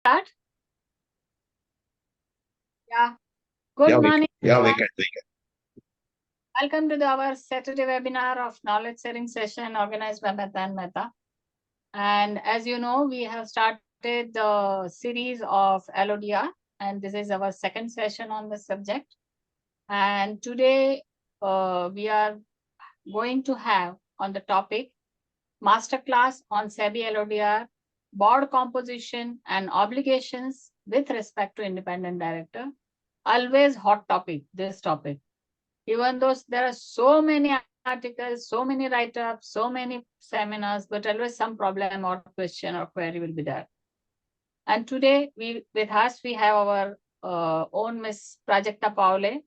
Start? Yeah. Good morning. We can. Welcome to our Saturday webinar of knowledge sharing session organized by Mehta and Mehta. And as you know, we have started the series of LODR, and this is our second session on the subject. And today we are going to have on the topic masterclass on SEBI LODR, board composition and obligations with respect to independent director. Always hot topic, this topic. Even though there are so many articles, so many write-ups, so many seminars, but always some problem or question or query will be there. And today with us, we have our own Miss Prajakta Powle.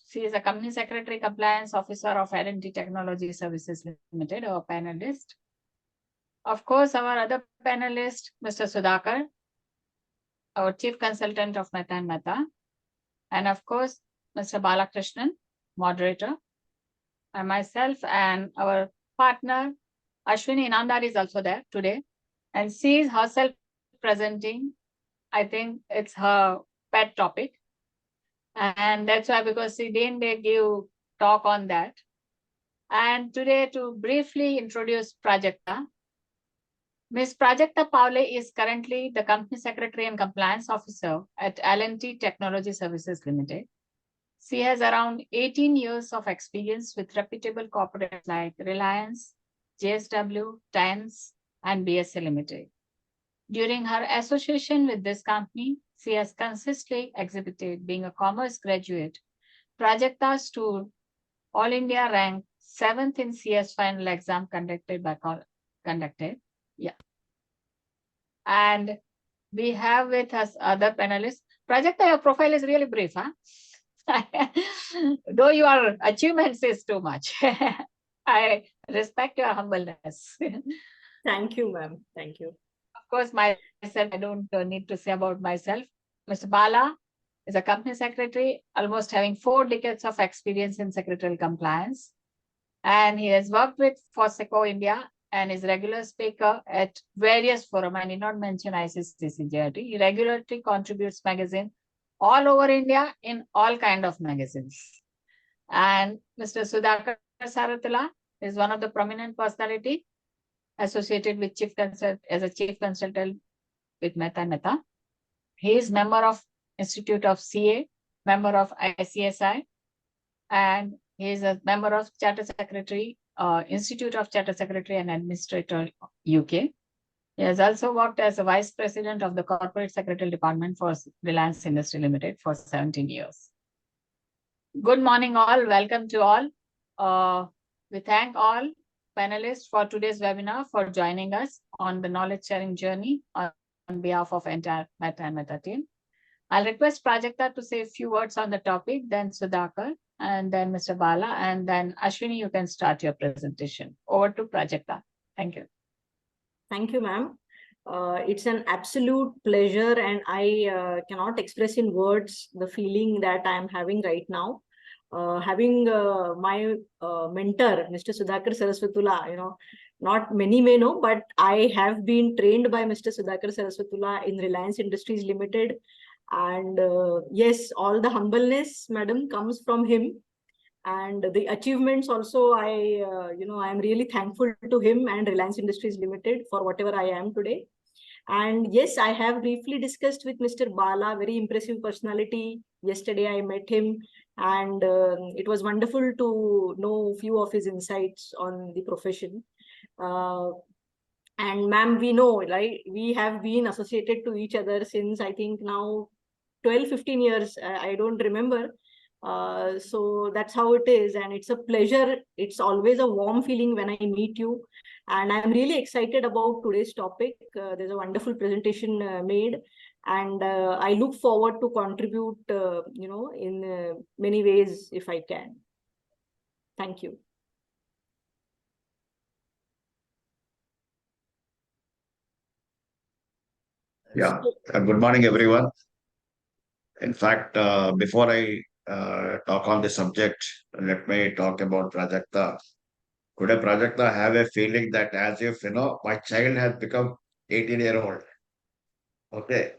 She is a Company Secretary Compliance Officer of L&T Technology Services Limited, our panelist. Of course, our other panelist, Mr. Sudhakar, our Chief Consultant of Mehta and Mehta. And of course, Mr. Balakrishnan, moderator, and myself and our partner, Ashwini Inamdar is also there today. And she is herself presenting. I think it's her pet topic. And that's why, because she didn't give talk on that. And today, to briefly introduce Prajakta, Ms. Prajakta Powle is currently the Company Secretary and Compliance Officer at L&T Technology Services Limited. She has around 18 years of experience with reputable corporates like Reliance, JSW, TENS, and BSA Limited. During her association with this company, she has consistently exhibited being a commerce graduate. Prajakta stood All India rank 7th in CS final exam conducted. Yeah. And we have with us other panelists. Prajakta, your profile is really brief, huh? Though your achievements is too much. I respect your humbleness. Thank you, ma'am. Thank you. Of course, myself, I don't need to say about myself. Mr. Bala is a company secretary, almost having 4 decades of experience in secretarial compliance. And he has worked with FOSECO India and is regular speaker at various forums. I need not mention ICCJRT. He regularly contributes magazine all over India in all kind of magazines. And Mr. Sudhakar Saraswatula is one of the prominent personality associated with as a chief consultant with Mehta and Mehta. He is member of Institute of CA, member of ICSI, and he is a member of Charter Secretary, Institute of Charter Secretary and Administrator, UK. He has also worked as a Vice President of the Corporate Secretarial Department for Reliance Industry Limited for 17 years. Good morning all, welcome to all. We thank all panelists for today's webinar for joining us on the knowledge sharing journey on behalf of entire Mehta and Mehta team. I'll request Prajakta to say a few words on the topic, then Sudhakar, and then Mr. Bala, and then Ashwini, you can start your presentation. Over to Prajakta. Thank you. Thank you, ma'am. It's an absolute pleasure, and I cannot express in words the feeling that I am having right now. Having my mentor, Mr. Sudhakar Saraswatula, not many may know, but I have been trained by Mr. Sudhakar Saraswatula in Reliance Industries Limited. And yes, all the humbleness, madam, comes from him. And the achievements also, I am really thankful to him and Reliance Industries Limited for whatever I am today. And yes, I have briefly discussed with Mr. Bala, very impressive personality. Yesterday I met him, and it was wonderful to know a few of his insights on the profession. And ma'am, we know, right? We have been associated to each other since I think now 12-15 years. I don't remember. So that's how it is, and it's a pleasure. It's always a warm feeling when I meet you, and I'm really excited about today's topic. There's a wonderful presentation made, and I look forward to contribute in many ways if I can. Thank you. Yeah, good morning everyone. In fact, before I talk on the subject, let me talk about Prajakta. Today, Prajakta, I have a feeling that as if, my child has become 18-year-old. Okay.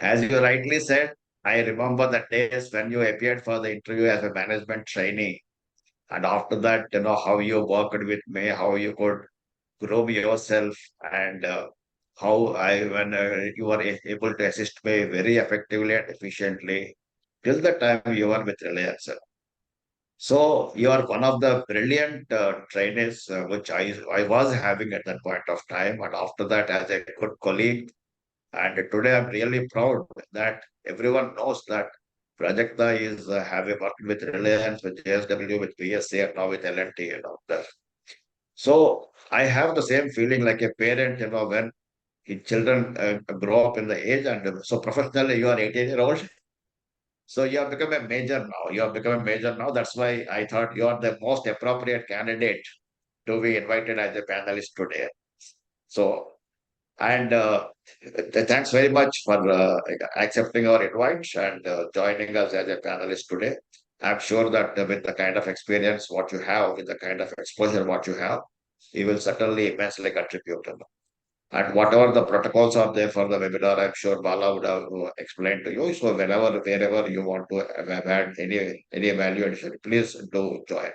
As you rightly said, I remember the days when you appeared for the interview as a management trainee. And after that, how you worked with me, how you could grow yourself, and how when you were able to assist me very effectively and efficiently till the time you were with Reliance. So you are one of the brilliant trainees which I was having at that point of time. And after that, as a good colleague, and today I'm really proud that everyone knows that Prajakta is having worked with Reliance, with JSW, with PSA, and now with L&T, that. So I have the same feeling like a parent, when his children grow up in the age, and so professionally you are 18-year-old. So you have become a major now. You have become a major now. That's why I thought you are the most appropriate candidate to be invited as a panelist today. So, and thanks very much for accepting our invite and joining us as a panelist today. I'm sure that with the kind of experience what you have, with the kind of exposure what you have, you will certainly immensely contribute. And whatever the protocols are there for the webinar, I'm sure Bala would have explained to you. So whenever, wherever you want to have had any value addition, please do join.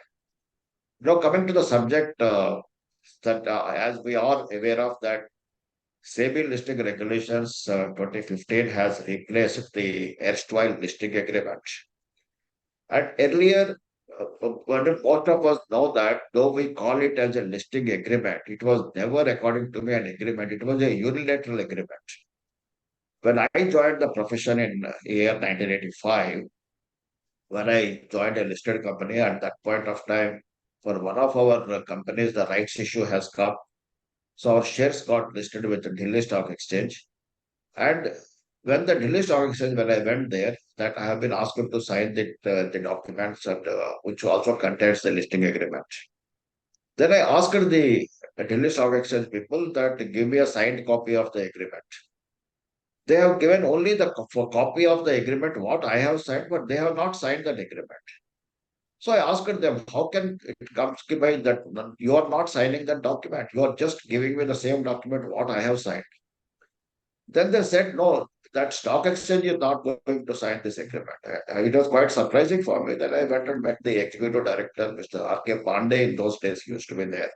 Now coming to the subject, that as we are aware of that SEBI listing regulations 2015 has replaced the erstwhile listing agreement. And earlier, most of us know that though we call it as a listing agreement, it was never, according to me, an agreement. It was a unilateral agreement. When I joined the profession in year 1985, when I joined a listed company, at that point of time, for one of our companies, the rights issue has come. So our shares got listed with the Delhi Stock Exchange. And when the Delhi Stock Exchange, when I went there, that I have been asked to sign the documents, and, which also contains the listing agreement. Then I asked the Delhi Stock Exchange people that give me a signed copy of the agreement. They have given only the copy of the agreement, what I have signed, but they have not signed that agreement. So I asked them, how can it come by that you are not signing that document? You are just giving me the same document what I have signed. Then they said, no, that stock exchange is not going to sign this agreement. It was quite surprising for me. Then I went and met the executive director, Mr. R.K. Pandey. In those days, he used to be there.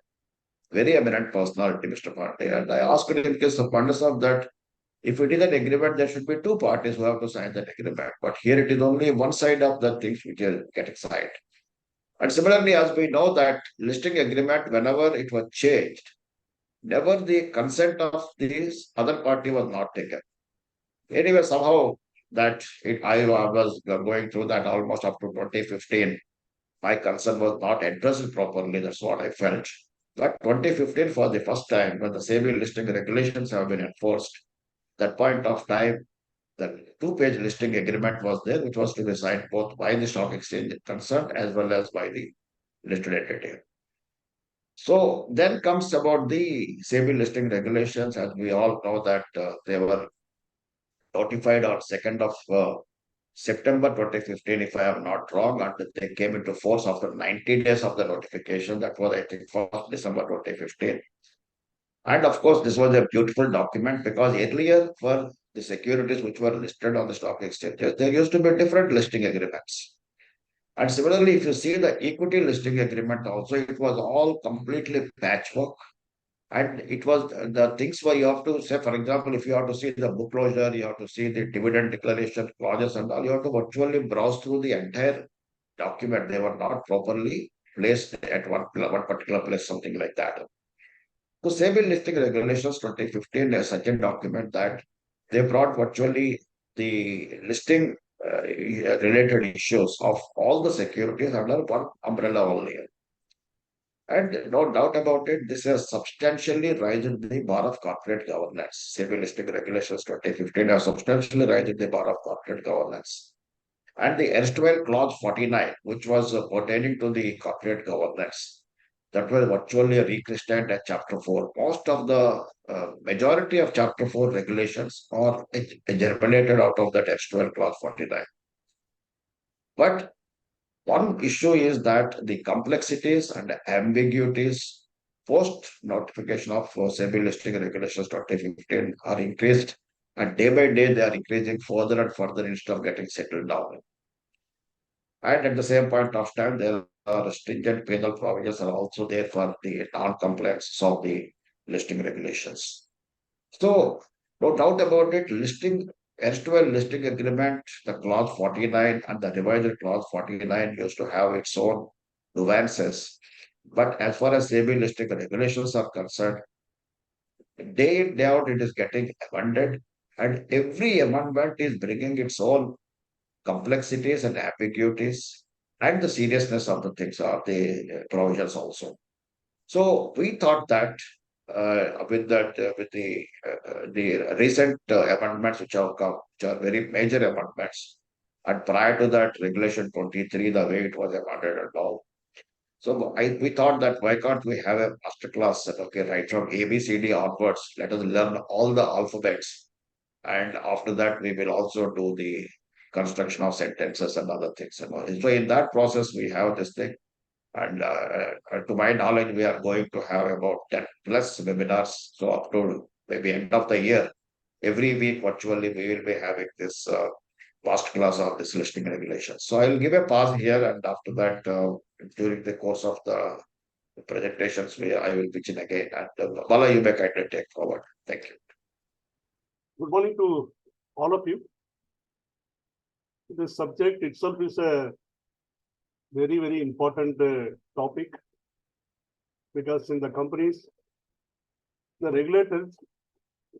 Very eminent personality, Mr. Pandey. And I asked him in case of Pandey that if it is an agreement, there should be two parties who have to sign that agreement. But here it is only one side of the things which is getting signed. And similarly, as we know that listing agreement, whenever it was changed, never the consent of this other party was not taken. Anyway, somehow I was going through that almost up to 2015. My concern was not addressed properly. That's what I felt. But 2015, for the first time, when the SEBI listing regulations have been enforced, that point of time, the two-page listing agreement was there, which was to be signed both by the stock exchange concerned as well as by the listed entity. So then comes about the SEBI listing regulations, as we all know that they were notified on 2nd of September 2015, if I am not wrong, and they came into force after 90 days of the notification. That was, I think, 1st December 2015. And of course, this was a beautiful document because earlier, for the securities which were listed on the stock exchanges, there used to be different listing agreements. And similarly, if you see the equity listing agreement also, it was all completely patchwork. And it was the things where you have to say, for example, if you have to see the book closure, you have to see the dividend declaration clauses and all, you have to virtually browse through the entire document. They were not properly placed at one particular place, something like that. So SEBI listing regulations 2015 is such a document that they brought virtually the listing related issues of all the securities under one umbrella only. And no doubt about it, this has substantially risen the bar of corporate governance. SEBI listing regulations 2015 have substantially risen the bar of corporate governance. And the erstwhile clause 49, which was pertaining to the corporate governance, that was virtually rechristened as Chapter 4. Most of the majority of Chapter 4 regulations are germinated out of that erstwhile clause 49. But one issue is that the complexities and ambiguities post notification of SEBI listing regulations 2015 are increased, and day by day they are increasing further and further instead of getting settled down. And at the same point of time, there are stringent penal provisions are also there for the non-compliance of the listing regulations. So, no doubt about it, listing, erstwhile listing agreement, the clause 49 and the revised clause 49 used to have its own nuances. But as far as SEBI listing regulations are concerned, day in, day out, it is getting amended, and every amendment is bringing its own complexities and ambiguities and the seriousness of the things of the provisions also. So we thought that with the recent amendments which have come, which are very major amendments, and prior to that, Regulation 23, the way it was amended and all. So we thought that why can't we have a master class that, okay, right from A, B, C, D onwards, let us learn all the alphabets. And after that, we will also do the construction of sentences and other things. So in that process, we have this thing. And to my knowledge, we are going to have about 10 plus webinars. So up to maybe end of the year, every week virtually, we will be having this vast class of this listing regulations. So I'll give a pause here, and after that, during the course of the presentations, I will pitch in again. And Bala, you may kindly take forward. Thank you. Good morning to all of you. This subject itself is a very, very important topic, because in the companies, the regulators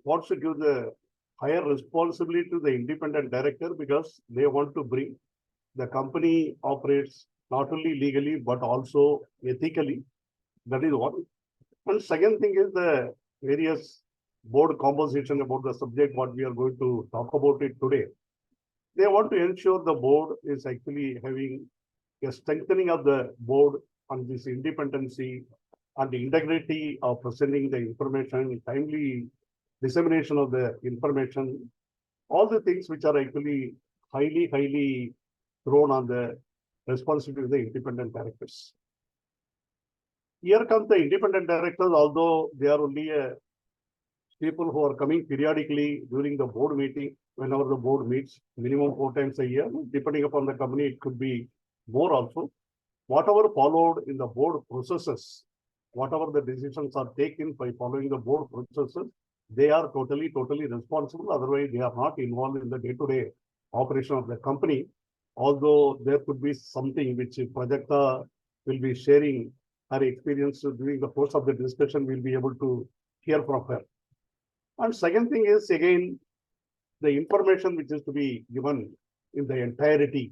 wants to give the higher responsibility to the independent director, because they want to bring the company operates not only legally but also ethically. That is one. And second thing is the various board composition about the subject what we are going to talk about it today. They want to ensure the board is actually having a strengthening of the board on this independency and the integrity of presenting the information, timely dissemination of the information, all the things which are actually highly thrown on the responsibility of the independent directors. Here comes the independent directors, although they are only people who are coming periodically during the board meeting, whenever the board meets, minimum 4 times a year, depending upon the company, it could be more also. Whatever followed in the board processes, whatever the decisions are taken by following the board processes, they are totally responsible. Otherwise, they are not involved in the day-to-day operation of the company. Although there could be something which Prajakta will be sharing her experience during the course of the discussion, we'll be able to hear from her. And second thing is, again, the information which is to be given in the entirety,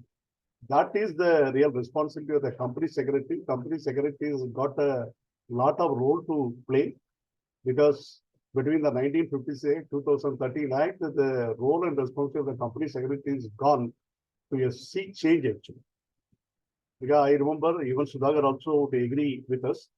that is the real responsibility of the company secretary. Company secretary has got a lot of role to play, because between the 1956 2013 Act, the role and responsibility of the company secretary is gone to a sea change actually. Because I remember even Sudhakar also would agree with us.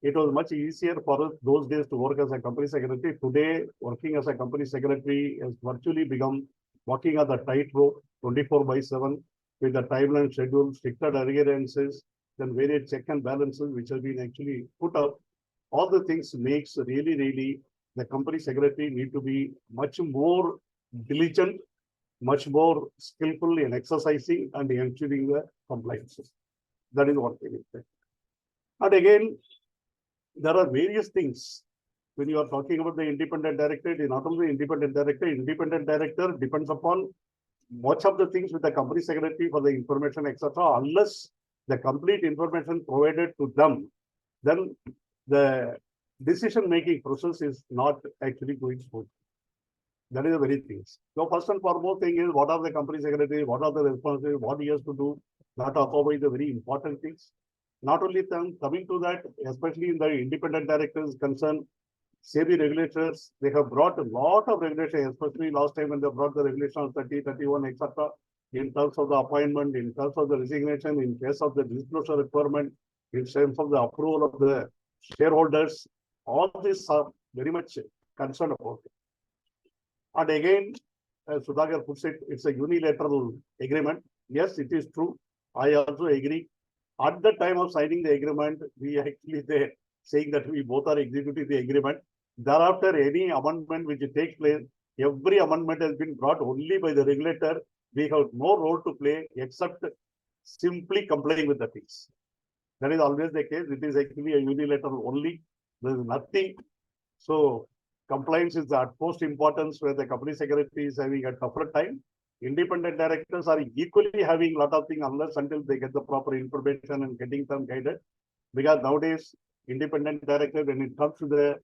It was much easier for us those days to work as a company secretary. Today, working as a company secretary has virtually become walking on the tightrope 24/7 with the timeline schedule, stricter adherences, then various check and balances which have been actually put up. All the things makes really the company secretary need to be much more diligent, much more skillful in exercising and ensuring the compliances. That is what they say. And again, there are various things. When you are talking about the independent director, it is not only independent director depends upon much of the things with the company secretary for the information, etc. Unless the complete information provided to them, then the decision-making process is not actually going smooth. That is the very things. So first and foremost thing is, what are the company secretary, what are the responsibilities, what he has to do, that are probably the very important things. Not only them, coming to that, especially in the independent directors concerned, SEBI regulators, they have brought a lot of regulation, especially last time when they brought the regulation of 30, 31, etc. In terms of the appointment, in terms of the resignation, in case of the disclosure requirement, in terms of the approval of the shareholders, all these are very much concerned about it. And again, as Sudhakar puts it, it's a unilateral agreement. Yes, it is true. I also agree. At the time of signing the agreement, we actually saying that we both are executing the agreement. Thereafter, any amendment which takes place, every amendment has been brought only by the regulator. We have no role to play except simply complying with the things. That is always the case. It is actually a unilateral only. There is nothing. So compliance is the utmost importance where the company secretary is having a tougher time. Independent directors are equally having a lot of things unless until they get the proper information and getting them guided. Because nowadays, independent director, when it comes to the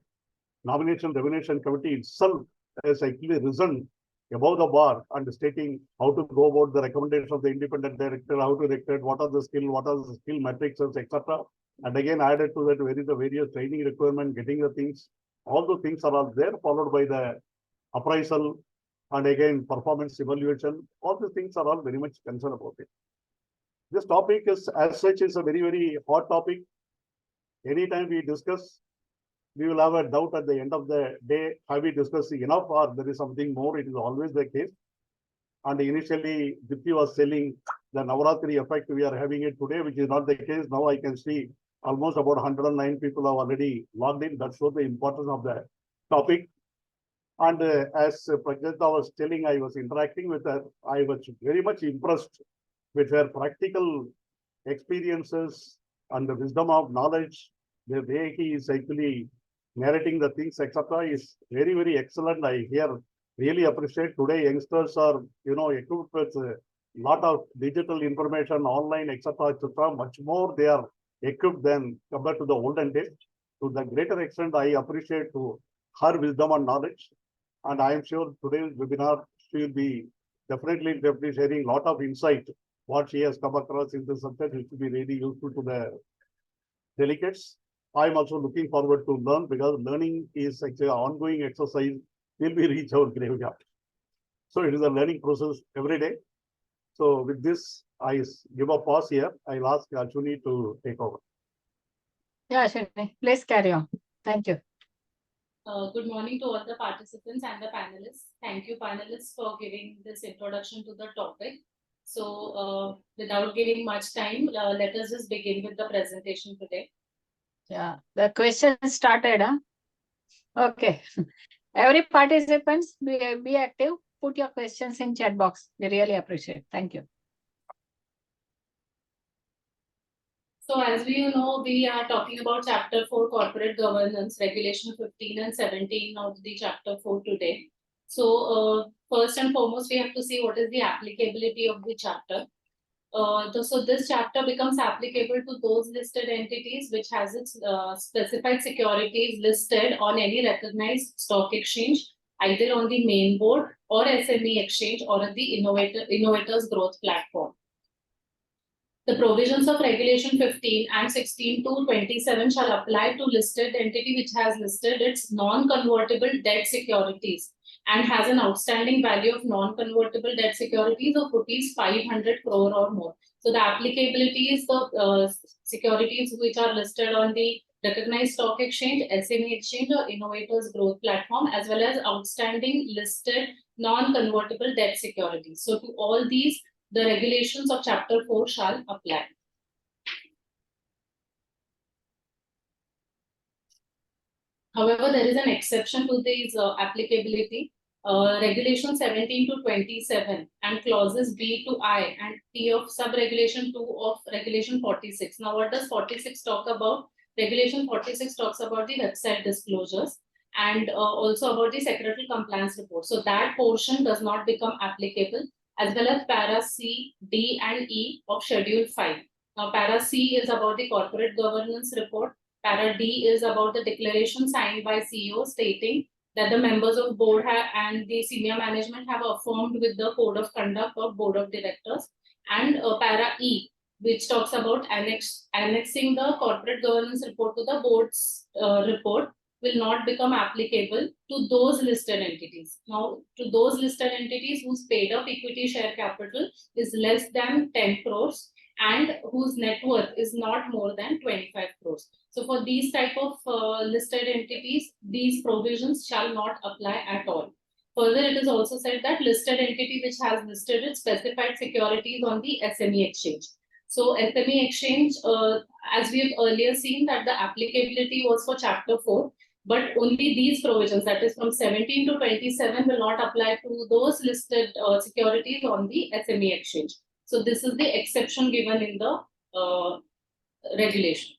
nomination remuneration committee itself, has actually risen above the bar and stating how to go about the recommendation of the independent director, how to recruit, what are the skill matrices, etc. And again, added to that, where is the various training requirement, getting the things, all the things are all there, followed by the appraisal and again performance evaluation. All the things are all very much concerned about it. This topic is, as such, is a very, very hot topic. Anytime we discuss, we will have a doubt at the end of the day, have we discussed enough or there is something more? It is always the case. And initially, Dipti was telling the Navaratri effect we are having it today, which is not the case. Now I can see almost about 109 people have already logged in. That shows the importance of the topic. And as Prajakta was telling, I was interacting with her. I was very much impressed with her practical experiences and the wisdom of knowledge. The way he is actually narrating the things, etc., is very, very excellent. I really appreciate. Today youngsters are, equipped with a lot of digital information, online, etc., etc. Much more they are equipped than compared to the olden days. To the greater extent, I appreciate to her wisdom and knowledge. And I am sure today's webinar, she will be definitely sharing a lot of insight. What she has come across in this subject, which will be really useful to the delegates. I'm also looking forward to learn, because learning is actually an ongoing exercise till we reach our graveyard. So it is a learning process every day. So with this, I give a pause here. I'll ask Ashwini to take over. Yeah, Ashwini, please carry on. Thank you. Good morning to all the participants and the panelists. Thank you, panelists, for giving this introduction to the topic. So without giving much time, let us just begin with the presentation today. Yeah, the question started. Huh? Okay. Every participants, be active. Put your questions in chat box. We really appreciate. Thank you. So as we know, we are talking about Chapter 4 Corporate Governance, Regulation 15 and 17 of the Chapter 4 today. So first and foremost, we have to see what is the applicability of the chapter. So this chapter becomes applicable to those listed entities which has its specified securities listed on any recognized stock exchange, either on the main board or SME exchange or at the Innovators Growth Platform. The provisions of Regulation 15 and 16 to 27 shall apply to listed entity which has listed its non-convertible debt securities and has an outstanding value of non-convertible debt securities of rupees 500 crore or more. So the applicability is the securities which are listed on the recognized stock exchange, SME exchange or Innovators Growth Platform, as well as outstanding listed non-convertible debt securities. So to all these, the regulations of Chapter 4 shall apply. However, there is an exception to these applicability. Regulation 17 to 27 and clauses B to I and T of sub-regulation 2 of Regulation 46. Now, what does 46 talk about? Regulation 46 talks about the website disclosures and also about the secretary compliance report. So that portion does not become applicable, as well as para C, D and E of Schedule 5. Now, para C is about the corporate governance report. Para D is about the declaration signed by CEO stating that the members of board and the senior management have affirmed with the code of conduct of board of directors. And para E, which talks about annexing the corporate governance report to the board's report, will not become applicable to those listed entities. Now, to those listed entities whose paid up equity share capital is less than 10 crores and whose net worth is not more than 25 crores. So for these type of listed entities, these provisions shall not apply at all. Further, it is also said that listed entity which has listed its specified securities on the SME exchange. So SME exchange, as we have earlier seen that the applicability was for Chapter 4, but only these provisions, that is from 17 to 27, will not apply to those listed securities on the SME exchange. So this is the exception given in the regulation.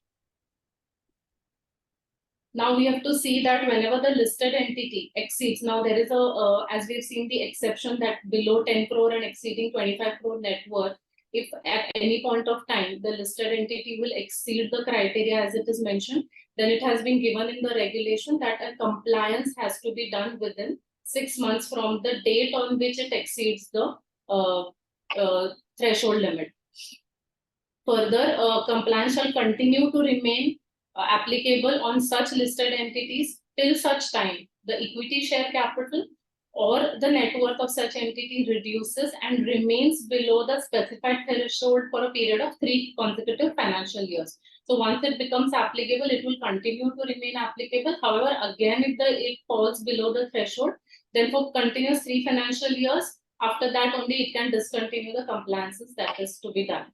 Now we have to see that whenever the listed entity exceeds, now there is a, as we've seen the exception that below 10 crore and exceeding 25 crore net worth, if at any point of time the listed entity will exceed the criteria as it is mentioned, then it has been given in the regulation that a compliance has to be done within 6 months from the date on which it exceeds the threshold limit. Further, compliance shall continue to remain applicable on such listed entities till such time the equity share capital or the net worth of such entity reduces and remains below the specified threshold for a period of 3 consecutive financial years. So once it becomes applicable, it will continue to remain applicable. However, again, if it falls below the threshold, then for continuous 3 financial years, after that only it can discontinue the compliances that is to be done.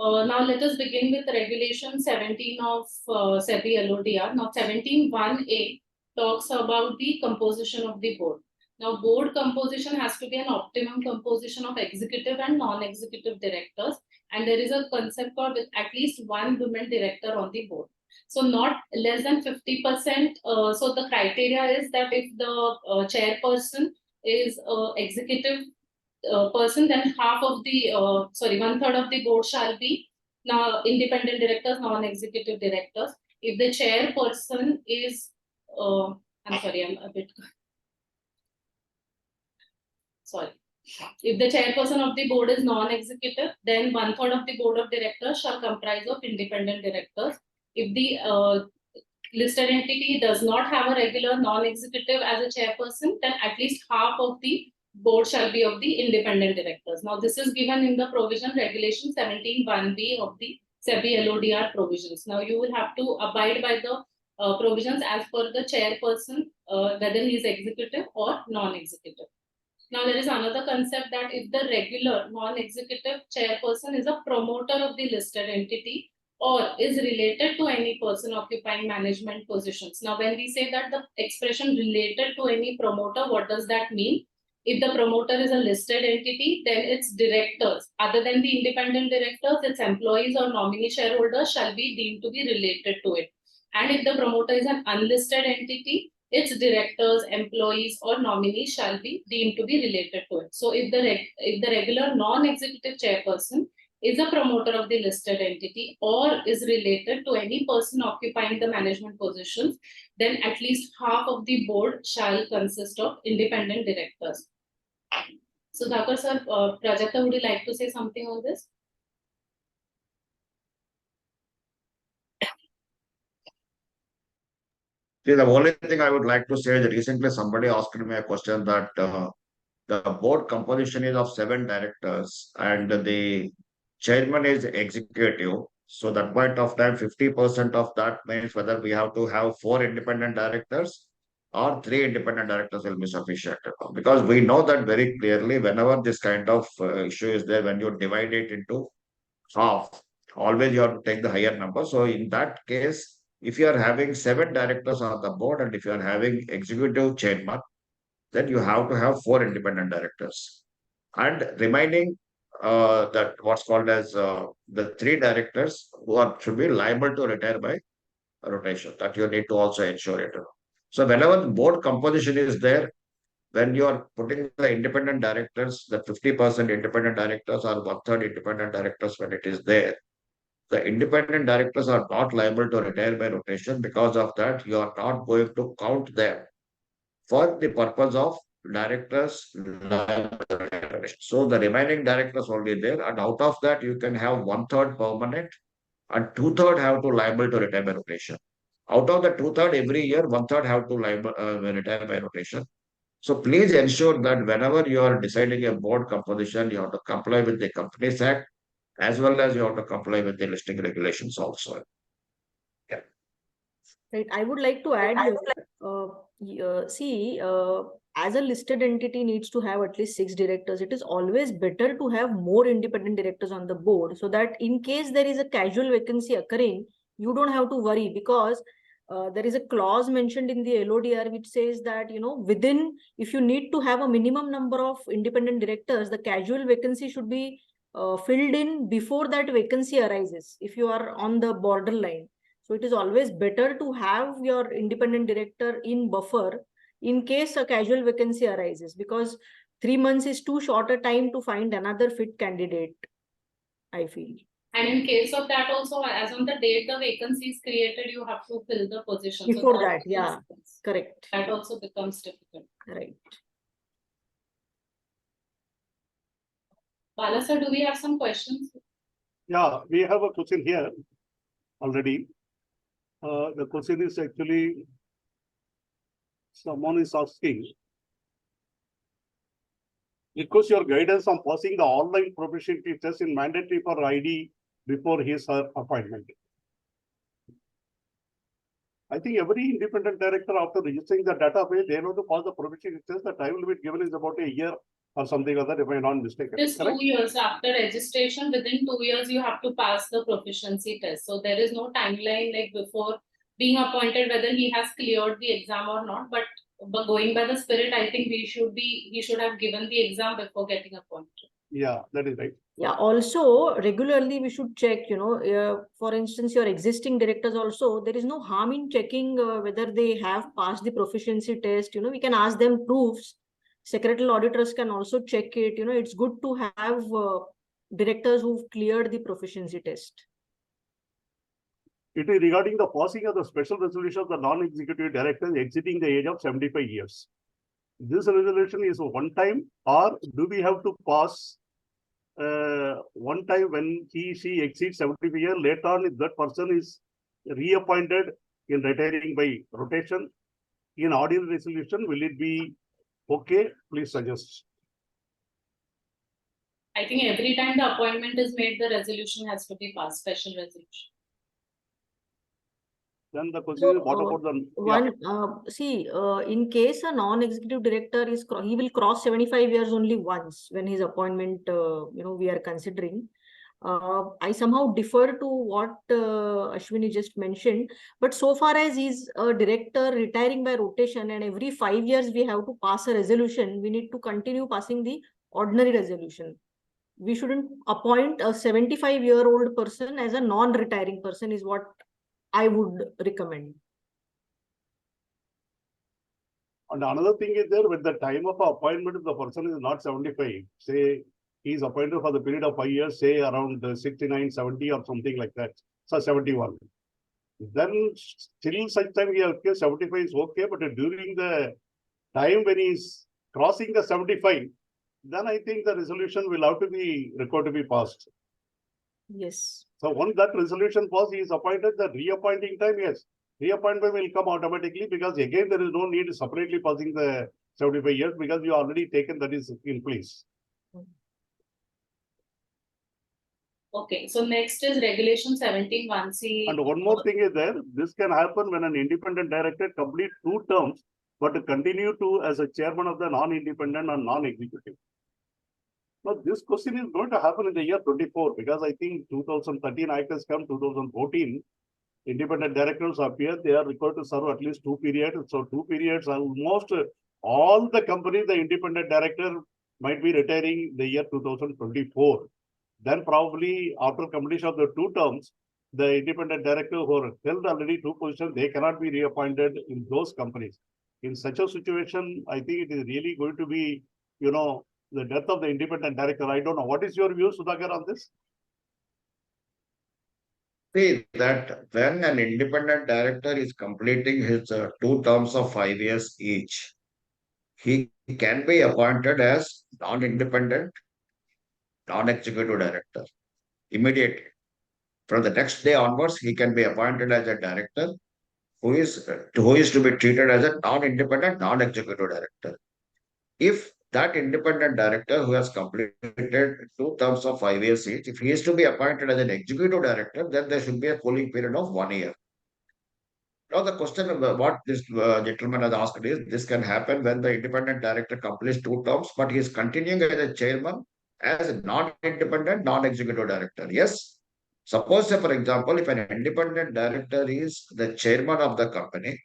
Now let us begin with regulation 17 of SEBI LODR. Now 17(1)(a) talks about the composition of the board. Now board composition has to be an optimum composition of executive and non-executive directors, and there is a concept called with at least 1 women director on the board. So not less than 50%. So the criteria is that if the chairperson is executive person, then half of the 1/3 of the board shall be now independent directors, non-executive directors. If the chairperson is I'm sorry, I'm a bit sorry. If the chairperson of the board is non-executive, then 1/3 of the board of directors shall comprise of independent directors. If the listed entity does not have a regular non-executive as a chairperson, then at least half of the board shall be of the independent directors. Now, this is given in the provision regulation 17(1)(b) of the SEBI LODR provisions. Now, you will have to abide by the provisions as per the chairperson, whether he is executive or non-executive. Now, there is another concept that if the regular non-executive chairperson is a promoter of the listed entity or is related to any person occupying management positions. Now, when we say that the expression related to any promoter, what does that mean? If the promoter is a listed entity, then its directors, other than the independent directors, its employees or nominee shareholders shall be deemed to be related to it. And if the promoter is an unlisted entity, its directors, employees, or nominees shall be deemed to be related to it. So if the regular non-executive chairperson is a promoter of the listed entity or is related to any person occupying the management positions, then at least half of the board shall consist of independent directors. Sudhakar sir, Prajakta, would you like to say something on this? See, the only thing I would like to say is recently somebody asked me a question that the board composition is of 7 directors and the chairman is executive. So that point of time, 50% of that means whether we have to have 4 independent directors or 3 independent directors will be sufficient. Because we know that very clearly whenever this kind of issue is there, when you divide it into half, always you have to take the higher number. So in that case, if you are having 7 directors on the board and if you are having executive chairman, then you have to have 4 independent directors. And remaining that what's called as the 3 directors who should be liable to retire by rotation. That you need to also ensure it. So whenever the board composition is there, when you are putting the independent directors, the 50% independent directors or 1/3 independent directors when it is there, the independent directors are not liable to retire by rotation. Because of that, you are not going to count them for the purpose of directors. So the remaining directors only there, and out of that, you can have 1/3 permanent and 2/3 have to liable to retire by rotation. Out of the 2/3 every year, 1/3 have to liable retire by rotation. So please ensure that whenever you are deciding a board composition, you have to comply with the Companies Act as well as you have to comply with the listing regulations also. Yeah. Right. I would like to add here, See, as a listed entity needs to have at least 6 directors, it is always better to have more independent directors on the board, so that in case there is a casual vacancy occurring, you don't have to worry, because there is a clause mentioned in the LODR which says that, within, if you need to have a minimum number of independent directors, the casual vacancy should be filled in before that vacancy arises, if you are on the borderline. So it is always better to have your independent director in buffer in case a casual vacancy arises, because 3 months is too short a time to find another fit candidate, I feel. And in case of that also, as on the date the vacancy is created, you have to fill the position. Before so that, yeah, correct. That also becomes difficult. Right. Bala sir, do we have some questions? Yeah, we have a question here already. The question is actually, someone is asking, request your guidance on passing the online proficiency test in mandatory for ID before his or her appointment. I think every independent director, after registering the database, they have to pass the proficiency test. The time limit given is about a year or something other, if I'm not mistaken. It is 2 years after registration. Within 2 years, you have to pass the proficiency test. So there is no timeline like before being appointed, whether he has cleared the exam or not. But going by the spirit, I think he should have given the exam before getting appointed. Yeah, that is right. Yeah, also regularly we should check, for instance, your existing directors also, there is no harm in checking whether they have passed the proficiency test. We can ask them proofs. Secretarial auditors can also check it. It's good to have directors who've cleared the proficiency test. It is regarding the passing of the special resolution of the non-executive directors exceeding the age of 75 years. This resolution is one time, or do we have to pass one time when she exceeds 75 years? Later on, if that person is reappointed in retiring by rotation in ordinary resolution, will it be okay? Please suggest. I think every time the appointment is made, the resolution has to be passed, special resolution. Then the question is, what about the in case a non-executive director he will cross 75 years only once when his appointment we are considering. I somehow defer to what Ashwini just mentioned, but so far as he's a director retiring by rotation and every 5 years we have to pass a resolution, we need to continue passing the ordinary resolution. We shouldn't appoint a 75-year-old person as a non-retiring person, is what I would recommend. And another thing is there, with the time of appointment, if the person is not 75, say he is appointed for the period of 5 years, say around 69, 70 or something like that, so 71. Then till such time he has 75 is okay, but during the time when he is crossing the 75, then I think the resolution will have to be required to be passed. Yes. So once that resolution passes, he is appointed, the reappointing time, yes, reappointment will come automatically, because again there is no need separately passing the 75 years, because you already taken that is in place. Okay, so next is regulation 17(1)(c). And one more thing is there, this can happen when an independent director complete 2 terms, but to continue to as a chairman of the non-independent and non-executive. Now, this question is going to happen in the year 24, because I think 2013 Act has come, 2014, independent directors appear, they are required to serve at least 2 periods. So 2 periods, almost all the companies, the independent director might be retiring the year 2024. Then probably after completion of the 2 terms, the independent director who are held already 2 positions, they cannot be reappointed in those companies. In such a situation, I think it is really going to be, the death of the independent director. I don't know. What is your view, Sudhakar, on this? See that when an independent director is completing his 2 terms of 5 years each, he can be appointed as non-independent, non-executive director immediately. From the next day onwards, he can be appointed as a director who is to be treated as a non-independent, non-executive director. If that independent director who has completed 2 terms of 5 years each, if he is to be appointed as an executive director, then there should be a cooling period of 1 year. Now the question of what this gentleman has asked is, this can happen when the independent director completes 2 terms, but he is continuing as a chairman as a non-independent, non-executive director. Yes. Suppose, say, for example, if an independent director is the chairman of the company,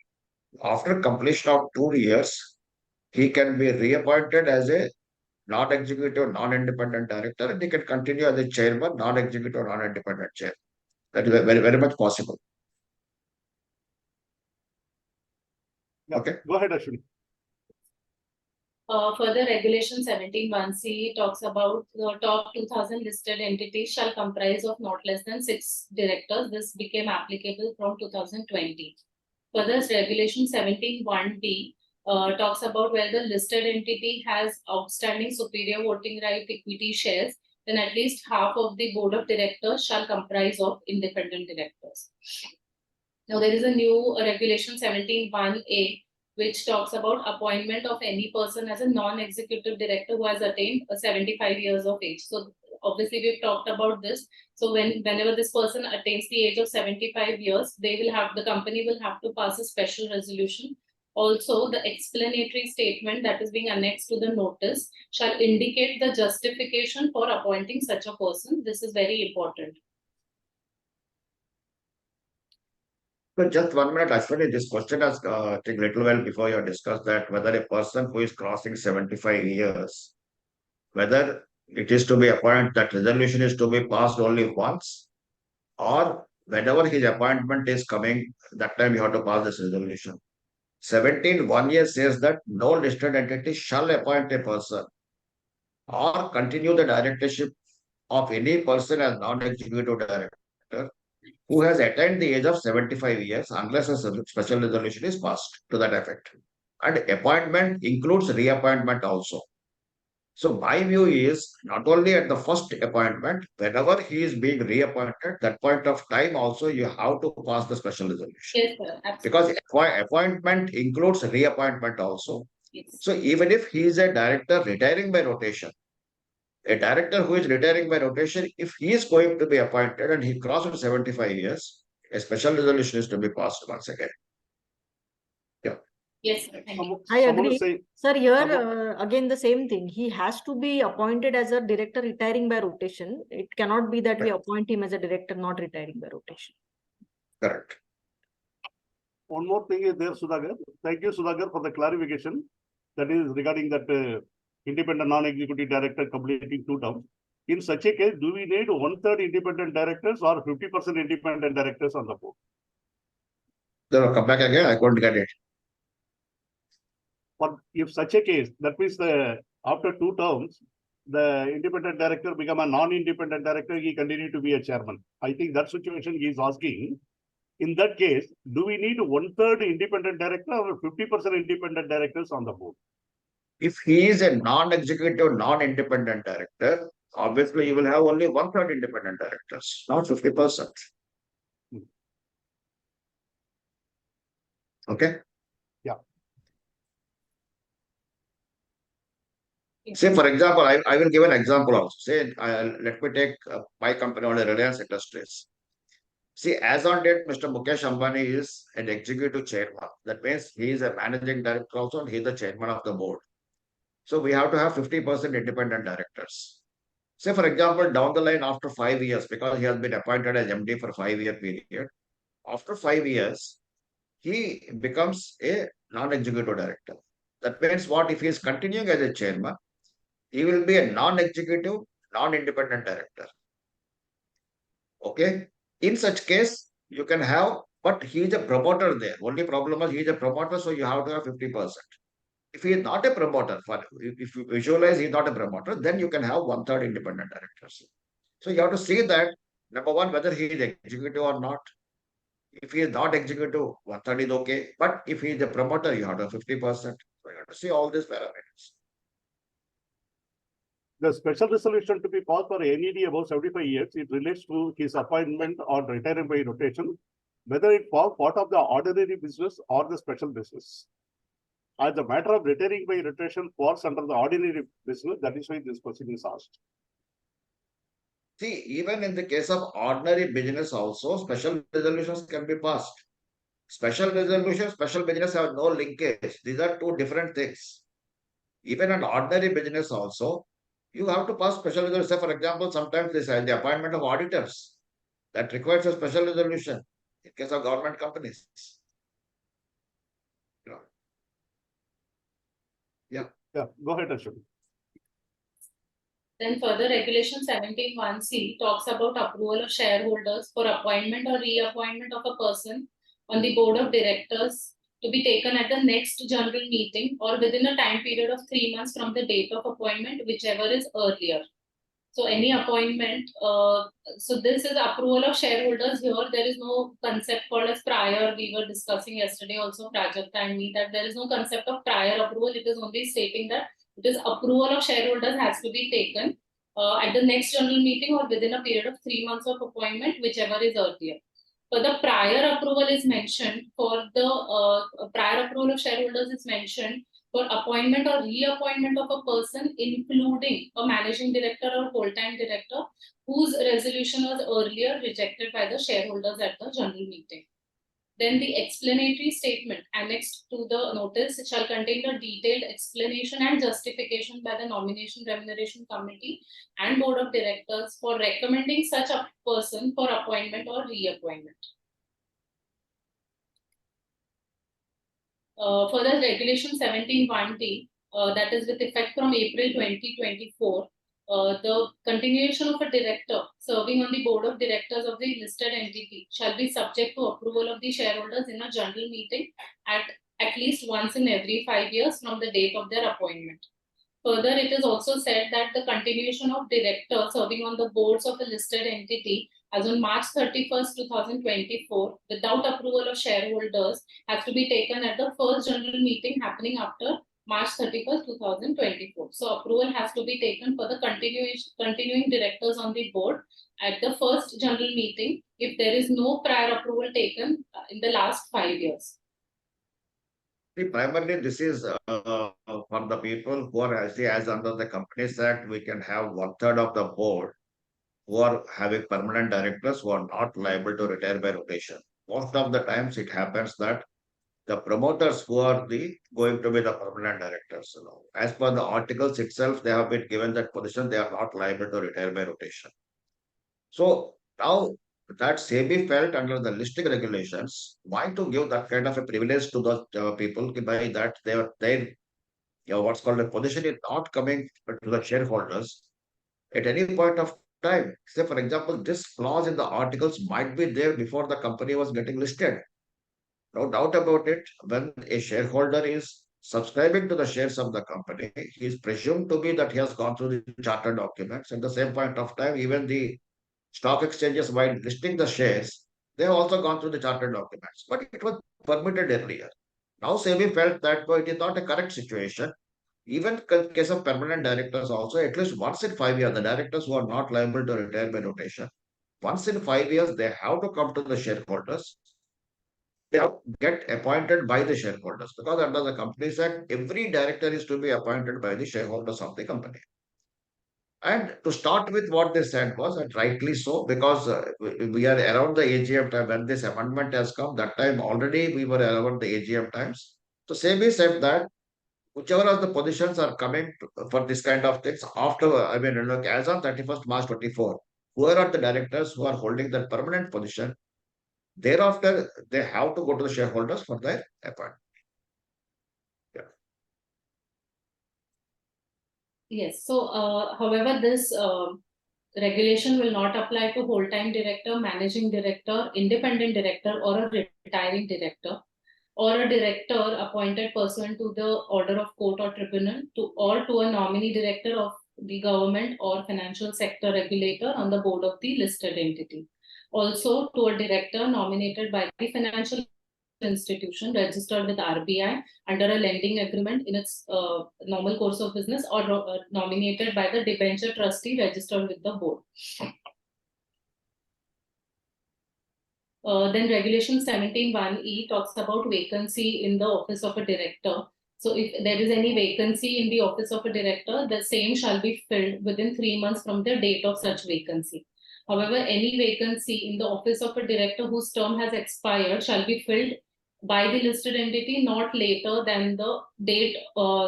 after completion of 2 years, he can be reappointed as a non-executive, non-independent director, and he can continue as a chairman, non-executive, non-independent chair. That is very, very much possible. Yeah. Okay. Go ahead, Ashwini. Further, Regulation 17(1)(c) talks about the top 2,000 listed entities shall comprise of not less than 6 directors. This became applicable from 2020. Further, Regulation 17(1)(d) talks about where the listed entity has outstanding superior voting right equity shares, then at least half of the board of directors shall comprise of independent directors. Now, there is a new Regulation 17(1)(a), which talks about appointment of any person as a non-executive director who has attained 75 years of age. So obviously we've talked about this. So whenever this person attains the age of 75 years, the company will have to pass a special resolution. Also, the explanatory statement that is being annexed to the notice shall indicate the justification for appointing such a person. This is very important. So just 1 minute, Ashwini, this question has taken a little while before you discussed that whether a person who is crossing 75 years, whether it is to be appointed, that resolution is to be passed only once, or whenever his appointment is coming, that time you have to pass this resolution. 17(1)(a) says that no listed entity shall appoint a person or continue the directorship of any person as non-executive director who has attained the age of 75 years unless a special resolution is passed to that effect. And appointment includes reappointment also. So my view is not only at the first appointment, whenever he is being reappointed, that point of time also you have to pass the special resolution. Yes, sir. Absolutely. Because appointment includes reappointment also. Yes. So even if he is a director retiring by rotation, a director who is retiring by rotation, if he is going to be appointed and he crosses 75 years, a special resolution is to be passed once again. Yeah. Yes, sir. Thank you. I agree. Sir, here someone- again the same thing. He has to be appointed as a director retiring by rotation. It cannot be that we appoint him as a director not retiring by rotation. Correct. One more thing is there, Sudhakar. Thank you, Sudhakar, for the clarification. That is regarding that independent non-executive director completing 2 terms. In such a case, do we need 1/3 independent directors or 50% independent directors on the board? So come back again. I couldn't get it. But if such a case, that means after 2 terms, the independent director become a non-independent director, he continue to be a chairman. I think that situation he is asking. In that case, do we need 1/3 independent director or 50% independent directors on the board? If he is a non-executive, non-independent director, obviously you will have only 1/3 independent directors, not 50%. Okay. Yeah. Say, for example, I will give an example also. Say, let me take my company on Reliance Industries. See, as on date, Mr. Mukesh Ambani is an executive chairman. That means he is a managing director also, and he is the chairman of the board. So we have to have 50% independent directors. Say, for example, down the line after 5 years, because he has been appointed as MD for 5-year period, after 5 years, he becomes a non-executive director. That means what? If he is continuing as a chairman, he will be a non-executive, non-independent director. Okay. In such case, you can have, but he is a promoter there. Only problem is he is a promoter, so you have to have 50%. If he is not a promoter, if you visualize he is not a promoter, then you can have 1/3 independent directors. So you have to see that, number one, whether he is executive or not. If he is not executive, 1/3 is okay. But if he is a promoter, you have to have 50%. So you have to see all these parameters. The special resolution to be passed for NED above 75 years, it relates to his appointment or retirement by rotation, whether it falls part of the ordinary business or the special business. As the matter of retiring by rotation falls under the ordinary business, that is why this question is asked. See, even in the case of ordinary business also, special resolutions can be passed. Special resolution, special business have no linkage. These are two different things. Even an ordinary business also, you have to pass special resolution. Say, for example, sometimes this the appointment of auditors that requires a special resolution in case of government companies. Yeah. Yeah, go ahead, Ashwini. Then further regulation 17(1)(c) talks about approval of shareholders for appointment or reappointment of a person on the board of directors to be taken at the next general meeting or within a time period of 3 months from the date of appointment, whichever is earlier. So any appointment, so this is approval of shareholders here. There is no concept called as prior. We were discussing yesterday also, Prajakta and me, that there is no concept of prior approval. It is only stating that it is approval of shareholders has to be taken at the next general meeting or within a period of 3 months of appointment, whichever is earlier. But the prior approval is mentioned for the prior approval of shareholders is mentioned for appointment or reappointment of a person, including a managing director or whole-time director, whose resolution was earlier rejected by the shareholders at the general meeting. Then the explanatory statement annexed to the notice shall contain the detailed explanation and justification by the Nomination Remuneration Committee and Board of Directors for recommending such a person for appointment or reappointment. Further, regulation 17(1)(d), that is with effect from April 2024, the continuation of a director serving on the board of directors of the listed entity shall be subject to approval of the shareholders in a general meeting at least once in every 5 years from the date of their appointment. Further, it is also said that the continuation of director serving on the boards of a listed entity as on March 31st, 2024, without approval of shareholders, has to be taken at the first general meeting happening after March 31st, 2024. So approval has to be taken for the continuing directors on the board at the first general meeting if there is no prior approval taken in the last 5 years. See, primarily this is for the people who are as under the Companies Act, we can have 1/3 of the board who are having permanent directors who are not liable to retire by rotation. Most of the times it happens that the promoters who are going to be the permanent directors, as per the articles itself, they have been given that position, they are not liable to retire by rotation. So now that SEBI felt under the listing regulations, why to give that kind of a privilege to the people by that their what's called a position is not coming to the shareholders at any point of time. Say, for example, this clause in the articles might be there before the company was getting listed. No doubt about it. When a shareholder is subscribing to the shares of the company, he is presumed to be that he has gone through the charter documents. At the same point of time, even the stock exchanges, while listing the shares, they have also gone through the charter documents. But it was permitted earlier. Now SEBI felt that it is not a correct situation. Even in case of permanent directors also, at least once in 5 years, the directors who are not liable to retire by rotation, once in 5 years, they have to come to the shareholders. They have to get appointed by the shareholders, because under the Companies Act, every director is to be appointed by the shareholders of the company. And to start with, what they said was, and rightly so, because we are around the AGM time when this amendment has come, that time already we were around the AGM times. So SEBI said that whichever of the positions are coming for this kind of things after, as on 31st March 24, whoever are the directors who are holding that permanent position, thereafter they have to go to the shareholders for their appointment. Yes. So, however, this regulation will not apply to whole-time director, managing director, independent director, or a retiring director, or a director appointed pursuant to the order of court or tribunal, or to a nominee director of the government or financial sector regulator on the board of the listed entity. Also, to a director nominated by the financial institution registered with RBI under a lending agreement in its normal course of business, or nominated by the debenture trustee registered with the board. Then regulation 17(1)(e) talks about vacancy in the office of a director. So if there is any vacancy in the office of a director, the same shall be filled within 3 months from the date of such vacancy. However, any vacancy in the office of a director whose term has expired shall be filled by the listed entity not later than the date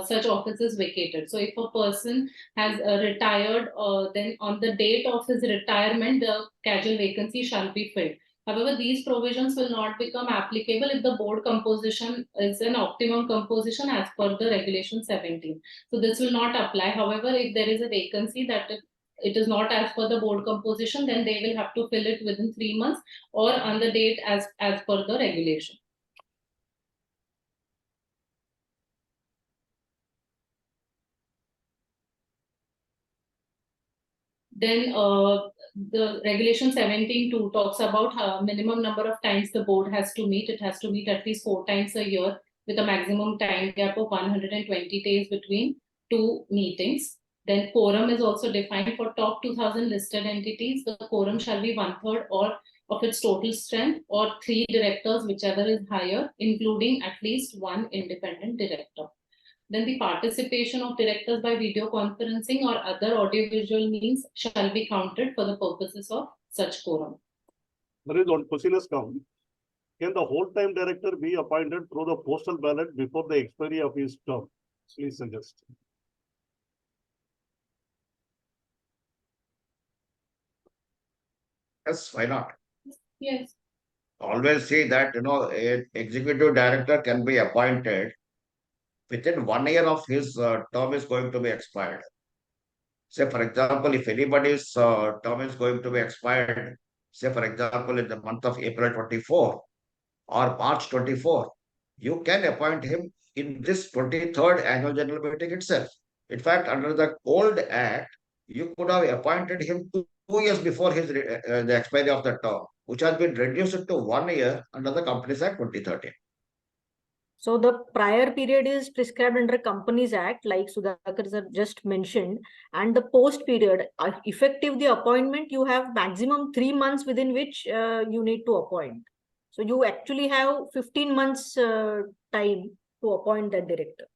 such office is vacated. So if a person has retired, then on the date of his retirement, the casual vacancy shall be filled. However, these provisions will not become applicable if the board composition is an optimum composition as per the regulation 17. So this will not apply. However, if there is a vacancy that it is not as per the board composition, then they will have to fill it within 3 months or on the date as per the regulation. Then the regulation 17.2 talks about minimum number of times the board has to meet. It has to meet at least 4 times a year with a maximum time gap of 120 days between 2 meetings. Then quorum is also defined for top 2000 listed entities. The quorum shall be 1/3 or of its total strength or 3 directors, whichever is higher, including at least 1 independent director. Then the participation of directors by video conferencing or other audiovisual means shall be counted for the purposes of such quorum. There is one question has come. Can the whole-time director be appointed through the postal ballot before the expiry of his term? Please suggest. Yes, why not? Yes. Always see that, an executive director can be appointed within 1 year of his term is going to be expired. Say, for example, if anybody's term is going to be expired, say, for example, in the month of April 24 or March 24, you can appoint him in this 23rd annual general meeting itself. In fact, under the old act, you could have appointed him 2 years before the expiry of the term, which has been reduced to 1 year under the Companies Act 2013. So the prior period is prescribed under Companies Act, like Sudhakar sir just mentioned, and the post period, effective the appointment, you have maximum 3 months within which you need to appoint. So you actually have 15 months time to appoint that director.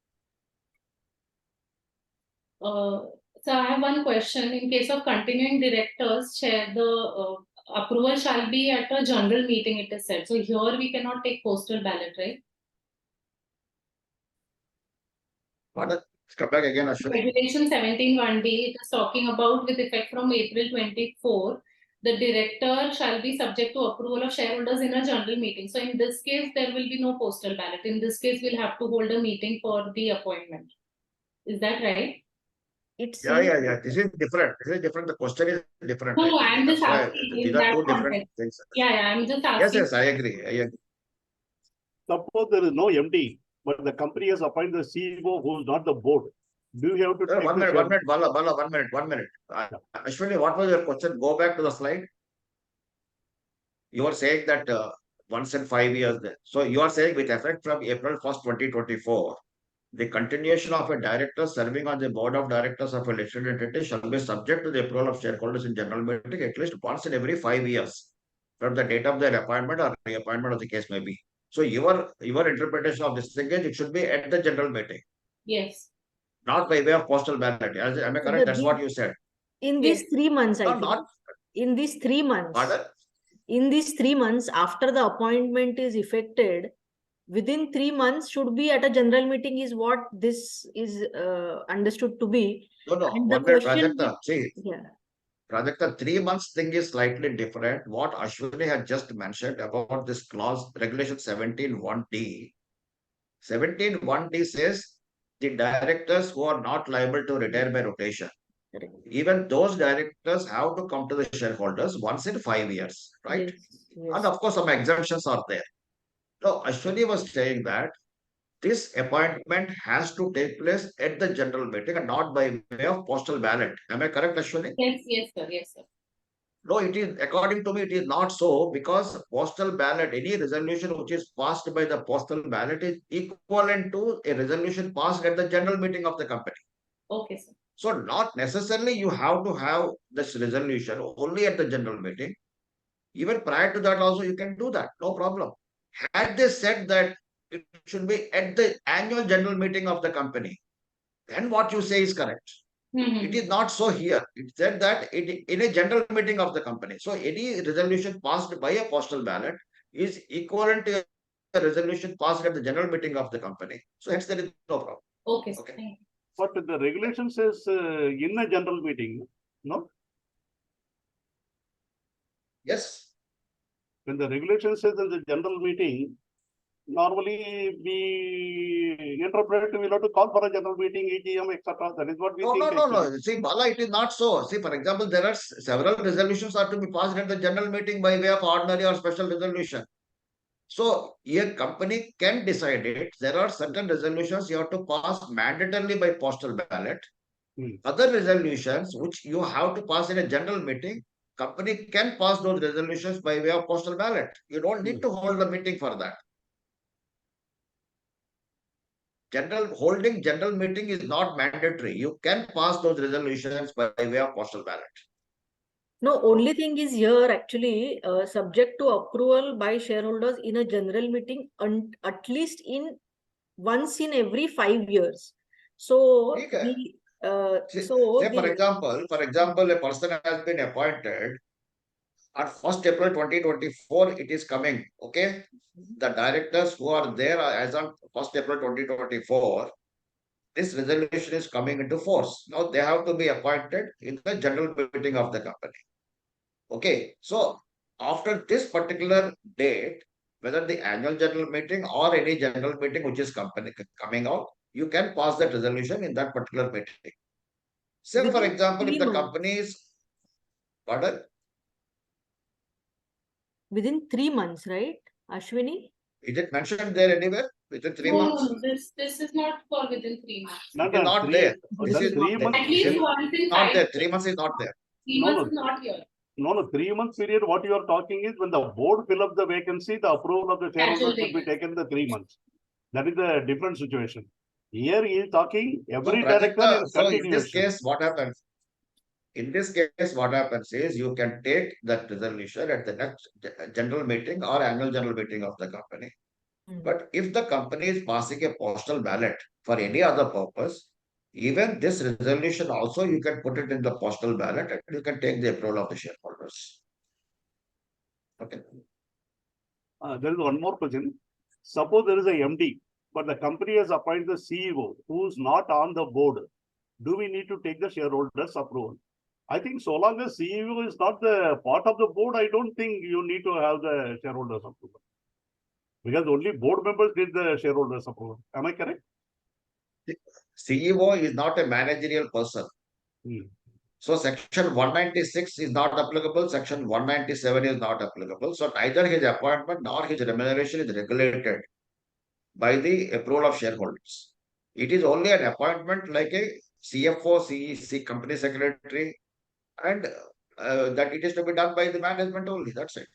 So I have one question. In case of continuing directors, Chair, the approval shall be at a general meeting, it is said. So here we cannot take postal ballot, right? Pardon? Come back again, Ashwini. Regulation 17(1)D, it is talking about with effect from April 24, the director shall be subject to approval of shareholders in a general meeting. So in this case, there will be no postal ballot. In this case, we'll have to hold a meeting for the appointment. Is that right? Yeah. This is different. The question is different. No, I'm just That's why asking these in are that two different context. things. Yeah, I'm just asking. Yes, I agree. Suppose there is no MD, but the company has appointed the CEO who is not the board. Do you have to take One minute, Bala, 1 minute. Yeah. Ashwini, what was your question? Go back to the slide. You are saying that once in 5 years. So you are saying with effect from April 1st, 2024, the continuation of a director serving on the board of directors of a listed entity shall be subject to the approval of shareholders in general meeting at least once in every 5 years from the date of their appointment or reappointment of the case may be. So your interpretation of this thing is it should be at the general meeting. Yes. Not by way of postal ballot. Am I correct? That's what you said. In these 3 months, I think. Not. In these 3 months. Pardon? In these 3 months, after the appointment is effected, within 3 months should be at a general meeting is what this is understood to be. No. And the One minute, question, Prajakta. See, yeah. Prajakta, 3 months thing is slightly different. What Ashwini had just mentioned about this clause, regulation 17(1)D. 17(1)D says the directors who are not liable to retire by rotation. Correct. Even those directors have to come to the shareholders once in 5 years, right? Yes. And of course, some exemptions are there. So Ashwini was saying that this appointment has to take place at the general meeting and not by way of postal ballot. Am I correct, Ashwini? Yes, sir. No, it is, according to me, it is not so because postal ballot, any resolution which is passed by the postal ballot is equivalent to a resolution passed at the general meeting of the company. Okay, sir. So not necessarily you have to have this resolution only at the general meeting. Even prior to that also you can do that, no problem. Had they said that it should be at the annual general meeting of the company, then what you say is correct. It is not so here. It said that in a general meeting of the company. So any resolution passed by a postal ballot is equivalent to a resolution passed at the general meeting of the company. So hence there is no problem. Okay, sir. Okay. Thank you. But the regulation says in a general meeting, no? Yes. When the regulation says in the general meeting, normally we interpret, we have to call for a general meeting, EGM, etc. That is what we No, think. no. See, Bala, it is not so. See, for example, there are several resolutions are to be passed at the general meeting by way of ordinary or special resolution. So a company can decide it. There are certain resolutions you have to pass mandatorily by postal ballot. Other resolutions which you have to pass in a general meeting, company can pass those resolutions by way of postal ballot. You don't need to hold the meeting for that. Holding general meeting is not mandatory. You can pass those resolutions by way of postal ballot. No, only thing is here actually subject to approval by shareholders in a general meeting at least in once in every 5 years. So Okay. the For example, a person has been appointed on 1st April 2024, it is coming. Okay. The directors who are there as on 1st April 2024, this resolution is coming into force. Now they have to be appointed in the general meeting of the company. Okay. So after this particular date, whether the annual general meeting or any general meeting which is coming out, you can pass that resolution in that particular meeting. Say, for within example, if 3 the months. company is, pardon? Within 3 months, right, Ashwini? Is it mentioned there anywhere? Within 3 months? No, this is not for within 3 months. It is not there. This is not there. At least once in Not 5 there. years. 3 months is not there. 3 months is not here. No, 3 months period, what you are talking is when the board fill up the vacancy, the approval of the shareholders will be taken the 3 months. That is a different situation. Here he is talking every director in So in this continuation. case, what happens? In this case, what happens is you can take that resolution at the next general meeting or annual general meeting of the company. But if the company is passing a postal ballot for any other purpose, even this resolution also you can put it in the postal ballot and you can take the approval of the shareholders. Okay. There is one more question. Suppose there is a MD, but the company has appointed the CEO who is not on the board. Do we need to take the shareholders' approval? I think so long as CEO is not the part of the board, I don't think you need to have the shareholders' approval. Because only board members need the shareholders' approval. Am I correct? CEO is not a managerial person. So section 196 is not applicable, section 197 is not applicable. So neither his appointment nor his remuneration is regulated by the approval of shareholders. It is only an appointment like a CFO, CEC, company secretary, and that it is to be done by the management only. That's it.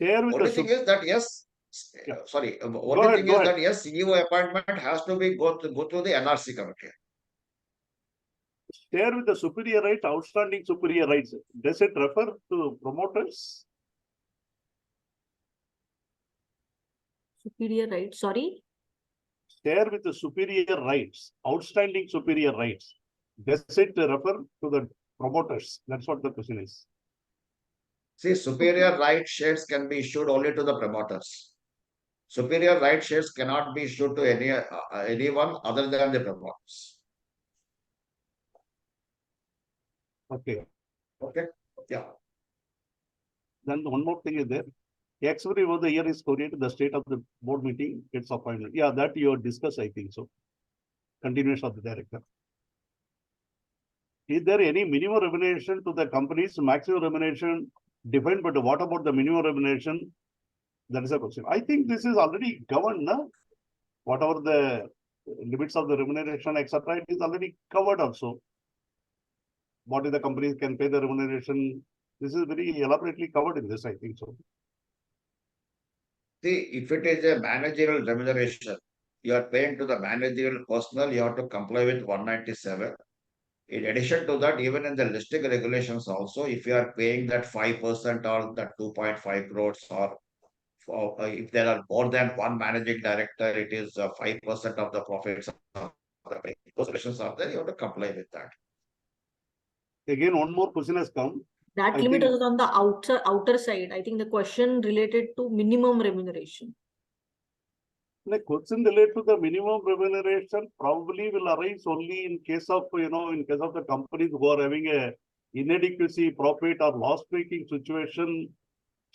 Only thing is that yes, CEO appointment has to be go through the NRC committee. Share with the superior rights, outstanding superior rights. Does it refer to promoters? Superior rights, sorry? Share with the superior rights, outstanding superior rights. Does it refer to the promoters? That's what the question is. See, superior right shares can be issued only to the promoters. Superior right shares cannot be issued to anyone other than the promoters. Okay. Yeah. Then one more thing is there. Expiry of the year is created, the state of the board meeting, it's appointed. Yeah, that you discuss, I think so. Continuation of the director. Is there any minimum remuneration to the company's maximum remuneration defined, but what about the minimum remuneration? That is a question. I think this is already governed, no? Whatever the limits of the remuneration, etc., it is already covered also. What is the company can pay the remuneration? This is very elaborately covered in this, I think so. See, if it is a managerial remuneration, you are paying to the managerial personnel, you have to comply with 197. In addition to that, even in the listing regulations also, if you are paying that 5% or that 2.5 crores or if there are more than one managing director, it is 5% of the profits. Those regulations are there, you have to comply with that. Again, one more question has come. That I limit think- is on the outer side. I think the question related to minimum remuneration. The question related to the minimum remuneration probably will arise only in case of, in case of the companies who are having a inadequacy, profit or loss-making situation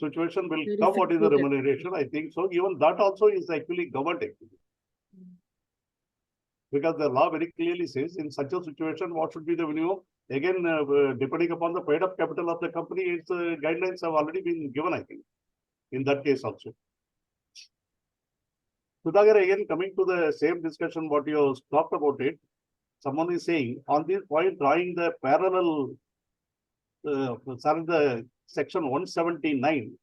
will Very come. What is the fixed. remuneration? I think so. Even that also is actually governed actually. Because the law very clearly says in such a situation, what should be the minimum? Again, depending upon the paid up capital of the company, its guidelines have already been given, I think, in that case also. Sudhakar, again, coming to the same discussion, what you talked about it, someone is saying on this point, drawing the parallel, the section 179,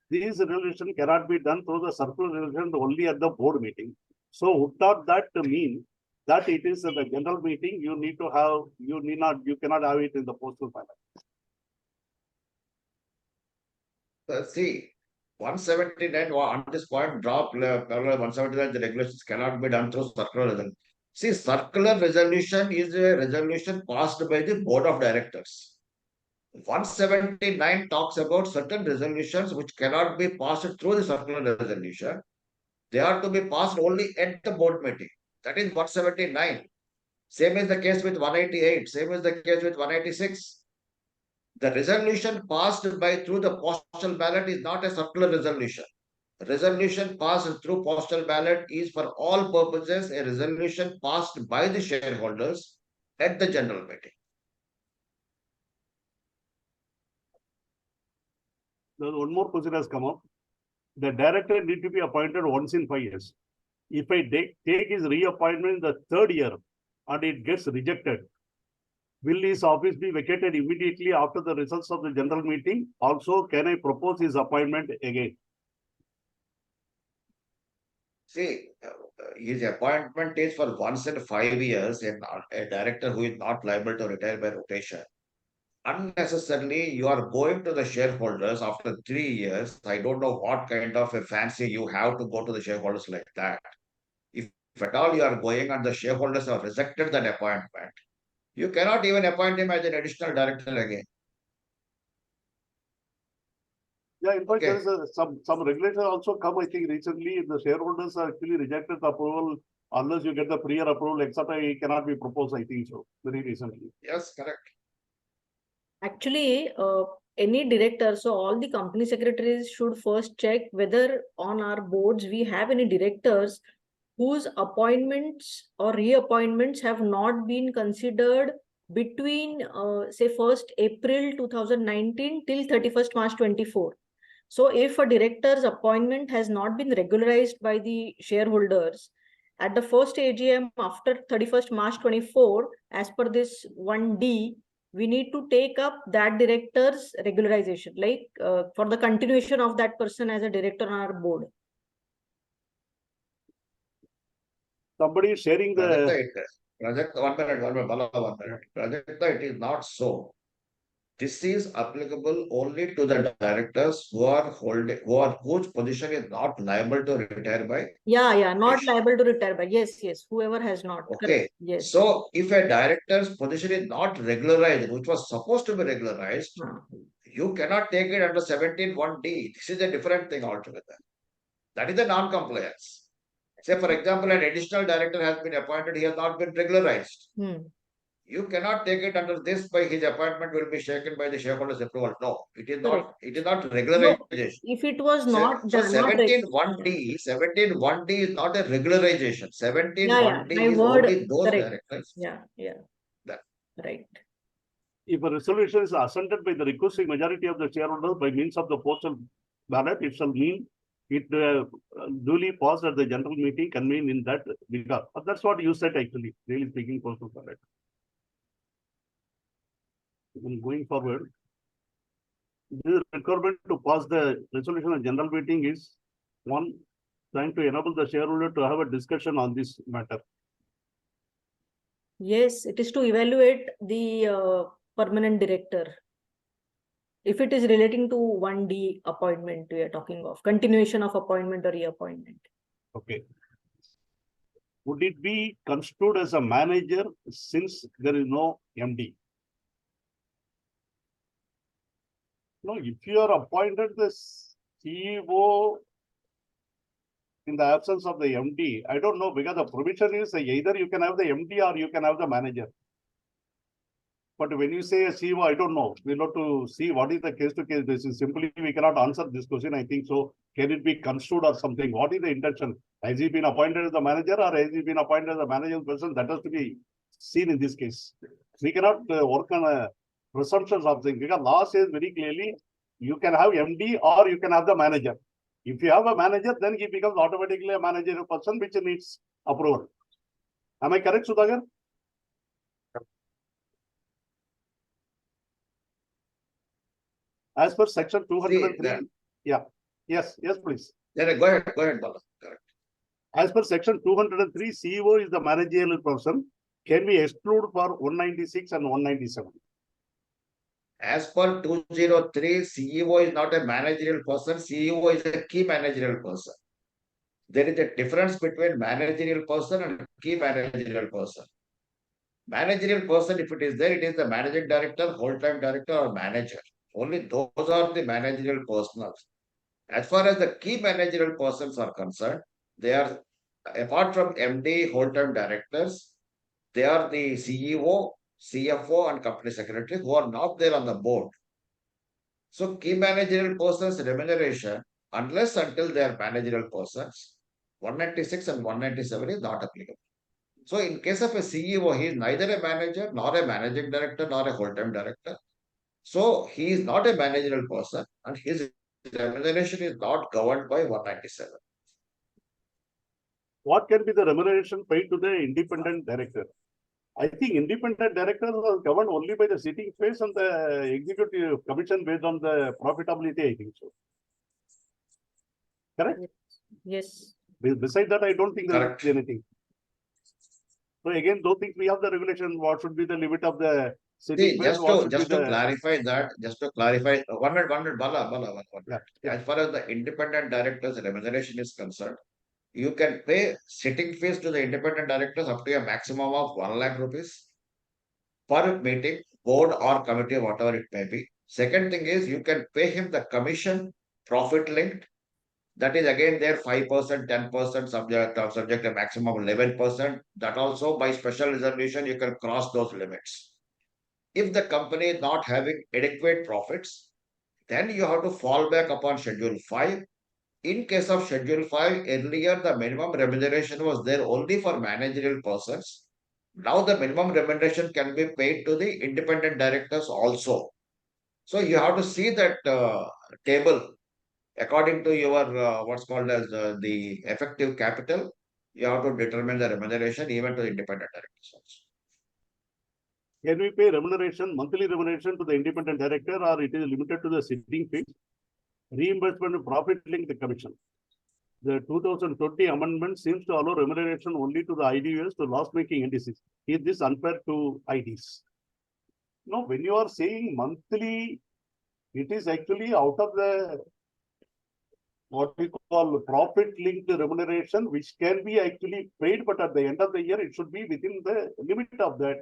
this resolution cannot be done through the circular resolution only at the board meeting. So would not that mean that it is at the general meeting, you cannot have it in the postal ballot? See, 179 on this point drop parallel 179, the regulations cannot be done through circular resolution. See, circular resolution is a resolution passed by the board of directors. 179 talks about certain resolutions which cannot be passed through the circular resolution. They are to be passed only at the board meeting. That is 179. Same is the case with 188. Same is the case with 186. The resolution passed through the postal ballot is not a circular resolution. Resolution passed through postal ballot is for all purposes a resolution passed by the shareholders at the general meeting. One more question has come up. The director need to be appointed once in 5 years. If I take his reappointment in the 3rd year and it gets rejected, will his office be vacated immediately after the results of the general meeting? Also, can I propose his appointment again? See, his appointment is for once in 5 years, and a director who is not liable to retire by rotation. Unnecessarily, you are going to the shareholders after 3 years. I don't know what kind of a fancy you have to go to the shareholders like that. If at all you are going and the shareholders have rejected that appointment, you cannot even appoint him as an additional director again. Yeah, in fact, Okay. there is some regulation also come, I think, recently. The shareholders are actually rejected the approval unless you get the prior approval, etc. It cannot be proposed, I think so, very recently. Yes, correct. Actually, any director, so all the company secretaries should first check whether on our boards we have any directors whose appointments or reappointments have not been considered between say 1st April 2019 till 31st March 24. So if a director's appointment has not been regularized by the shareholders at the first AGM after 31st March 24, as per this 1D, we need to take up that director's regularization, like for the continuation of that person as a director on our board. Somebody is sharing the. Prajakta, 1 minute, Bala, 1 minute. Prajakta, it is not so. This is applicable only to the directors whose position is not liable to retire by. Yeah, not liable to retire by. Yes, whoever has not. Okay. Correct. Yes. So if a director's position is not regularized, which was supposed to be regularized, you cannot take it under 17(1)(d). This is a different thing altogether. That is a non-compliance. Say, for example, an additional director has been appointed, he has not been regularized. You cannot take it under this by his appointment will be shaken by the shareholders' approval. No, it is not. It is not regularization. No, if it was not so done, 17(1)(d), 17(1)(d) is not a regularization. 17(1)(d) is only those directors. Yeah. That. Right. If a resolution is assented by the requesting majority of the shareholders by means of the postal ballot, it shall mean it duly passed at the general meeting convened in that regard. But that's what you said actually, really speaking, postal ballot. Going forward, the requirement to pass the resolution at general meeting is one, trying to enable the shareholder to have a discussion on this matter. Yes, it is to evaluate the permanent director. If it is relating to 1D appointment, we are talking of continuation of appointment or reappointment. Okay. Would it be construed as a manager since there is no MD? No, if you are appointed the CEO in the absence of the MD, I don't know, because the provision is either you can have the MD or you can have the manager. But when you say a CEO, I don't know. We'll have to see what is the case-to-case basis. Simply, we cannot answer this question. I think so. Can it be construed or something? What is the intention? Has he been appointed as the manager or has he been appointed as a managing person? That has to be seen in this case. We cannot work on a presumption of things, because law says very clearly, you can have MD or you can have the manager. If you have a manager, then he becomes automatically a managerial person, which needs approval. Am I correct, Sudhakar? As per section 203, yes, please. Go ahead, Bala. Correct. As per section 203, CEO is the managerial person, can be excluded for 196 and 197. As per 203, CEO is not a managerial person, CEO is a key managerial person. There is a difference between managerial person and key managerial person. Managerial person, if it is there, it is the managing director, whole-time director, or manager. Only those are the managerial personals. As far as the key managerial persons are concerned, they are, apart from MD, whole-time directors, they are the CEO, CFO, and company secretary who are not there on the board. So, key managerial persons remuneration, unless until they are managerial persons, 196 and 197 is not applicable. So, in case of a CEO, he is neither a manager, nor a managing director, nor a whole-time director. So, he is not a managerial person, and his remuneration is not governed by 197. What can be the remuneration paid to the independent director? I think independent directors are governed only by the sitting phase and the executive commission based on the profitability, I think so. Correct? Yes. Besides that, I don't think there is anything. So again, don't think we have the regulation. What should be the limit of the sitting phase? Just to clarify that, one minute, Bala. Yeah. As far as the independent director's remuneration is concerned, you can pay sitting fees to the independent directors up to a maximum of 1 lakh rupees per meeting, board or committee, whatever it may be. Second thing is, you can pay him the commission, profit linked. That is again there 5%, 10% subject to maximum of 11%. That also by special resolution, you can cross those limits. If the company is not having adequate profits, then you have to fall back upon Schedule 5. In case of Schedule 5, earlier the minimum remuneration was there only for managerial persons. Now the minimum remuneration can be paid to the independent directors also. So you have to see that table according to your what's called as the effective capital. You have to determine the remuneration even to the independent directors also. Can we pay remuneration, monthly remuneration to the independent director, or it is limited to the sitting fee? Reimbursement of profit linked commission. The 2020 amendment seems to allow remuneration only to the IDUs to loss-making entities. Is this unfair to IDs? No, when you are saying monthly, it is actually out of the what we call profit-linked remuneration, which can be actually paid, but at the end of the year, it should be within the limit of that.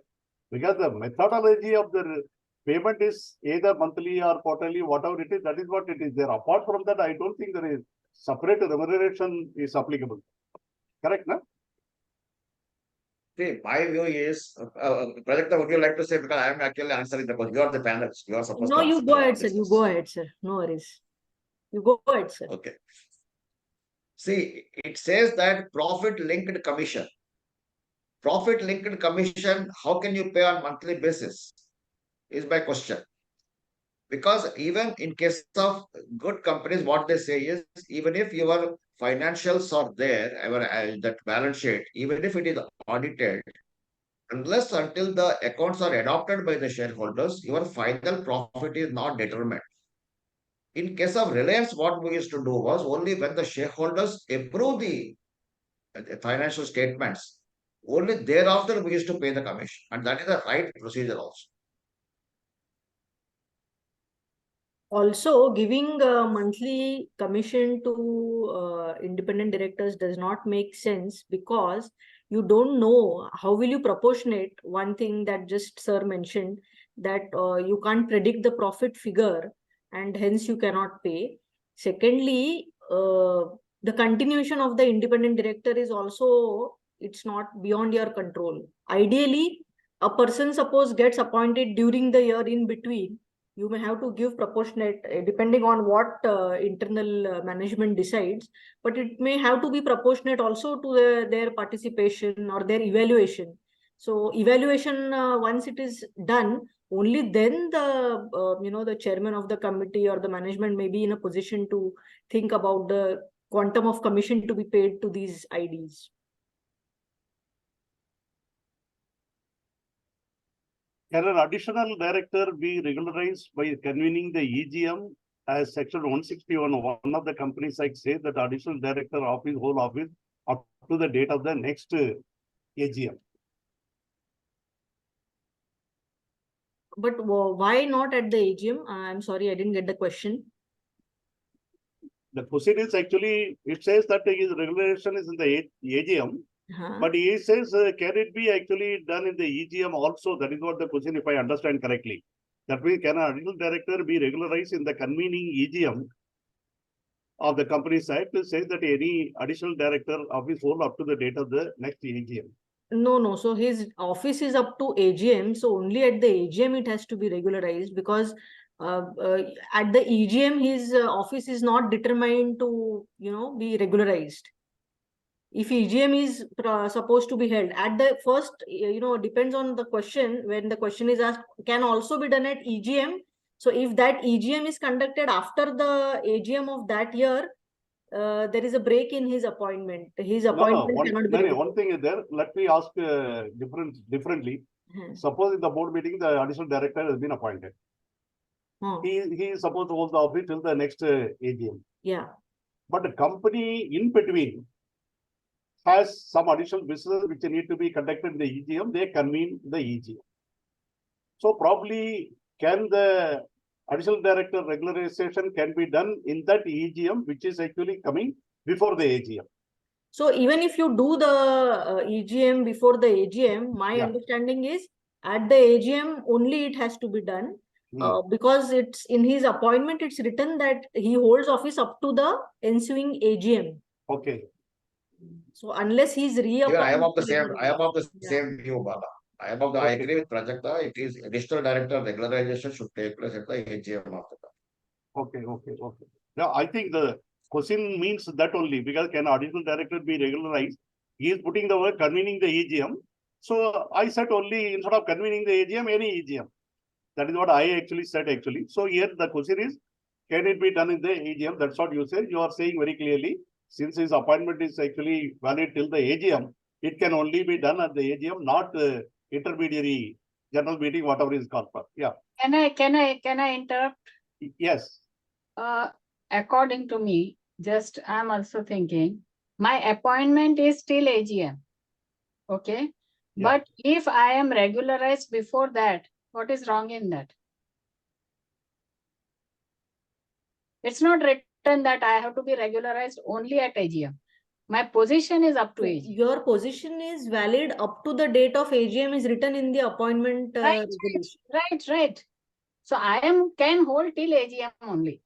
Because the methodology of the payment is either monthly or quarterly, whatever it is, that is what it is there. Apart from that, I don't think there is separate remuneration is applicable. Correct, no? See, my view is, Prajakta, would you like to say, because I am actually answering the question. You are the panelists. You are supposed to answer. No, you go ahead, sir. You go ahead, sir. No worries. You go ahead, sir. Okay. See, it says that profit-linked commission. Profit-linked commission, how can you pay on monthly basis? Is my question. Because even in case of good companies, what they say is, even if your financials are there, that balance sheet, even if it is audited, unless until the accounts are adopted by the shareholders, your final profit is not determined. In case of Reliance, what we used to do was only when the shareholders approve the financial statements, only thereafter we used to pay the commission, and that is the right procedure also. Also, giving a monthly commission to independent directors does not make sense, because you don't know how will you proportionate. One thing that just sir mentioned, that you can't predict the profit figure, and hence you cannot pay. Secondly, the continuation of the independent director is also, it's not beyond your control. Ideally, a person suppose gets appointed during the year in between, you may have to give proportionate depending on what internal management decides, but it may have to be proportionate also to their participation or their evaluation. So evaluation, once it is done, only then the chairman of the committee or the management may be in a position to think about the quantum of commission to be paid to these IDs. Can an additional director be regularized by convening the EGM as section 161? One of the companies like say that additional director office, whole office, up to the date of the next AGM. But why not at the AGM? I'm sorry, I didn't get the question. The question is actually, it says that his regulation is in the AGM, but he says, can it be actually done in the EGM also? That is what the question, if I understand correctly. That means, can an additional director be regularized in the convening EGM of the company side to say that any additional director of his whole up to the date of the next AGM? No. So his office is up to AGM. So only at the AGM it has to be regularized, because at the EGM his office is not determined to be regularized. If EGM is supposed to be held at the first, depends on the question. When the question is asked, can also be done at EGM. So if that EGM is conducted after the AGM of that year, there is a break in his appointment. His appointment cannot be. One thing is there. Let me ask differently. Suppose in the board meeting, the additional director has been appointed. He is supposed to hold the office till the next AGM. Yeah. But the company in between has some additional business which need to be conducted in the EGM. They convene the EGM. So probably can the additional director regularization can be done in that EGM, which is actually coming before the AGM. So even if you do the EGM before the AGM, my understanding is at the AGM only it has to be done. Because it's in his appointment, it's written that he holds office up to the ensuing AGM. Okay. So unless he's reappointed. I am of the same view, Bala. I agree with Prajakta. It is additional director regularization should take place at the AGM of the company. Okay. Now I think the question means that only, because can additional director be regularized? He is putting the word convening the AGM. So I said only instead of convening the AGM, any AGM. That is what I actually said actually. So here the question is, can it be done in the AGM? That's what you said. You are saying very clearly, since his appointment is actually valid till the AGM, it can only be done at the AGM, not the intermediary general meeting, whatever is called for. Yeah. Can I interrupt? Yes. According to me, I'm also thinking, my appointment is till AGM. Okay. Yeah. But if I am regularized before that, what is wrong in that? It's not written that I have to be regularized only at AGM. My position is up to AGM. Your position is valid up to the date of AGM is written in the appointment resolution. Right. So I can hold till AGM only.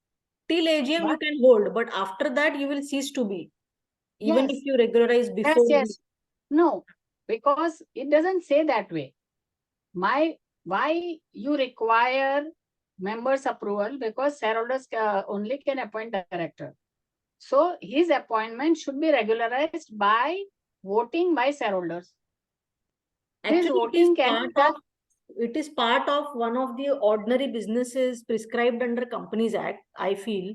Till AGM you can hold, but after that you will cease to be. Even if you regularize before. Yes. No, because it doesn't say that way. Why you require members' approval? Because shareholders only can appoint director. So his appointment should be regularized by voting by shareholders. Actually, it is part of one of the ordinary businesses prescribed under Companies Act, I feel.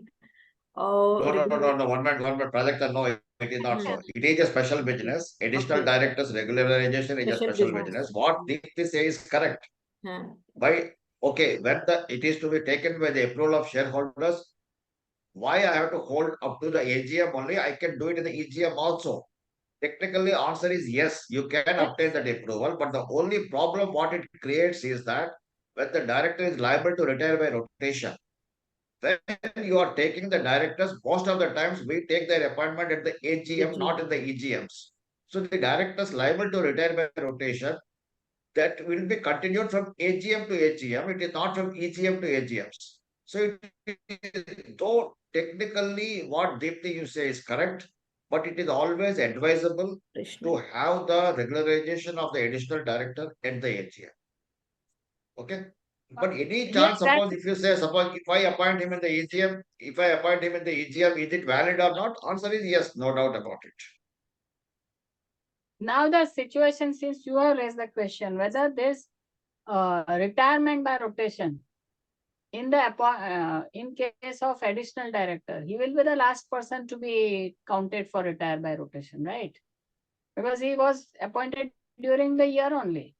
No. One minute, Prajakta, no, it is not so. It is a special business. Additional directors regularization is a special business. What Dipti says is correct. When it is to be taken by the approval of shareholders, why I have to hold up to the AGM only? I can do it in the EGM also. Technically, answer is yes, you can obtain that approval, but the only problem what it creates is that when the director is liable to retire by rotation, when you are taking the directors, most of the times we take their appointment at the AGM, not in the EGMs. So the directors liable to retire by rotation, that will be continued from AGM to AGM. It is not from EGM to AGMs. So though technically what Dipti you say is correct, but it is always advisable to have the regularization of the additional director at the AGM. Okay. But any chance, suppose if you say, suppose if I appoint him in the AGM, is it valid or not? Answer is yes, no doubt about it. Now the situation, since you have raised the question, whether this retirement by rotation in the in case of additional director, he will be the last person to be counted for retire by rotation, right? Because he was appointed during the year only.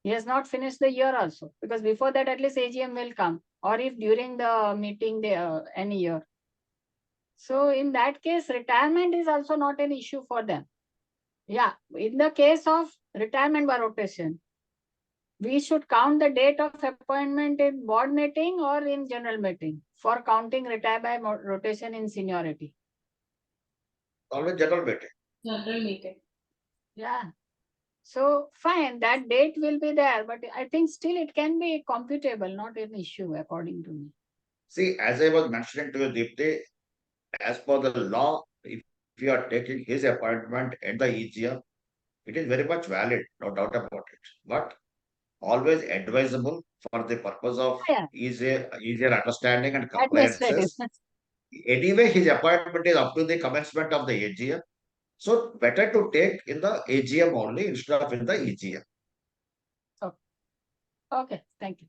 He has not finished the year also, because before that at least AGM will come, or if during the meeting any year. So in that case, retirement is also not an issue for them. Yeah, in the case of retirement by rotation, we should count the date of appointment in board meeting or in general meeting for counting retire by rotation in seniority. Always general meeting. General meeting. Yeah. So fine, that date will be there, but I think still it can be computable, not an issue according to me. See, as I was mentioning to you, Dipti, as per the law, if you are taking his appointment at the EGM, it is very much valid, no doubt about it. But always advisable for the purpose of easier understanding and compliances. Anyway, his appointment is up to the commencement of the AGM. So better to take in the AGM only instead of in the EGM. Okay, thank you.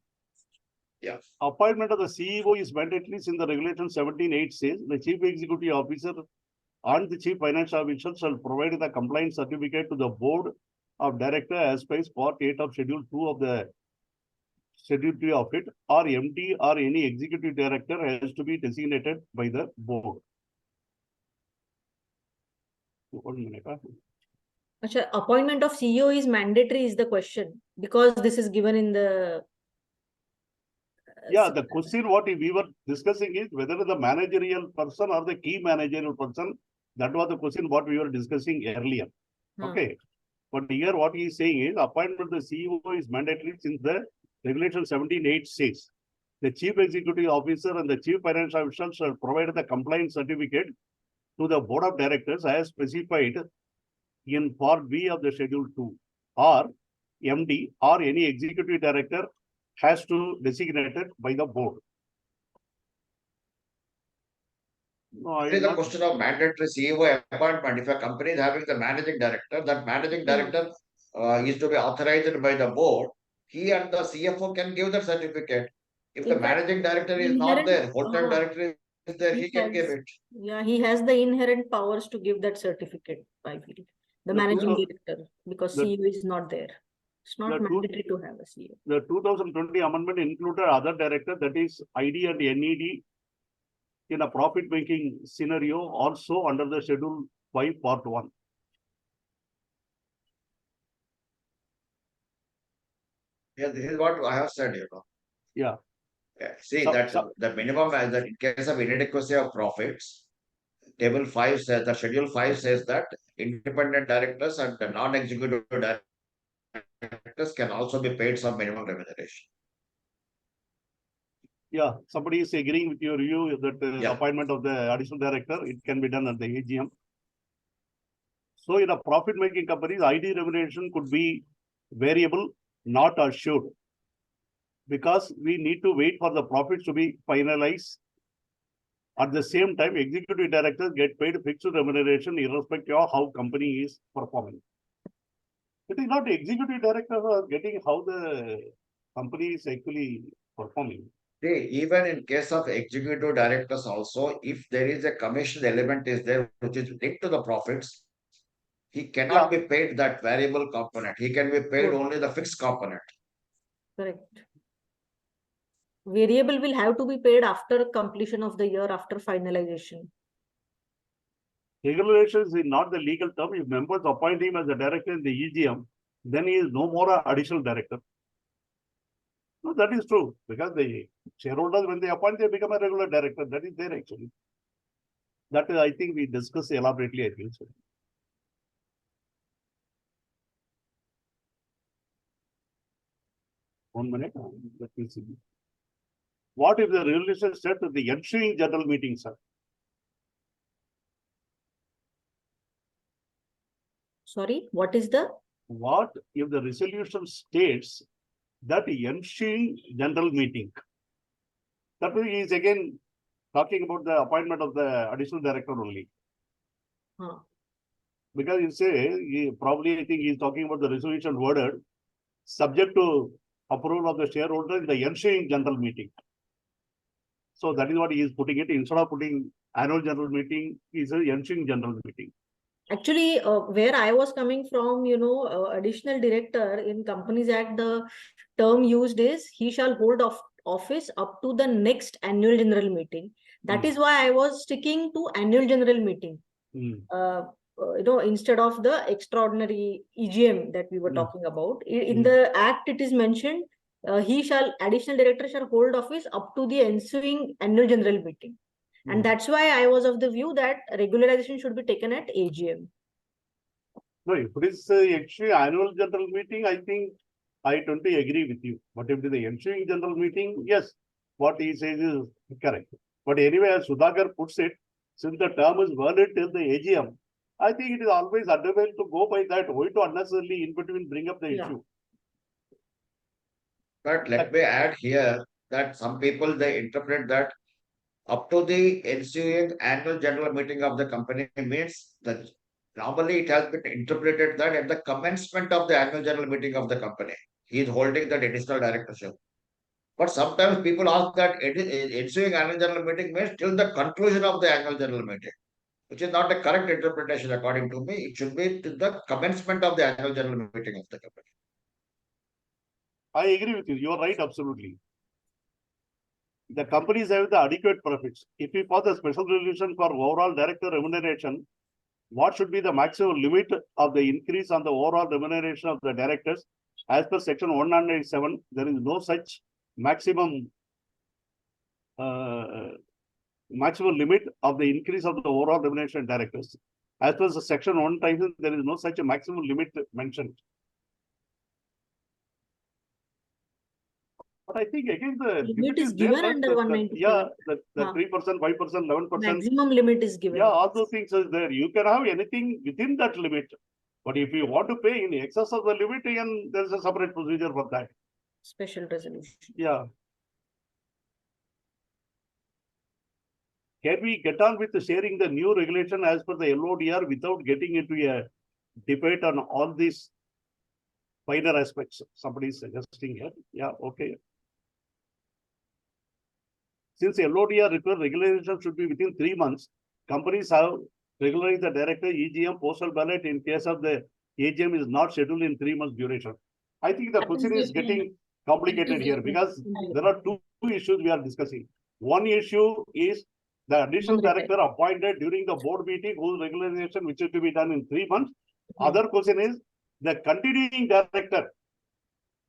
Yeah. Appointment of the CEO is mandatory in the regulation 17.8 says the chief executive officer and the chief financial officer shall provide the compliance certificate to the board of director as per part 8 of schedule 2 of the schedule 3 of it, or MD or any executive director has to be designated by the board. 1 minute. Appointment of CEO is mandatory is the question, because this is given in the yeah, the question what we were discussing is whether the managerial person or the key managerial person. That was the question what we were discussing earlier. Okay. But here what he is saying is appointment of the CEO is mandatory since the regulation 17.8 says the chief executive officer and the chief financial officer shall provide the compliance certificate to the board of directors as specified in part B of the schedule 2, or MD or any executive director has to designated by the board. No, it is a question of mandatory CEO appointment. If a company is having the managing director, that managing director is to be authorized by the board. He and the CFO can give the certificate. If the managing director is not there, full-time director is there, he can give it. Yeah, he has the inherent powers to give that certificate, I feel. The managing director, because CEO is not there. It's not mandatory to have a CEO. The 2020 amendment included other director, that is ID and NED, in a profit-making scenario, also under the schedule 5 part 1. Yeah, this is what I have said, Yeah. See, the minimum as that in case of inadequacy of profits, table 5 says, the schedule 5 says that independent directors and the non-executive directors can also be paid some minimum remuneration. Yeah, somebody is agreeing with your view that appointment of the additional director, it can be done at the AGM. So in a profit-making companies, ID remuneration could be variable, not assured, because we need to wait for the profits to be finalized. At the same time, executive directors get paid fixed remuneration irrespective of how company is performing. It is not the executive directors are getting how the company is actually performing. See, even in case of executive directors also, if there is a commission element is there which is linked to the profits, he cannot be paid that variable component. He can be paid only the fixed component. Correct. Variable will have to be paid after completion of the year, after finalization. Regulations is not the legal term. If members appoint him as a director in the EGM, then he is no more an additional director. No, that is true, because the shareholders, when they appoint, they become a regular director. That is there actually. That is, I think we discussed elaborately, I think so. One minute, let me see. What if the resolution said at the ensuing general meeting, sir? Sorry, what is the? What if the resolution states that the ensuing general meeting? That is again talking about the appointment of the additional director only. Huh. Because you say, probably I think he's talking about the resolution worded, subject to approval of the shareholder in the ensuing general meeting. So that is what he is putting it. Instead of putting annual general meeting, is an ensuing general meeting. Actually, where I was coming from, additional director in Companies Act, the term used is he shall hold office up to the next annual general meeting. That is why I was sticking to annual general meeting. Instead of the extraordinary EGM that we were talking about. In the act, it is mentioned additional director shall hold office up to the ensuing annual general meeting. And that's why I was of the view that regularization should be taken at AGM. No, if it is actually annual general meeting, I think I totally agree with you. But if it is the ensuing general meeting, yes, what he says is correct. But anyway, as Sudhakar puts it, since the term is valid till the AGM, I think it is always advisable to go by that. Why to unnecessarily in between bring up the issue? But let me add here that some people, they interpret that up to the ensuing annual general meeting of the company means that normally it has been interpreted that at the commencement of the annual general meeting of the company, he is holding that additional directorship. But sometimes people ask that ensuing annual general meeting means till the conclusion of the annual general meeting, which is not a correct interpretation according to me. It should be till the commencement of the annual general meeting of the company. I agree with you. You are right, absolutely. The companies have the adequate profits. If we pass a special resolution for overall director remuneration, what should be the maximum limit of the increase on the overall remuneration of the directors? As per section 197, there is no such maximum limit of the increase of the overall remuneration of directors. As per section 197, there is no such a maximum limit mentioned. But I think again the limit is given under 197. Yeah, the 3%, 5%, 11%. Maximum limit is given. Yeah, all those things are there. You can have anything within that limit. But if you want to pay in excess of the limit, then there's a separate procedure for that. Special resolution. Yeah. Can we get on with sharing the new regulation as per the LODR without getting into a debate on all these finer aspects? Somebody is suggesting here. Yeah, okay. Since LODR requires regularization should be within 3 months, companies have regularized the director, EGM, postal ballot in case of the AGM is not scheduled in 3 months duration. I think the question is getting complicated here because there are two issues we are discussing. One issue is the additional director appointed during the board meeting whose regularization which is to be done in 3 months. Other question is the continuing director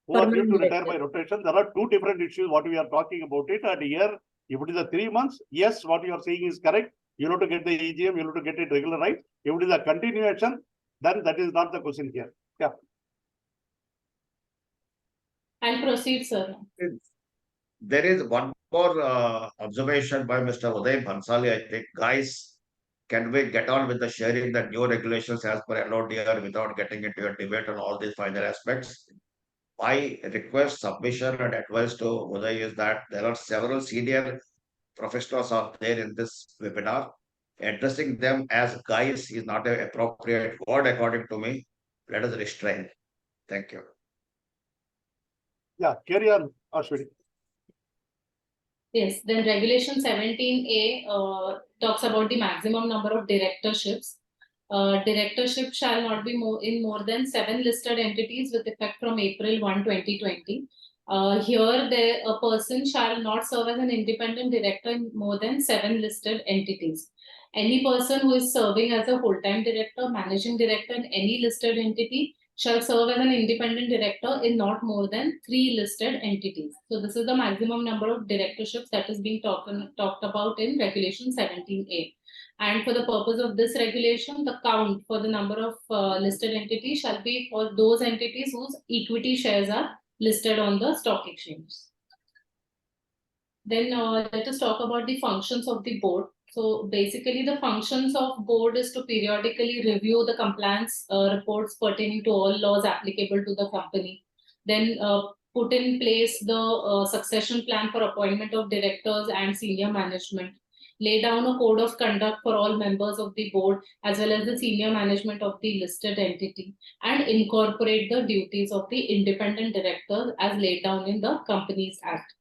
who are due to retire by rotation. There are two different issues what we are talking about it. And here, if it is a 3 months, yes, what you are saying is correct. You have to get the EGM, you have to get it regularized. If it is a continuation, then that is not the question here. Yeah. I'll proceed, sir. There is one more observation by Mr. Uday Bhansali. I think, guys, can we get on with the sharing the new regulations as per LODR without getting into a debate on all these finer aspects? My request, submission, and advice to Uday is that there are several senior professionals out there in this webinar. Addressing them as guys is not an appropriate word according to me. Let us restrain. Thank you. Yeah, carry on, Ashwini. Yes, then regulation 17A talks about the maximum number of directorships. Directorship shall not be in more than 7 listed entities with effect from April 1, 2020. Here, a person shall not serve as an independent director in more than 7 listed entities. Any person who is serving as a full-time director, managing director in any listed entity shall serve as an independent director in not more than 3 listed entities. So this is the maximum number of directorships that is being talked about in regulation 17A. And for the purpose of this regulation, the count for the number of listed entities shall be for those entities whose equity shares are listed on the stock exchange. Then let us talk about the functions of the board. So basically the functions of board is to periodically review the compliance reports pertaining to all laws applicable to the company. Then put in place the succession plan for appointment of directors and senior management. Lay down a code of conduct for all members of the board as well as the senior management of the listed entity, and incorporate the duties of the independent directors as laid down in the Companies Act.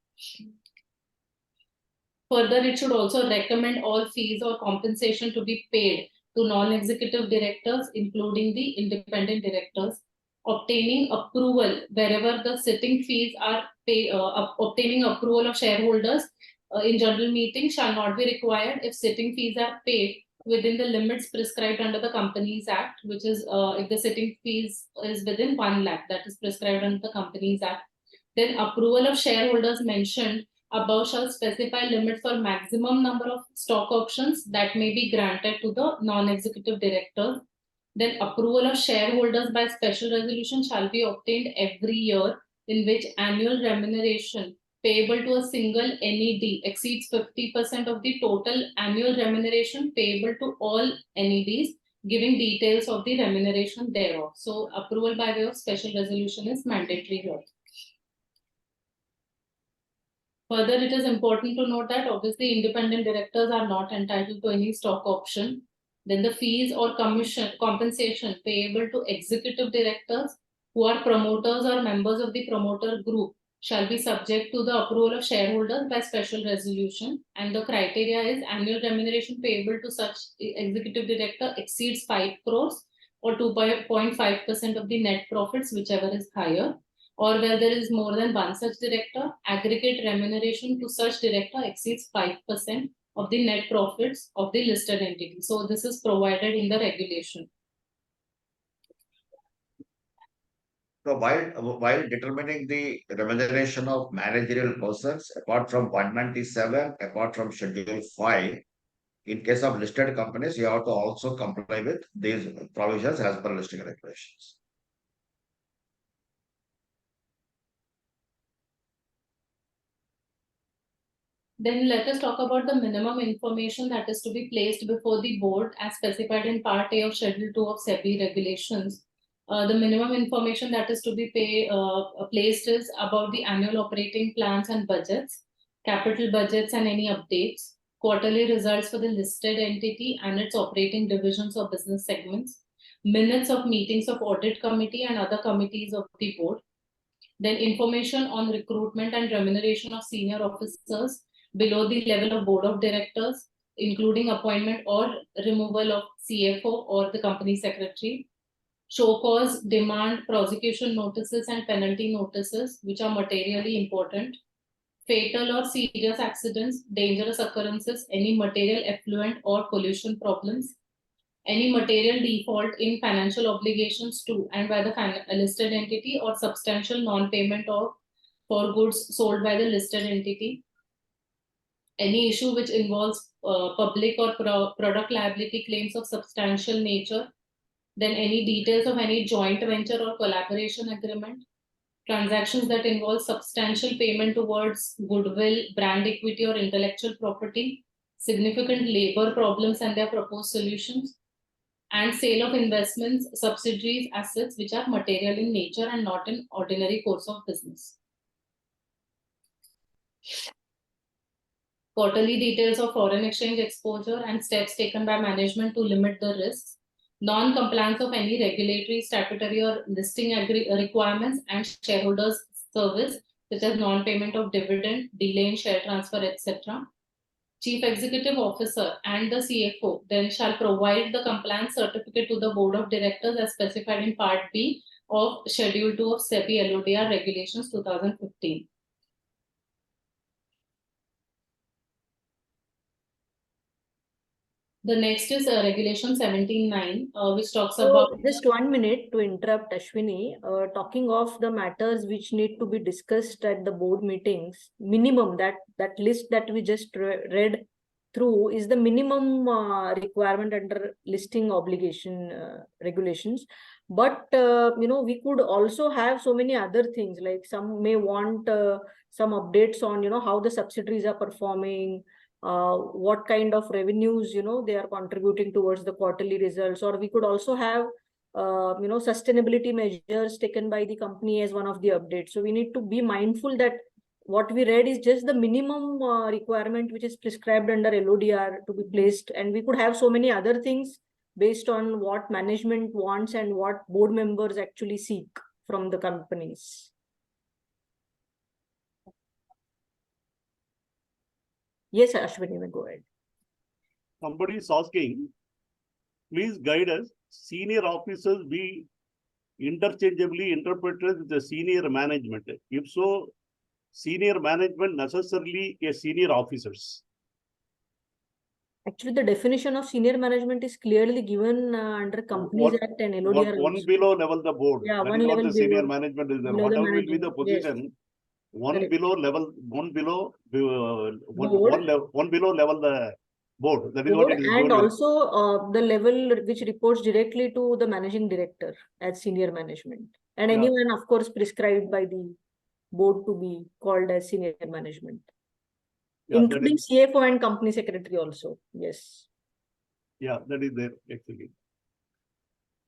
Further, it should also recommend all fees or compensation to be paid to non-executive directors, including the independent directors. Obtaining approval wherever the sitting fees are paid, obtaining approval of shareholders in general meeting shall not be required if sitting fees are paid within the limits prescribed under the Companies Act, which is if the sitting fees is within 1 lakh, that is prescribed under the Companies Act. Then approval of shareholders mentioned above shall specify limit for maximum number of stock options that may be granted to the non-executive directors. Then approval of shareholders by special resolution shall be obtained every year, in which annual remuneration payable to a single NED exceeds 50% of the total annual remuneration payable to all NEDs, giving details of the remuneration thereof. So approval by way of special resolution is mandatory here. Further, it is important to note that obviously independent directors are not entitled to any stock option. Then the fees or compensation payable to executive directors who are promoters or members of the promoter group shall be subject to the approval of shareholders by special resolution. And the criteria is annual remuneration payable to such executive director exceeds 5 crores or 2.5% of the net profits, whichever is higher. Or where there is more than one such director, aggregate remuneration to such director exceeds 5% of the net profits of the listed entity. So this is provided in the regulation. So while determining the remuneration of managerial persons, apart from 197, apart from Schedule 5, in case of listed companies, you have to also comply with these provisions as per listing regulations. Then let us talk about the minimum information that is to be placed before the board as specified in Part A of Schedule 2 of SEBI regulations. The minimum information that is to be placed is about the annual operating plans and budgets, capital budgets and any updates, quarterly results for the listed entity and its operating divisions or business segments, minutes of meetings of audit committee and other committees of the board. Then information on recruitment and remuneration of senior officers below the level of board of directors, including appointment or removal of CFO or the company secretary, show cause, demand, prosecution notices and penalty notices, which are materially important, fatal or serious accidents, dangerous occurrences, any material effluent or pollution problems, any material default in financial obligations to and by the listed entity or substantial non-payment of for goods sold by the listed entity, any issue which involves public or product liability claims of substantial nature, then any details of any joint venture or collaboration agreement, transactions that involve substantial payment towards goodwill, brand equity or intellectual property, significant labor problems and their proposed solutions, and sale of investments, subsidiaries, assets which are material in nature and not in ordinary course of business. Quarterly details of foreign exchange exposure and steps taken by management to limit the risks, non-compliance of any regulatory, statutory or listing requirements and shareholders service, such as non-payment of dividend, delay in share transfer, etc. Chief Executive Officer and the CFO then shall provide the compliance certificate to the Board of Directors as specified in Part B of Schedule 2 of SEBI LODR Regulations 2015. The next is Regulation 17.9, which talks about... Just 1 minute to interrupt Ashwini. Talking of the matters which need to be discussed at the board meetings, minimum, that list that we just read through is the minimum requirement under listing obligation regulations. But we could also have so many other things, like some may want some updates on how the subsidiaries are performing, what kind of revenues they are contributing towards the quarterly results. Or we could also have sustainability measures taken by the company as one of the updates. So we need to be mindful that what we read is just the minimum requirement which is prescribed under LODR to be placed, and we could have so many other things based on what management wants and what board members actually seek from the companies. Yes, Ashwini, may go ahead. Somebody is asking, please guide us. Senior officers be interchangeably interpreted with the senior management. If so, senior management necessarily a senior officers. Actually, the definition of senior management is clearly given under Companies Act and LODR. One below level the board. Yeah, that one is level what the senior management is there. Whatever will be the position, yes. one Correct. below level, one below Board. one below level the board. That is Board, what it is. and also the level which reports directly to the managing director as senior management, and anyone, of course, prescribed by the board to be called as senior management, including CFO and company secretary also. Yes. Yeah, that is there actually.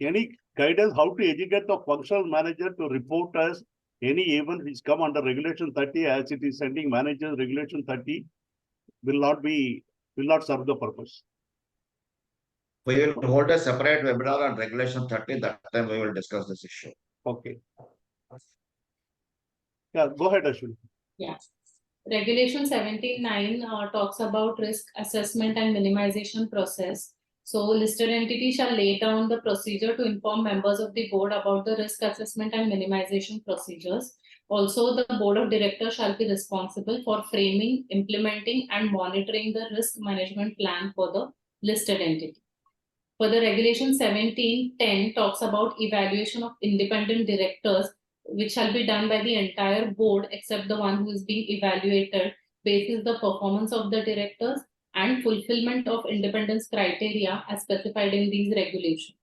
Any guidance how to educate the functional manager to report us any event which come under Regulation 30, as it is sending managers Regulation 30 will not serve the purpose. We will hold a separate webinar on Regulation 30. That time we will discuss this issue. Okay. Yeah, go ahead, Ashwini. Yeah. Regulation 17.9 talks about risk assessment and minimization process. So listed entity shall lay down the procedure to inform members of the board about the risk assessment and minimization procedures. Also, the board of directors shall be responsible for framing, implementing, and monitoring the risk management plan for the listed entity. Further, Regulation 17.10 talks about evaluation of independent directors, which shall be done by the entire board except the one who is being evaluated based on the performance of the directors and fulfillment of independence criteria as specified in these regulations.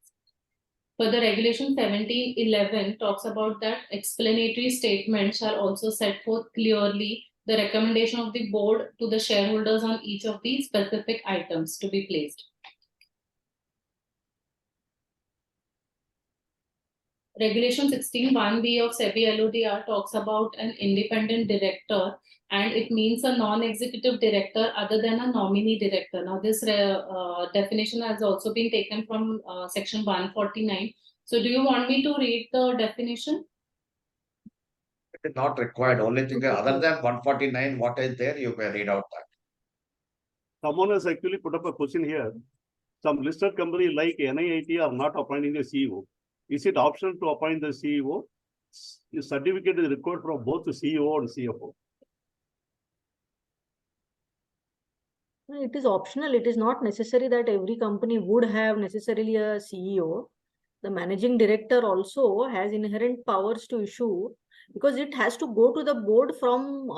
Further, Regulation 17.11 talks about that explanatory statement shall also set forth clearly the recommendation of the board to the shareholders on each of these specific items to be placed. Regulation 16(1)(b) of SEBI LODR talks about an independent director, and it means a non-executive director other than a nominee director. Now, this definition has also been taken from section 149. So, do you want me to read the definition? It is not required. Only thing other than 149, what is there, you can read out that. Someone has actually put up a question here. Some listed company like NIIT are not appointing the CEO. Is it optional to appoint the CEO? The certificate is required from both the CEO and CFO. It is optional. It is not necessary that every company would have necessarily a CEO. The managing director also has inherent powers to issue, because it has to go to the board from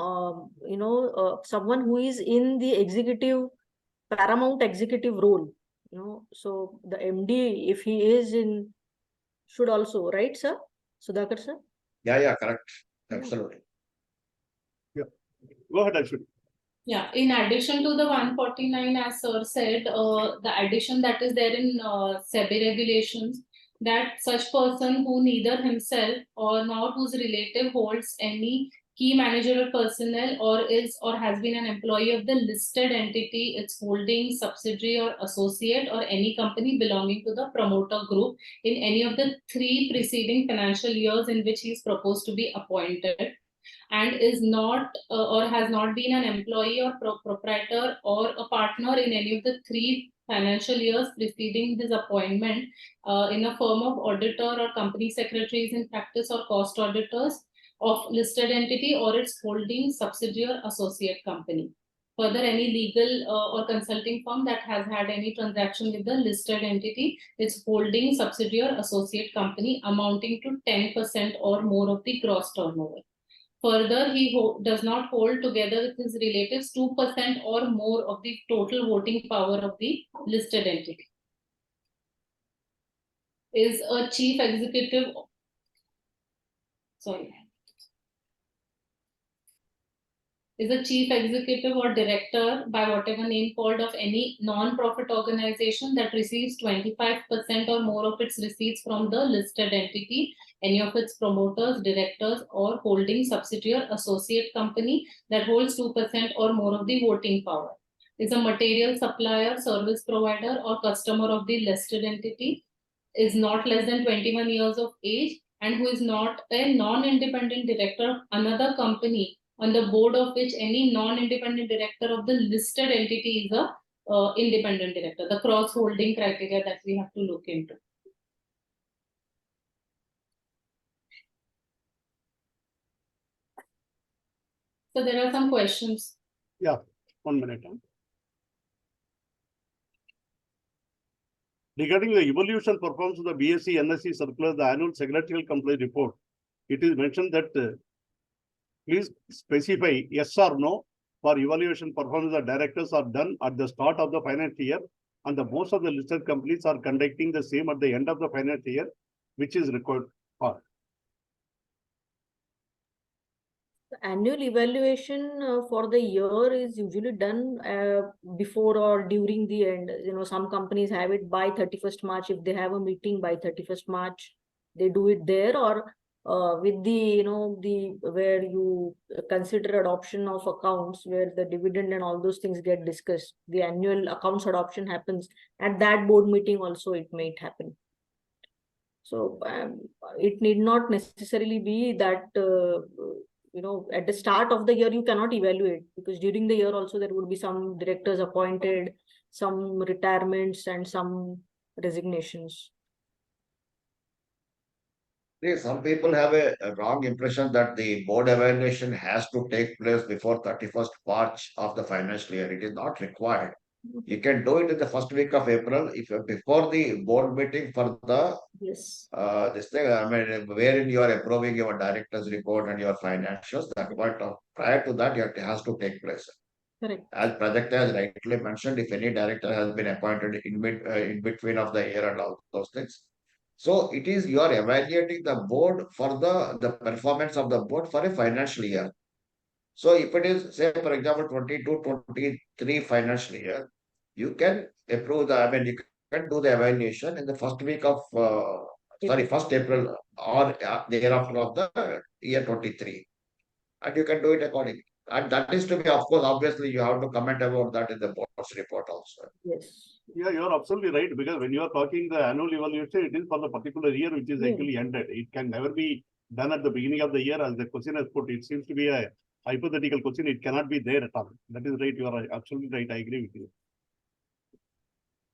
someone who is in the paramount executive role. So the MD, if he is in, should also, right, sir? Sudhakar, sir? Yeah, correct. Absolutely. Yeah. Go ahead, Ashwini. Yeah, in addition to the 149, as sir said, the addition that is there in SEBI regulations, that such person who neither himself or nor whose relative holds any key managerial personnel or is or has been an employee of the listed entity, its holding, subsidiary or associate, or any company belonging to the promoter group in any of the 3 preceding financial years in which he is proposed to be appointed, and is not or has not been an employee or proprietor or a partner in any of the 3 financial years preceding this appointment in a firm of auditor or company secretaries in practice or cost auditors of listed entity or its holding, subsidiary or associate company. Further, any legal or consulting firm that has had any transaction with the listed entity, its holding, subsidiary or associate company amounting to 10% or more of the gross turnover. Further, he does not hold together with his relatives 2% or more of the total voting power of the listed entity. is a chief executive, is a chief executive or director by whatever name called of any non-profit organization that receives 25% or more of its receipts from the listed entity, any of its promoters, directors, or holding subsidiary or associate company that holds 2% or more of the voting power, is a material supplier, service provider, or customer of the listed entity, is not less than 21 years of age, and who is not a non-independent director of another company on the board of which any non-independent director of the listed entity is a independent director, the cross-holding criteria that we have to look into. So there are some questions. Yeah, 1 minute. Regarding the evolution performance of the BSE NSE circular, the annual secretarial complaint report, it is mentioned that please specify yes or no for evaluation performance. The directors are done at the start of the financial year, and most of the listed companies are conducting the same at the end of the financial year, which is required for. The annual evaluation for the year is usually done before or during the end. Some companies have it by 31st March. If they have a meeting by 31st March, they do it there, or with the, where you consider adoption of accounts, where the dividend and all those things get discussed. The annual accounts adoption happens at that board meeting also, it might happen. So it need not necessarily be that, at the start of the year, you cannot evaluate, because during the year also there would be some directors appointed, some retirements and some resignations. Some people have a wrong impression that the board evaluation has to take place before 31st March of the financial year. It is not required. You can do it in the first week of April, if before the board meeting for the this thing. I mean, wherein you are approving your director's report and your financials. That point of prior to that, it has to take place. Correct. As Prajakta has rightly mentioned, if any director has been appointed in between of the year and all those things. So it is you are evaluating the board for the performance of the board for a financial year. So if it is, say, for example, 22-23 financial year, you can approve you can do the evaluation in the first week of, 1st April or thereafter of the year 23. And you can do it accordingly. And that is to be, of course, obviously, you have to comment about that in the board's report also. Yes. Yeah, you are absolutely right, because when you are talking the annual evaluation, it is for the particular year which is actually ended. It can never be done at the beginning of the year, as the question has put. It seems to be a hypothetical question. It cannot be there at all. That is right. You are absolutely right. I agree with you.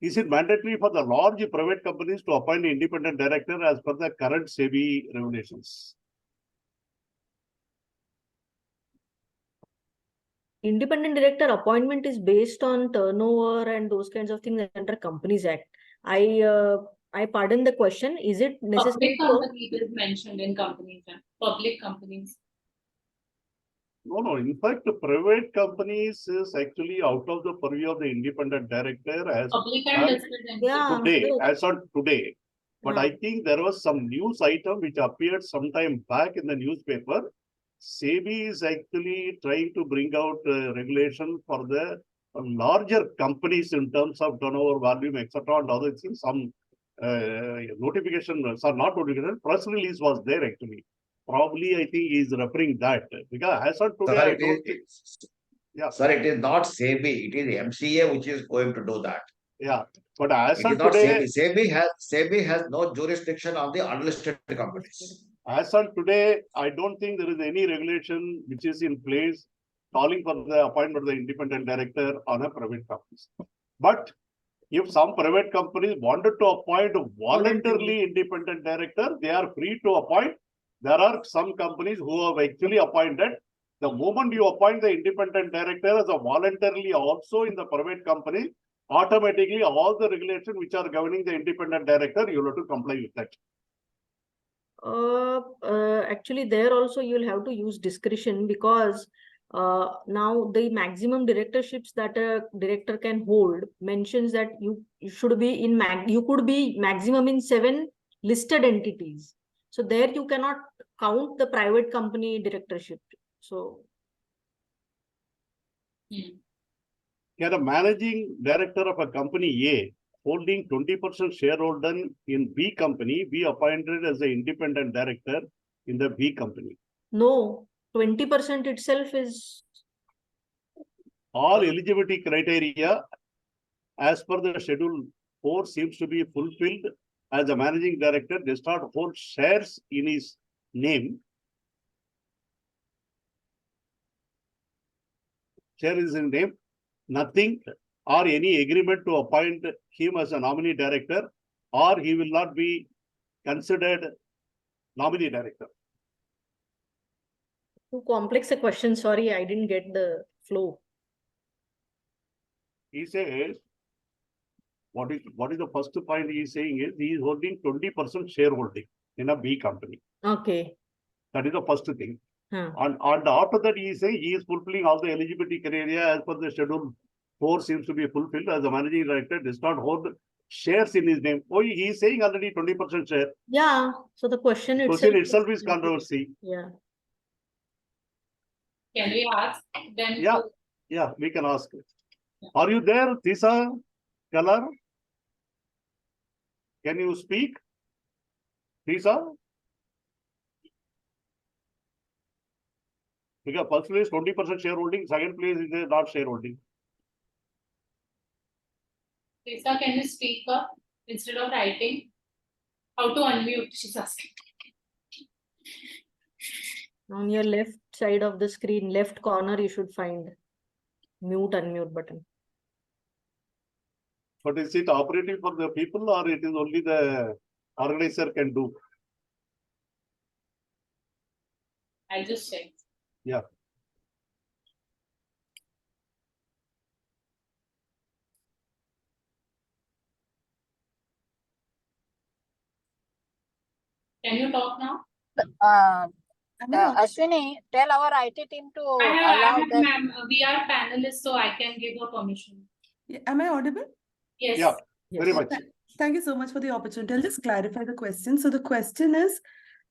Is it mandatory for the large private companies to appoint an independent director as per the current SEBI regulations? Independent director appointment is based on turnover and those kinds of things under Companies Act. I pardon the question. Is it necessary? Public company is mentioned in Companies Act. Public companies. No. In fact, private companies is actually out of the purview of the independent director as public and listed today, as on today. But I think there was some news item which appeared sometime back in the newspaper. SEBI is actually trying to bring out regulation for the larger companies in terms of turnover, volume, etc. and other things. Some notification, not notification, press release was there actually. Probably, I think he is referring that, because as of today, Sir, it is not SEBI, it is MCA which is going to do that. Yeah, but as of today, SEBI has no jurisdiction on the unlisted companies. As on today, I don't think there is any regulation which is in place calling for the appointment of the independent director on a private company. But if some private companies wanted to appoint a voluntarily independent director, they are free to appoint. There are some companies who have actually appointed. The moment you appoint the independent director as a voluntarily also in the private company, automatically all the regulations which are governing the independent director, you have to comply with that. Actually, there also you'll have to use discretion, because now the maximum directorships that a director can hold mentions that you should be in you could be maximum in 7 listed entities. So there you cannot count the private company directorship. So. Can a managing director of a company A holding 20% shareholder in B company be appointed as an independent director in the B company? No, 20% itself is. All eligibility criteria as per the schedule 4 seems to be fulfilled as a managing director does not hold shares in his name. Share is in name, nothing or any agreement to appoint him as a nominee director, or he will not be considered nominee director. Too complex a question. Sorry, I didn't get the flow. He says, what is the first point he is saying is he is holding 20% shareholding in a B company. Okay. That is the first thing. Huh. And after that, he is saying he is fulfilling all the eligibility criteria as per the schedule 4 seems to be fulfilled as a managing director does not hold shares in his name. Oh, he is saying already 20% share. Yeah. So the question itself is controversy. Yeah. Can we ask them? Yeah. Yeah, we can ask. Are you there, Tisa Kalar? Can you speak? Tisa? Because first place 20% shareholding, second place is not shareholding. Lisa, can you speak up instead of writing? How to unmute? She's asking. On your left side of the screen, left corner, you should find mute, unmute button. But is it operating for the people or it is only the organizer can do? I'll just check. Yeah. Can you talk now? Ashwini, tell our IT team to I have, ma'am, we are panelists, so I can give a permission. Am I audible? Yes. Yeah, very much. Thank you so much for the opportunity. I'll just clarify the question. So the question is,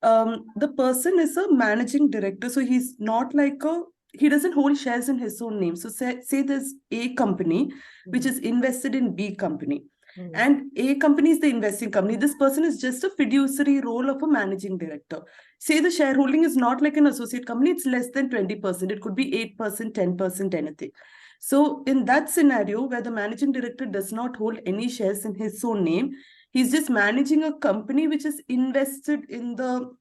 the person is a managing director. So he's not like he doesn't hold shares in his own name. So say there's A company, which is invested in B company. And A company is the investing company. This person is just a fiduciary role of a managing director. Say the shareholding is not like an associate company, it's less than 20%. It could be 8%, 10%, anything. So in that scenario where the managing director does not hold any shares in his own name, he's just managing a company which is invested in the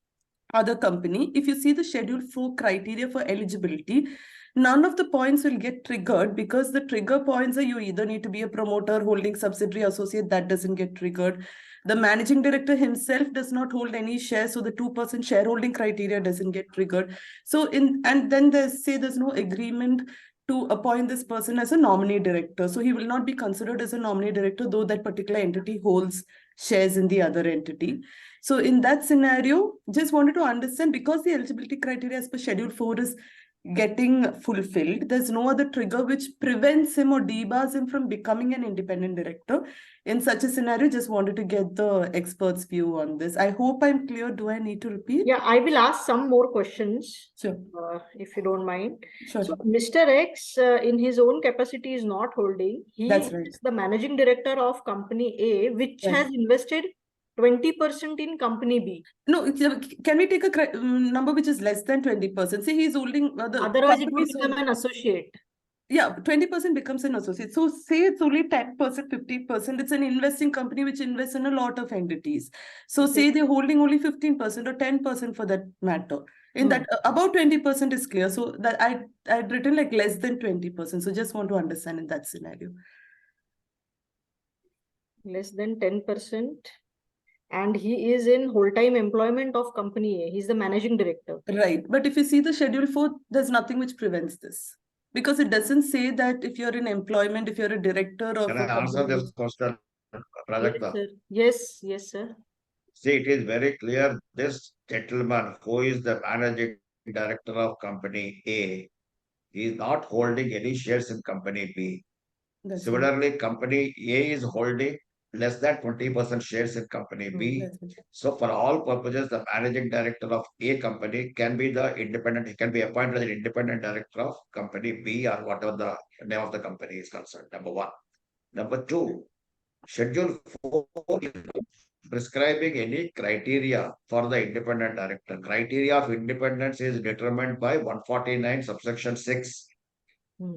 other company. If you see the Schedule 4 criteria for eligibility, none of the points will get triggered because the trigger points are you either need to be a promoter, holding subsidiary, associate, that doesn't get triggered. The managing director himself does not hold any shares, so the 2% shareholding criteria doesn't get triggered. So and then there's no agreement to appoint this person as a nominee director. So he will not be considered as a nominee director, though that particular entity holds shares in the other entity. So in that scenario, just wanted to understand, because the eligibility criteria as per Schedule 4 is getting fulfilled, there's no other trigger which prevents him or debars him from becoming an independent director. In such a scenario, just wanted to get the expert's view on this. I hope I'm clear. Do I need to repeat? Yeah, I will ask some more questions. Sure. If you don't mind. Sure. So Mr. X, in his own capacity, is not holding. He is the managing director of company A, which has invested 20% in company B. No, can we take a number which is less than 20%? See, he's holding otherwise it will become an associate. Yeah, 20% becomes an associate. So say it's only 10%, 50%. It's an investing company which invests in a lot of entities. So say they're holding only 15% or 10% for that matter. In that, about 20% is clear. So that I'd written like less than 20%. So just want to understand in that scenario. Less than 10%. And he is in whole-time employment of company A. He's the managing director. Right. But if you see the Schedule 4, there's nothing which prevents this. Because it doesn't say that if you're in employment, if you're a director of Can I answer this question, Prajakta? Yes, sir. See, it is very clear this gentleman who is the managing director of company A is not holding any shares in company B. Similarly, company A is holding less than 20% shares in company B. That's it. So for all purposes, the managing director of A company can be the independent, he can be appointed as an independent director of company B or whatever the name of the company is concerned. Number one. Number two, Schedule 4 is prescribing any criteria for the independent director. Criteria of independence is determined by 149 subsection 6.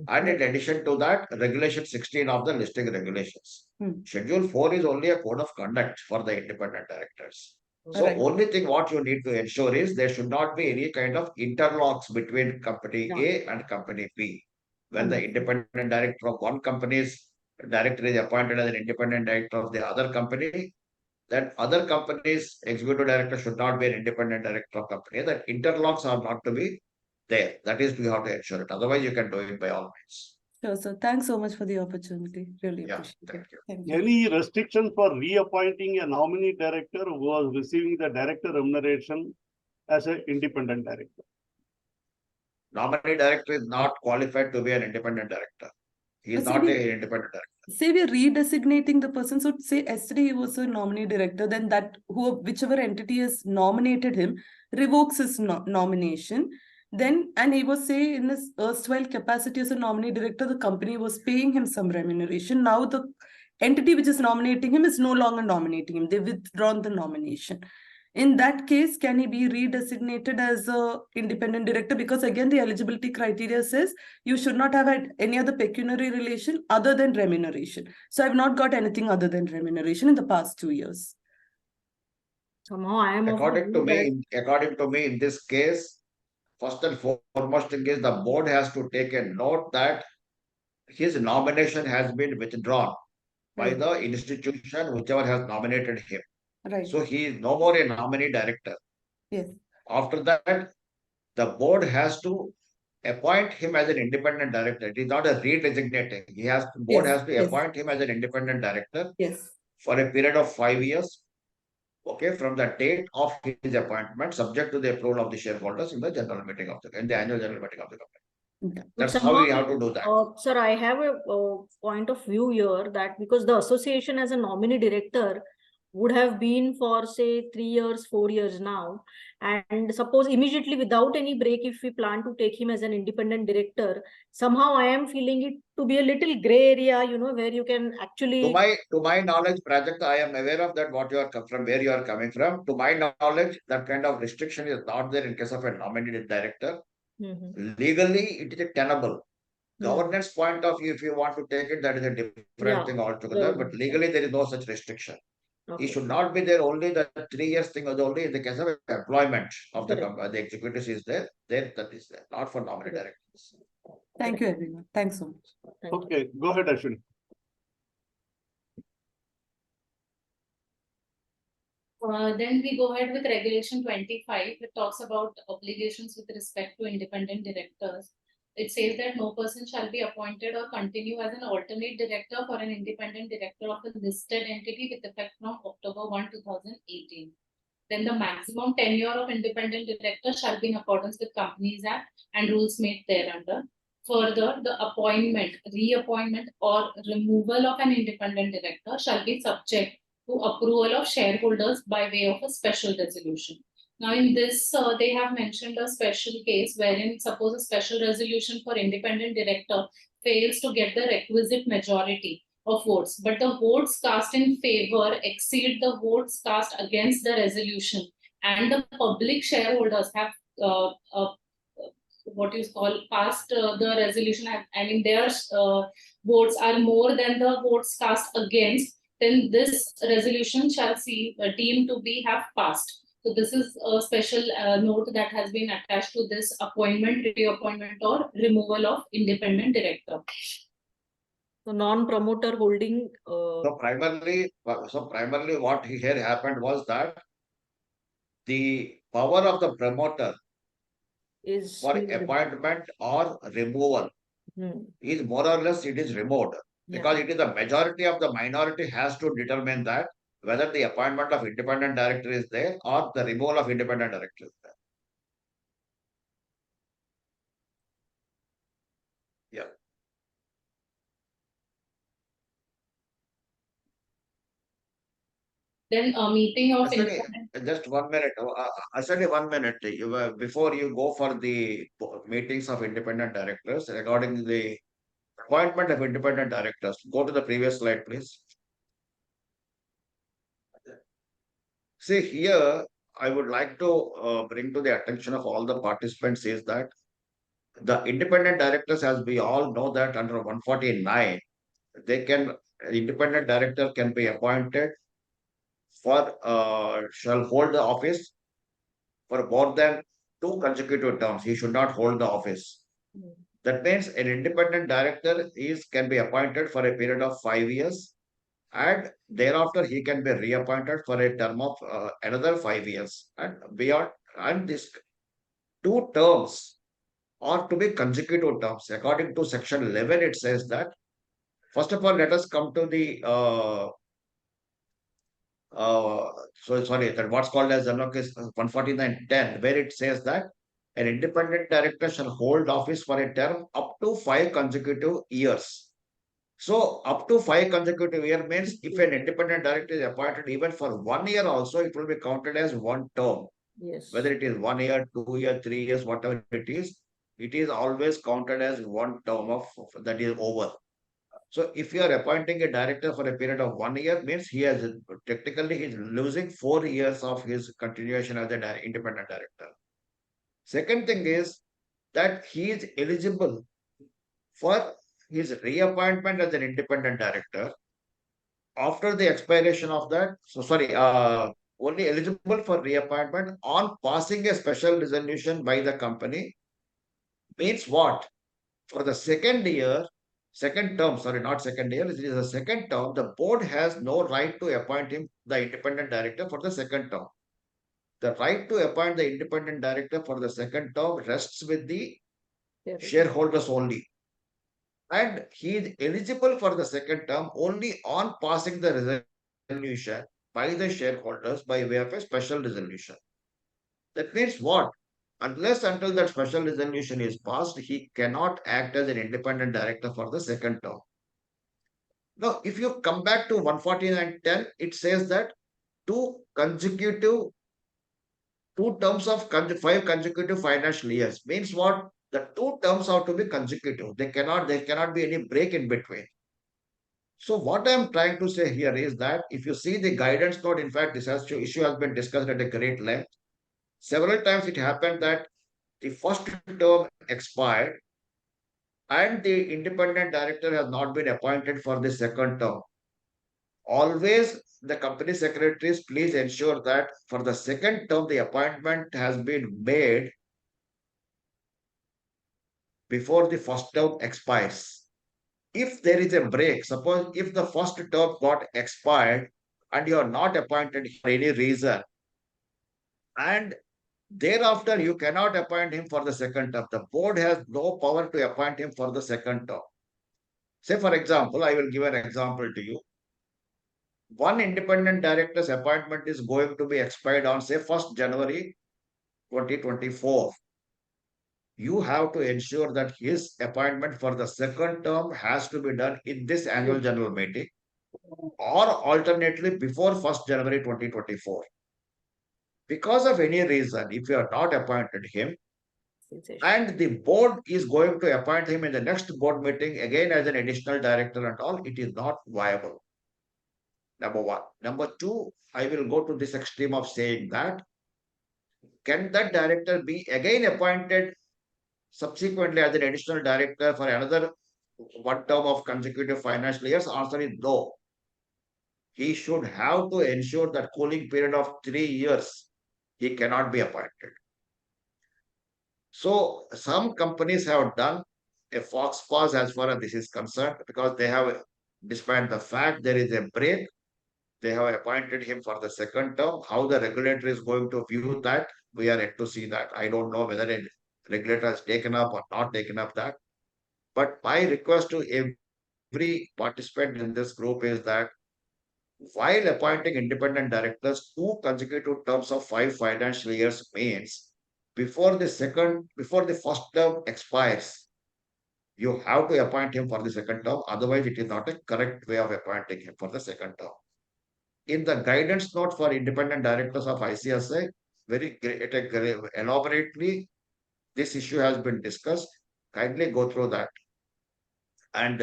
And in addition to that, regulation 16 of the listing regulations. Schedule 4 is only a code of conduct for the independent directors. So Right. only thing what you need to ensure is there should not be any kind of interlocks between company A and company B. When the independent director of one company's director is appointed as an independent director of the other company, that other company's executive director should not be an independent director of company. That interlocks are not to be there. That is, we have to ensure it. Otherwise, you can do it by all means. Sure, sir. Thanks so much for the opportunity. Really Yeah, appreciate thank it. you. Thank you. Any restriction for reappointing a nominee director who was receiving the director remuneration as an independent director? Nominee director is not qualified to be an independent director. He is So not we- an independent director. Say we're redesignating the person. So say yesterday he was a nominee director, then that whichever entity has nominated him revokes his nomination. Then, and he was say in his erstwhile capacity as a nominee director, the company was paying him some remuneration. Now the entity which is nominating him is no longer nominating him. They've withdrawn the nomination. In that case, can he be redesignated as a independent director? Because again, the eligibility criteria says you should not have had any other pecuniary relation other than remuneration. So I've not got anything other than remuneration in the past 2 years. Somehow I am of the According to view that me, in this case, first and foremost thing is the board has to take a note that his nomination has been withdrawn by Right. the institution whichever has nominated him. Right. So he is no more a nominee director. Yes. After that, the board has to appoint him as an independent director. It is not a redesignating. Board Yes, has to yes. appoint him as an independent director Yes. for a period of 5 years. Okay, from the date of his appointment, subject to the approval of the shareholders in the annual general meeting of the company. Okay. That's But how we somehow, have to do that. Sir, I have a point of view here that because the association as a nominee director would have been for say 3 years, 4 years now, and suppose immediately without any break, if we plan to take him as an independent director, somehow I am feeling it to be a little gray area, where you can actually. To my knowledge, Prajakta, I am aware of that where you are coming from. To my knowledge, that kind of restriction is not there in case of a nominated director. Legally, it is tenable. Governance point of view, if you want to take it, that is a different thing altogether. But legally, there is no such restriction. Okay. It should not be there. Only the 3 years thing is only in the case of employment of the executives is there. Then that is there, not for nominated directors. Thank you, everyone. Thanks so much. Okay, go ahead, Ashwini. Then we go ahead with regulation 25. It talks about obligations with respect to independent directors. It says that no person shall be appointed or continue as an alternate director for an independent director of a listed entity with effect from October 1, 2018. Then the maximum tenure of independent director shall be in accordance with Companies Act and rules made thereunder. Further, the appointment, reappointment, or removal of an independent director shall be subject to approval of shareholders by way of a special resolution. Now, in this, they have mentioned a special case wherein, suppose a special resolution for independent director fails to get the requisite majority of votes, but the votes cast in favor exceed the votes cast against the resolution, and the public shareholders have what is called passed the resolution. I mean, their votes are more than the votes cast against. Then this resolution shall see deemed to be have passed. So this is a special note that has been attached to this appointment, reappointment, or removal of independent director. So non-promoter holding. So primarily, what here happened was that the power of the promoter Is for appointment or removal is more or less it is removed, because it is the majority of the minority has to determine that whether the appointment of independent director is there or the removal of independent director is there. Yeah. Then a meeting of Ashwini, independent. just 1 minute. Ashwini, 1 minute. Before you go for the meetings of independent directors regarding the appointment of independent directors, go to the previous slide, please. See here, I would like to bring to the attention of all the participants is that the independent directors, as we all know that under 149, independent director can be appointed for shall hold the office for more than 2 consecutive terms. He should not hold the office. That means an independent director can be appointed for a period of 5 years, and thereafter he can be reappointed for a term of another 5 years and beyond. And these 2 terms are to be consecutive terms. According to section 11, it says that, first of all, let us come to the sorry, that what's called as case 149.10, where it says that an independent director shall hold office for a term up to 5 consecutive years. So up to 5 consecutive years means if an independent director is appointed even for 1 year also, it will be counted as one term. Yes. Whether it is 1 year, 2 year, 3 years, whatever it is always counted as one term of that is over. So if you are appointing a director for a period of 1 year, means technically he's losing 4 years of his continuation as an independent director. Second thing is that he is eligible for his reappointment as an independent director after the expiration of that. So sorry, only eligible for reappointment on passing a special resolution by the company. Means what? For the second term, sorry, not second year, it is the second term, the board has no right to appoint him the independent director for the second term. The right to appoint the independent director for the second term rests with the shareholders only. And he is eligible for the second term only on passing the resolution by the shareholders by way of a special resolution. That means what? Unless until that special resolution is passed, he cannot act as an independent director for the second term. Now, if you come back to 149.10, it says that two terms of 5 consecutive financial years. Means what? The 2 terms have to be consecutive. There cannot be any break in between. So what I am trying to say here is that if you see the guidance note, in fact, this issue has been discussed at a great length. Several times it happened that the first term expired and the independent director has not been appointed for the second term. Always the company secretaries, please ensure that for the second term, the appointment has been made before the first term expires. If there is a break, suppose if the first term got expired and you are not appointed for any reason, and thereafter you cannot appoint him for the second term, the board has no power to appoint him for the second term. Say, for example, I will give an example to you. One independent director's appointment is going to be expired on, say, 1st January 2024. You have to ensure that his appointment for the second term has to be done in this annual general meeting or alternately before 1st January 2024. Because of any reason, if you have not appointed him, and the board is going to appoint him in the next board meeting again as an additional director and all, it is not viable. Number one. Number two, I will go to this extreme of saying that can that director be again appointed subsequently as an additional director for another one term of consecutive financial years? Answer is no. He should have to ensure that cooling period of 3 years, he cannot be appointed. So some companies have done a fox pass as far as this is concerned because they have, despite the fact there is a break, they have appointed him for the second term. How the regulator is going to view that, we are yet to see that. I don't know whether a regulator has taken up or not taken up that. But my request to every participant in this group is that while appointing independent directors, 2 consecutive terms of 5 financial years means before the first term expires, you have to appoint him for the second term. Otherwise, it is not a correct way of appointing him for the second term. in the guidance note for independent directors of ICSI, elaborately, this issue has been discussed. Kindly go through that and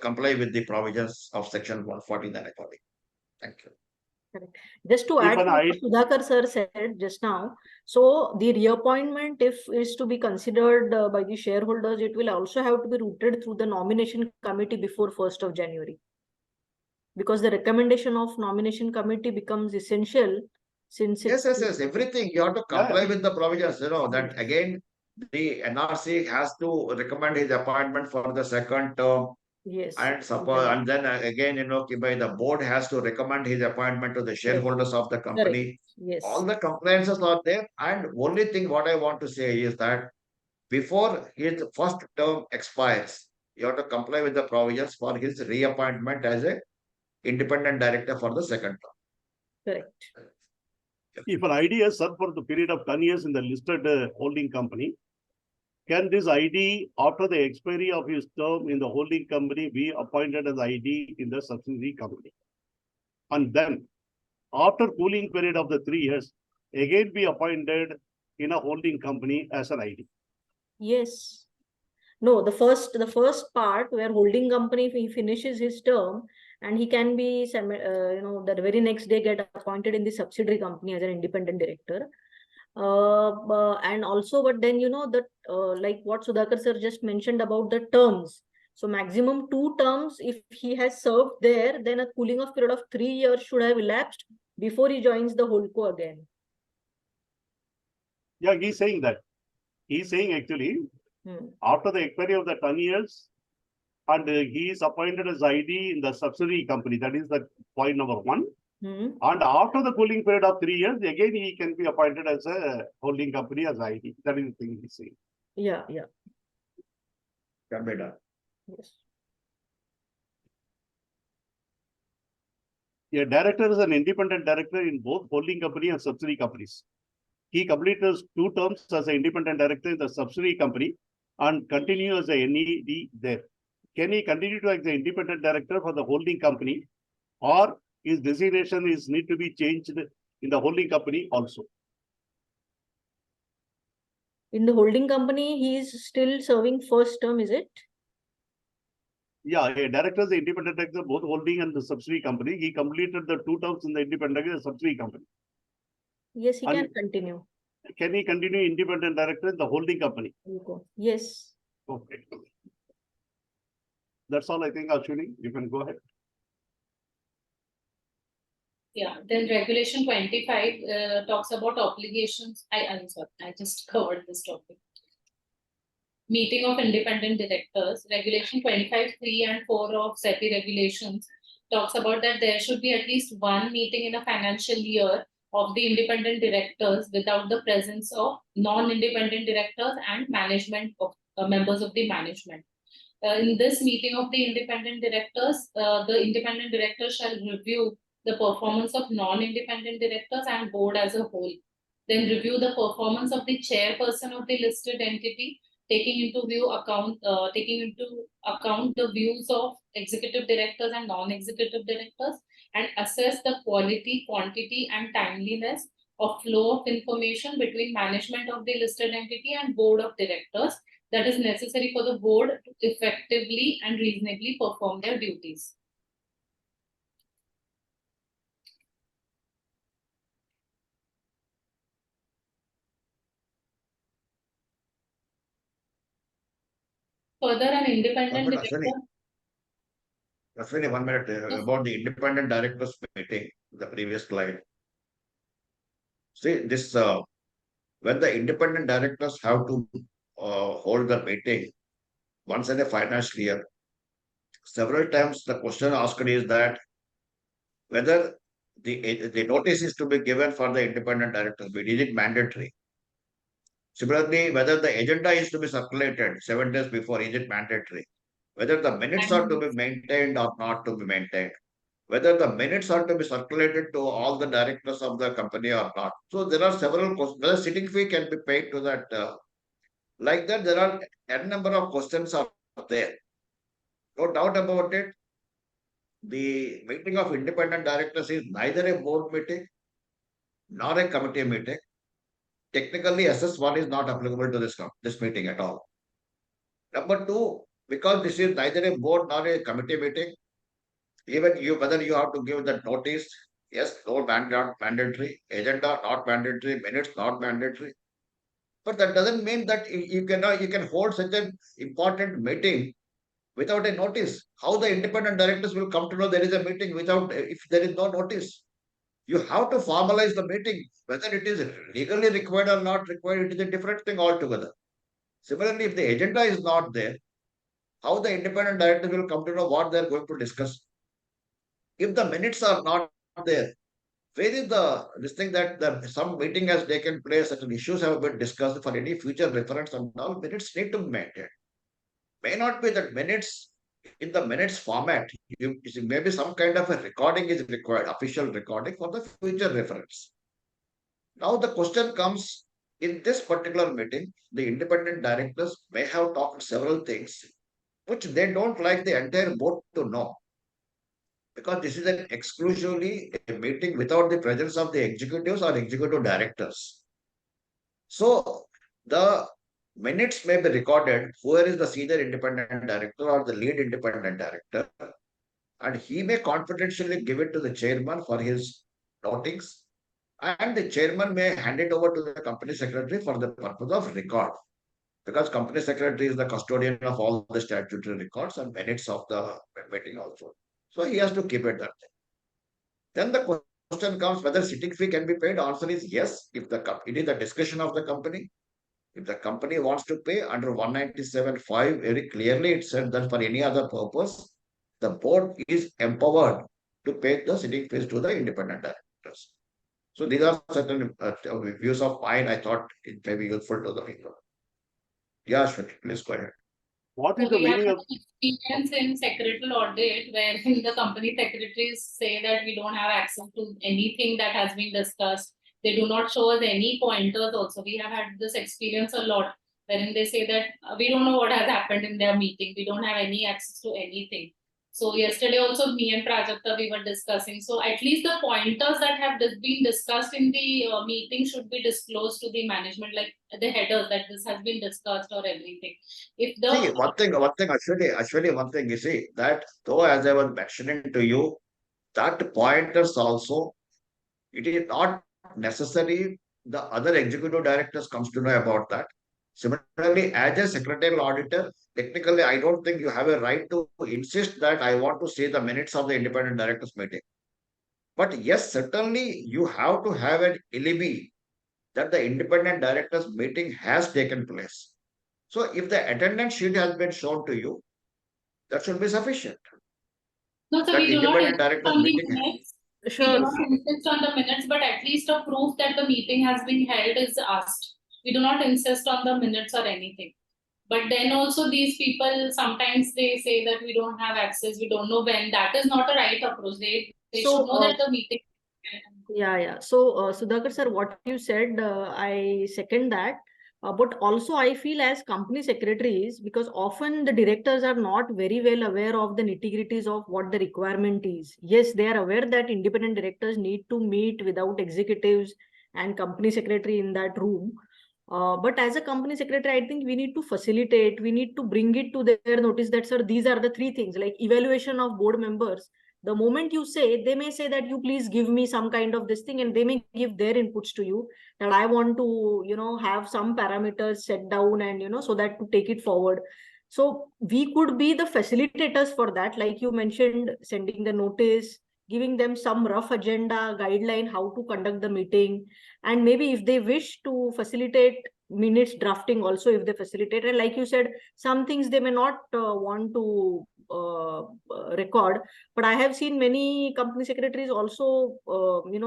comply with the provisions of section 149 according. Thank you. Correct. Just to If add an to what I- Sudhakar sir said just now, so the reappointment, if is to be considered by the shareholders, it will also have to be routed through the nomination committee before 1st of January. Because the recommendation of nomination committee becomes essential since Yes, everything. You have to comply Yeah. with the provisions, that again, the NRC has to recommend his appointment for the second term. Yes. And suppose, and then again, the board has to recommend his appointment to the shareholders of the company. Yes. All the compliances are there. And only thing what I want to say is that before his first term expires, you have to comply with the provisions for his reappointment as a independent director for the second term. Correct. If an ID has served for the period of 10 years in the listed holding company, can this ID, after the expiry of his term in the holding company, be appointed as ID in the subsidiary company? And then, after cooling period of the 3 years, again be appointed in a holding company as an ID? Yes. No, the first part where holding company, if he finishes his term and he can be, the very next day get appointed in the subsidiary company as an independent director. And also, but then, that like what Sudhakar sir just mentioned about the terms. So maximum 2 terms, if he has served there, then a cooling off period of 3 years should have elapsed before he joins the holdco again. Yeah, he's saying that. He's saying actually, after the expiry of the 10 years, and he is appointed as ID in the subsidiary company. That is the point number 1. And after the cooling period of 3 years, again he can be appointed as a holding company as ID. That is the thing he's saying. Yeah. Can be done. Yes. A director is an independent director in both holding company and subsidiary companies. He completed 2 terms as an independent director in the subsidiary company and continue as a NED there. Can he continue to as an independent director for the holding company, or his designation is need to be changed in the holding company also? In the holding company, he is still serving first term, is it? Yeah, a director is an independent director, both holding and the subsidiary company. He completed the 2 terms in the independent director, subsidiary company. Yes, he can continue. Can he continue independent director in the holding company? Yes. Okay. That's all I think, Ashwini. You can go ahead. Yeah, then regulation 25 talks about obligations. I'm sorry, I just covered this topic. Meeting of independent directors. Regulation 25(3) and 4 of SEBI regulations talks about that there should be at least 1 meeting in a financial year of the independent directors without the presence of non-independent directors and management of members of the management. In this meeting of the independent directors, the independent directors shall review the performance of non-independent directors and board as a whole. Then review the performance of the chairperson of the listed entity, taking into account the views of executive directors and non-executive directors, and assess the quality, quantity, and timeliness of flow of information between management of the listed entity and board of directors that is necessary for the board to effectively and reasonably perform their duties. Further, an independent director. Ashwini, 1 minute about the independent directors meeting, the previous slide. See, this when the independent directors have to hold the meeting once in a financial year, several times the question asked is that whether the notice is to be given for the independent directors meeting, is it mandatory? Similarly, whether the agenda is to be circulated 7 days before, is it mandatory? Whether the minutes are to be maintained or not to be maintained, whether the minutes are to be circulated to all the directors of the company or not. So there are several questions. Whether sitting fee can be paid to that. Like that, there are n number of questions are there. No doubt about it. the meeting of independent directors is neither a board meeting nor a committee meeting. Technically, SS1 is not applicable to this meeting at all. Number two, because this is neither a board nor a committee meeting, even whether you have to give the notice, yes, no mandatory, agenda not mandatory, minutes not mandatory. But that doesn't mean that you can hold such an important meeting without a notice. How the independent directors will come to know there is a meeting if there is no notice? You have to formalize the meeting. Whether it is legally required or not required, it is a different thing altogether. Similarly, if the agenda is not there, how the independent directors will come to know what they are going to discuss? If the minutes are not there, where is this thing that some meeting has taken place, certain issues have been discussed for any future reference and all, minutes need to be maintained. May not be that minutes in the minutes format, maybe some kind of a recording is required, official recording for the future reference. Now the question comes, in this particular meeting, the independent directors may have talked several things which they don't like the entire board to know. Because this is an exclusively a meeting without the presence of the executives or executive directors. So the minutes may be recorded, whoever is the senior independent director or the lead independent director, and he may confidentially give it to the chairman for his notings, and the chairman may hand it over to the company secretary for the purpose of record. Because company secretary is the custodian of all the statutory records and minutes of the meeting also. So he has to keep it that way. Then the question comes whether sitting fee can be paid. Answer is yes. If it is the discretion of the company, if the company wants to pay under 197(5), very clearly it said that for any other purpose, the board is empowered to pay the sitting fees to the independent directors. So these are certain views of mine. I thought it may be useful to the people. Yeah, Ashwini, please go ahead. What is So the we have meaning of experience in secretarial audit wherein the company secretaries say that we don't have access to anything that has been discussed. They do not show us any pointers also. We have had this experience a lot wherein they say that we don't know what has happened in their meeting. We don't have any access to anything. So yesterday also me and Prajakta we were discussing. So at least the pointers that have been discussed in the meeting should be disclosed to the management, like the headers that this has been discussed or everything. If the See, one thing, Ashwini, one thing, you see, that though as I was mentioning to you, that pointers also, it is not necessary the other executive directors comes to know about that. Similarly, as a secretarial auditor, technically, I don't think you have a right to insist that I want to see the minutes of the independent directors meeting. But yes, certainly you have to have an alibi that the independent directors meeting has taken place. So if the attendance sheet has been shown to you, that should be sufficient. no, so That we do not independent insist directors on the meeting. minutes. We do Sure. not insist on the minutes, but at least a proof that the meeting has been held is asked. We do not insist on the minutes or anything. But then also these people, sometimes they say that we don't have access, we don't know when. That is not a right approach. They So, should know that the meeting. Yeah. So, Sudhakar sir, what you said, I second that. But also, I feel as company secretaries, because often the directors are not very well aware of the nitty-gritties of what the requirement is. Yes, they are aware that independent directors need to meet without executives and company secretary in that room. But as a company secretary, I think we need to facilitate, we need to bring it to their notice that, sir, these are the three things, like evaluation of board members. The moment you say, they may say that you please give me some kind of this thing, and they may give their inputs to you that I want to, have some parameters set down and, so that to take it forward. So we could be the facilitators for that. Like you mentioned, sending the notice, giving them some rough agenda, guideline, how to conduct the meeting. And maybe if they wish to facilitate minutes drafting also, if they facilitate, and like you said, some things they may not want to record, but I have seen many company secretaries also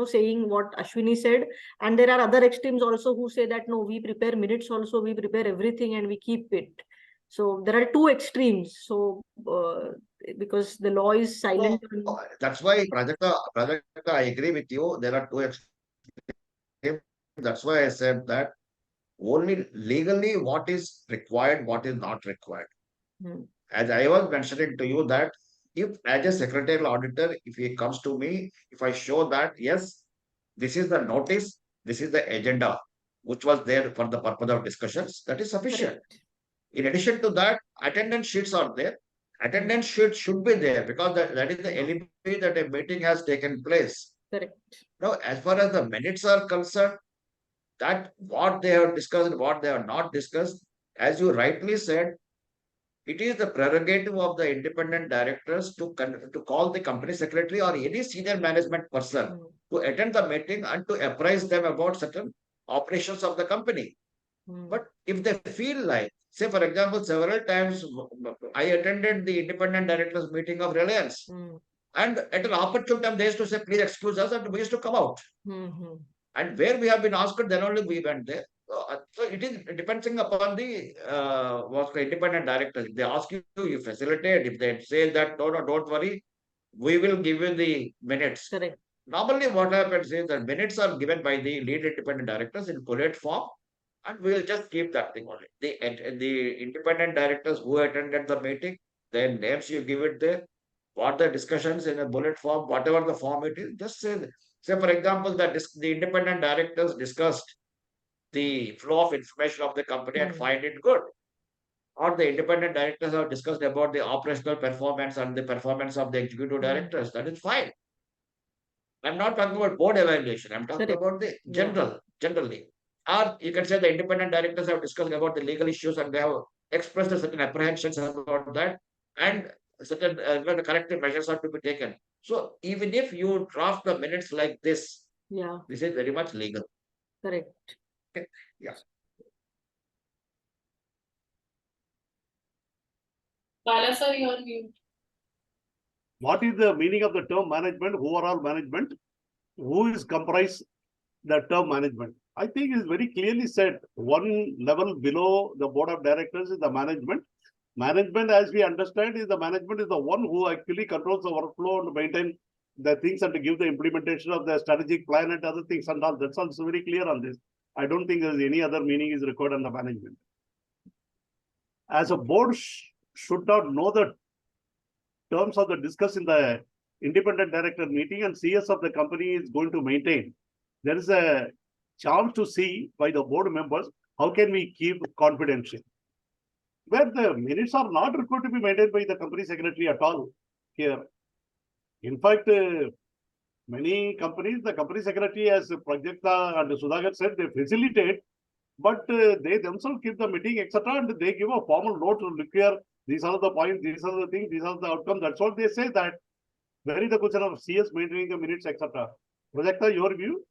saying what Ashwini said, and there are other extremes also who say that no, we prepare minutes also, we prepare everything and we keep it. So there are two extremes. So because the law is silent. That's why Prajakta, I agree with you. There are two extremes. That's why I said that only legally what is required, what is not required. As I was mentioning to you that if as a secretarial auditor, if he comes to me, if I show that, yes, this is the notice, this is the agenda, which was there for the purpose of discussions, that is sufficient. Correct. In addition to that, attendance sheets are there. Attendance sheets should be there because that is the alibi that a meeting has taken place. Correct. Now, as far as the minutes are concerned, that what they have discussed and what they have not discussed, as you rightly said, it is the prerogative of the independent directors to call the company secretary or any senior management person to attend the meeting and to apprise them about certain operations of the company. But if they feel like, say, for example, several times I attended the independent directors meeting of Reliance, and at an opportune time they used to say, please excuse us, and we used to come out. And where we have been asked, then only we went there. So it is depending upon the independent directors. If they ask you, you facilitate. If they say that, no, don't worry, we will give you the minutes. Correct. Normally, what happens is that minutes are given by the lead independent directors in bullet form, and we will just keep that thing only. The independent directors who attended the meeting, their names you give it there, what the discussions in a bullet form, whatever the form it is, just say, for example, that the independent directors discussed the flow of information of the company and find it good. Or the independent directors have discussed about the operational performance and the performance of the executive directors. That is fine. I'm not talking about board evaluation. I'm talking about the generally. Or you can say the independent directors have discussed about the legal issues and they have expressed certain apprehensions about that, and certain the corrective measures are to be taken. So even if you draft the minutes like this, this is very much legal. Correct. Okay. Yeah. Bala sir, your view. What is the meaning of the term management, overall management? Who is comprised the term management? I think is very clearly said. One level below the board of directors is the management. Management, as we understand, is the management is the one who actually controls the workflow and maintain the things and to give the implementation of the strategic plan and other things and all. That's also very clear on this. I don't think there's any other meaning is required on the management. As a board should not know the terms of the discuss in the independent director meeting and CS of the company is going to maintain. There is a chance to see by the board members, how can we keep confidential? Where the minutes are not required to be maintained by the company secretary at all here. In fact, many companies, the company secretary, as Prajakta and Sudhakar said, they facilitate, but they themselves keep the meeting, etc. And they give a formal note to look here. These are the points, these are the things, these are the outcomes. That's what they say that. Where is the question of CS maintaining the minutes, etc. Prajakta, your view?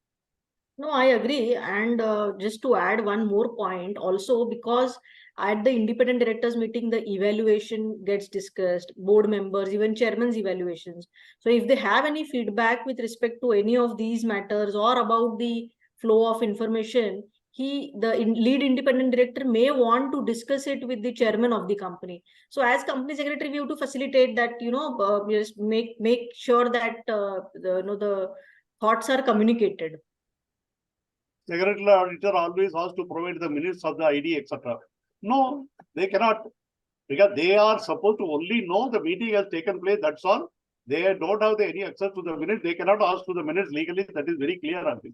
No, I agree. And just to add one more point also, because at the independent directors meeting, the evaluation gets discussed, board members, even chairman's evaluations. So if they have any feedback with respect to any of these matters or about the flow of information, the lead independent director may want to discuss it with the chairman of the company. So as company secretary, we have to facilitate that, just make sure that the thoughts are communicated. Secretarial auditor always has to provide the minutes of the ID, etc. No, they cannot, because they are supposed to only know the meeting has taken place. That's all. They don't have any access to the minutes. They cannot ask for the minutes legally. That is very clear on this.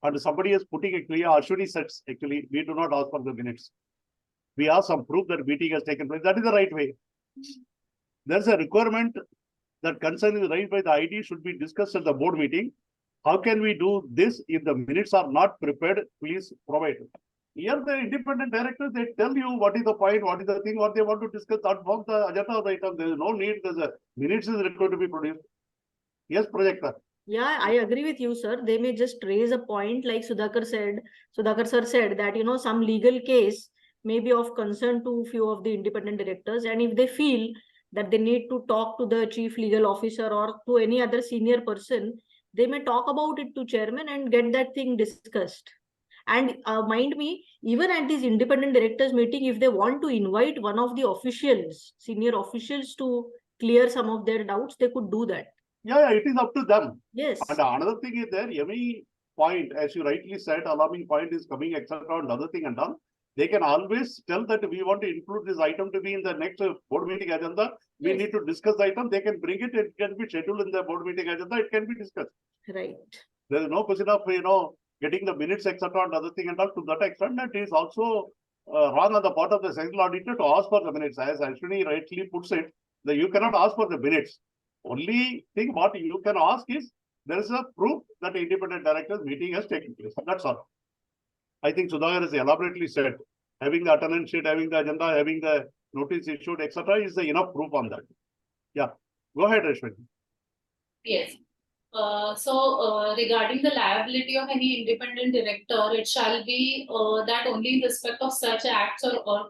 And somebody is putting it clear. Ashwini says, actually, we do not ask for the minutes. We ask some proof that meeting has taken place. That is the right way. There's a requirement that concern is raised by the ID should be discussed at the board meeting. How can we do this if the minutes are not prepared? Please provide. Here, the independent directors, they tell you what is the point, what is the thing, what they want to discuss, that from the agenda of the item. There is no need, there's a minutes is required to be produced. Yes, Prajakta. Yeah, I agree with you, sir. They may just raise a point like Sudhakar sir said that, some legal case may be of concern to few of the independent directors. And if they feel that they need to talk to the chief legal officer or to any other senior person, they may talk about it to chairman and get that thing discussed. And mind me, even at this independent directors meeting, if they want to invite one of the officials, senior officials to clear some of their doubts, they could do that. Yeah, it is up to them. Yes. And another thing is there, every point, as you rightly said, alarming point is coming, etc. and other thing and all. they can always tell that we want to include this item to be in the next board meeting agenda. We Yes. need to discuss the item. They can bring it. It can be scheduled in the board meeting agenda. It can be discussed. Right. There is no question of, getting the minutes, etc. and other thing and all. To that extent, that is also wrong on the part of the central auditor to ask for the minutes. As Ashwini rightly puts it, that you cannot ask for the minutes. Only thing what you can ask is, there is a proof that the independent director's meeting has taken place. That's all. I think Sudhakar has elaborately said, having the attendance sheet, having the agenda, having the notice issued, etc. is the enough proof on that. Yeah. Go ahead, Ashwini. Yes. Regarding the liability of any independent director, it shall be that only in respect of such acts or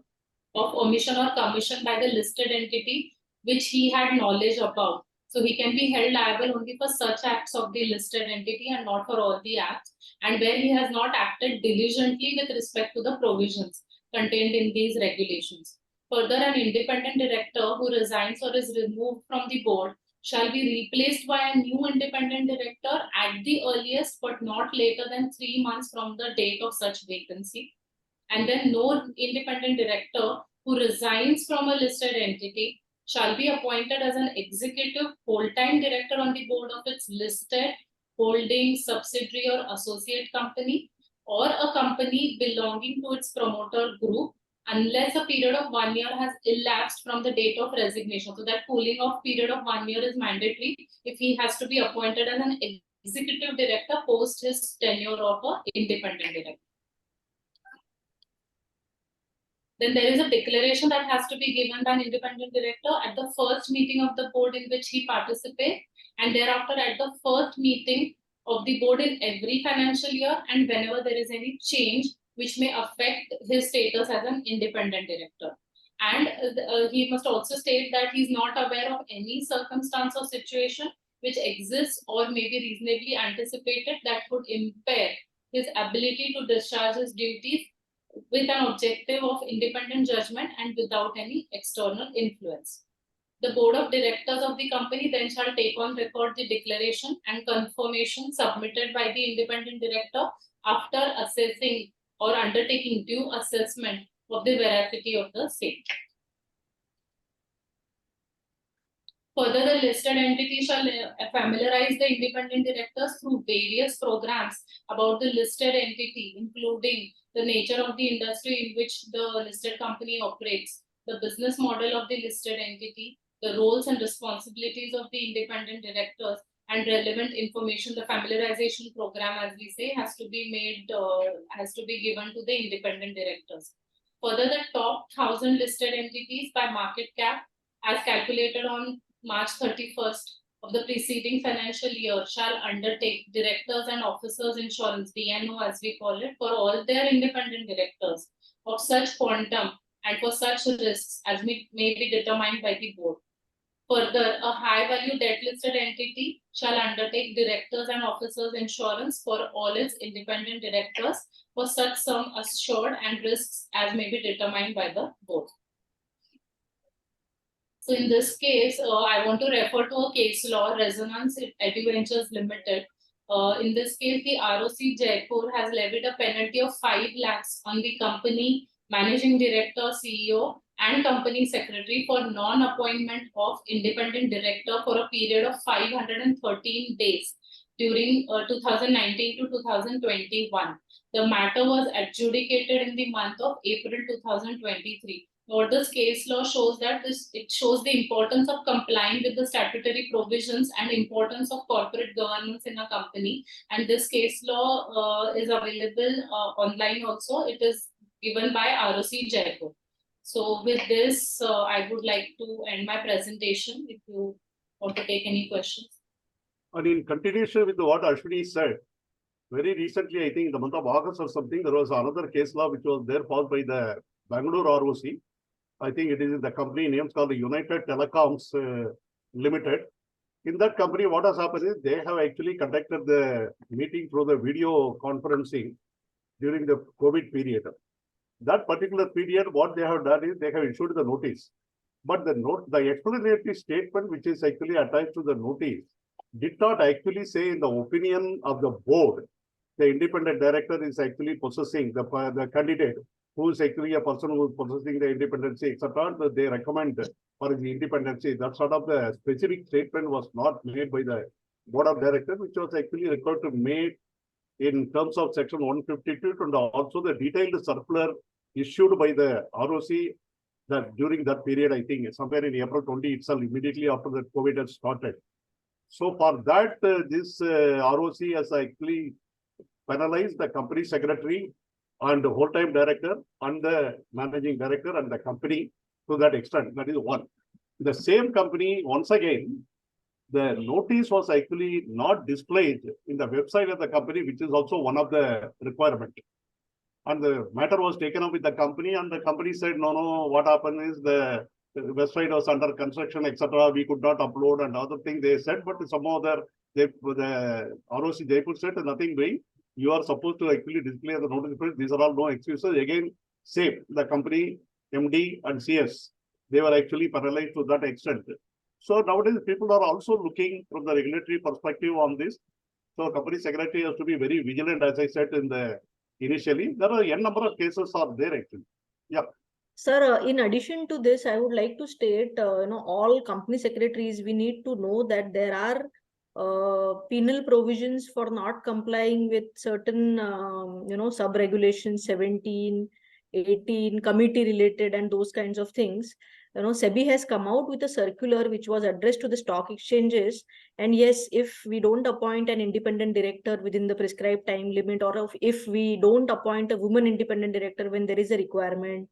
of omission or commission by the listed entity which he had knowledge about. So he can be held liable only for such acts of the listed entity and not for all the acts, and where he has not acted diligently with respect to the provisions contained in these regulations. Further, an independent director who resigns or is removed from the board shall be replaced by a new independent director at the earliest, but not later than 3 months from the date of such vacancy. And then no independent director who resigns from a listed entity shall be appointed as an executive full-time director on the board of its listed holding, subsidiary or associate company, or a company belonging to its promoter group, unless a period of 1 year has elapsed from the date of resignation. So that cooling off period of 1 year is mandatory if he has to be appointed as an executive director post his tenure of an independent director. Then there is a declaration that has to be given by an independent director at the first meeting of the board in which he participates, and thereafter at the first meeting of the board in every financial year, and whenever there is any change which may affect his status as an independent director. And he must also state that he is not aware of any circumstance or situation which exists or may be reasonably anticipated that would impair his ability to discharge his duties with an objective of independent judgment and without any external influence. The board of directors of the company then shall take on record the declaration and confirmation submitted by the independent director after assessing or undertaking due assessment of the veracity of the same. Further, the listed entity shall familiarize the independent directors through various programs about the listed entity, including the nature of the industry in which the listed company operates, the business model of the listed entity, the roles and responsibilities of the independent directors, and relevant information. The familiarization program, as we say, has to be made, has to be given to the independent directors. Further, the top 1,000 listed entities by market cap, as calculated on March 31st of the preceding financial year, shall undertake directors and officers insurance, DNO as we call it, for all their independent directors of such quantum and for such risks as may be determined by the board. Further, a high value debt listed entity shall undertake directors and officers insurance for all its independent directors for such sum assured and risks as may be determined by the board. So in this case, I want to refer to a case law, Resonance Eduventures Limited. In this case, the ROC Jaipur has levied a penalty of 5 lakhs on the company managing director, CEO, and company secretary for non-appointment of independent director for a period of 513 days during 2019 to 2021. The matter was adjudicated in the month of April 2023. What this case law shows that it shows the importance of complying with the statutory provisions and importance of corporate governance in a company. And this case law is available online also. It is given by ROC Jaipur. So with this, I would like to end my presentation if you want to take any questions. And in continuation with what Ashwini said, very recently, I think in the month of August or something, there was another case law which was there passed by the Bangalore ROC. I think it is the company names called the United Telecoms Limited. In that company, what has happened is they have actually conducted the meeting through the video conferencing during the COVID period. That particular period, what they have done is they have issued the notice. But the explanatory statement which is actually attached to the notice did not actually say in the opinion of the board, the independent director is actually possessing, the candidate who is actually a person who is possessing the independency, etc., they recommend for the independency. That sort of the specific statement was not made by the board of directors, which was actually required to make in terms of section 152, and also the detailed circular issued by the ROC that during that period, I think somewhere in April 20 itself, immediately after the COVID had started. So for that, this ROC has actually penalized the company secretary and the whole-time director and the managing director and the company to that extent. That is one. The same company, once again, the notice was actually not displayed in the website of the company, which is also one of the requirement. And the matter was taken up with the company, and the company said, no, what happened is the website was under construction, etc. We could not upload and other thing they said, but somehow the ROC Jaipur said nothing doing. You are supposed to actually display the notice. These are all no excuses. Again, same, the company, MD and CS, they were actually paralyzed to that extent. So nowadays, people are also looking from the regulatory perspective on this. So company secretary has to be very vigilant, as I said in the initially. There are a number of cases are there actually. Yeah. Sir, in addition to this, I would like to state, all company secretaries, we need to know that there are penal provisions for not complying with certain, sub-regulations 17, 18, committee related and those kinds of things. SEBI has come out with a circular which was addressed to the stock exchanges. And yes, if we don't appoint an independent director within the prescribed time limit, or if we don't appoint a woman independent director when there is a requirement,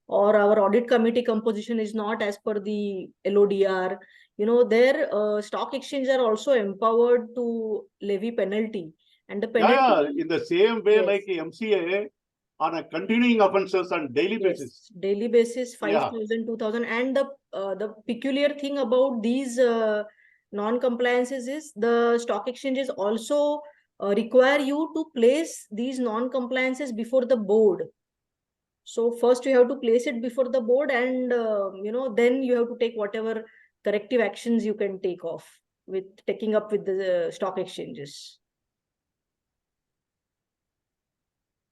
or our audit committee composition is not as per the LODR, their stock exchanges are also empowered to levy penalty. And the penalty... in the same way, yes, like MCA, on a continuing offenses on daily basis. Daily basis, 5,000, 2,000. And the peculiar thing about these non-compliances is the stock exchanges also require you to place these non-compliances before the board. So first you have to place it before the board, and then you have to take whatever corrective actions you can take off with taking up with the stock exchanges.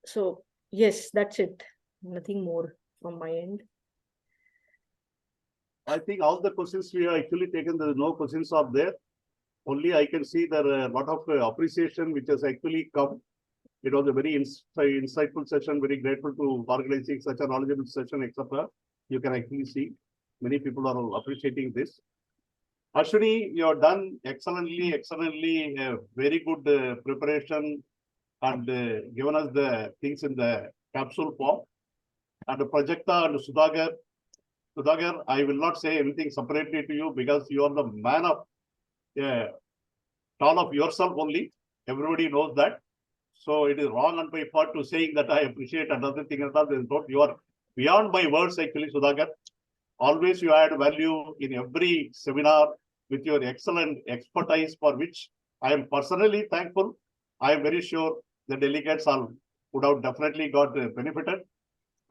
So yes, that's it. Nothing more from my end. I think all the questions we have actually taken, there no questions are there. Only I can see there are a lot of appreciation which has actually come. It was a very insightful session, very grateful to organizing such a knowledgeable session, etc. You can actually see many people are appreciating this. Ashwini, you have done excellently, very good preparation and given us the things in the capsule form. And Prajakta and Sudhakar, I will not say anything separately to you because you are the man of tall of yourself only. Everybody knows that. So it is wrong on my part to saying that I appreciate another thing and that. You are beyond my words actually, Sudhakar. Always you add value in every seminar with your excellent expertise, for which I am personally thankful. I am very sure the delegates would have definitely got benefited.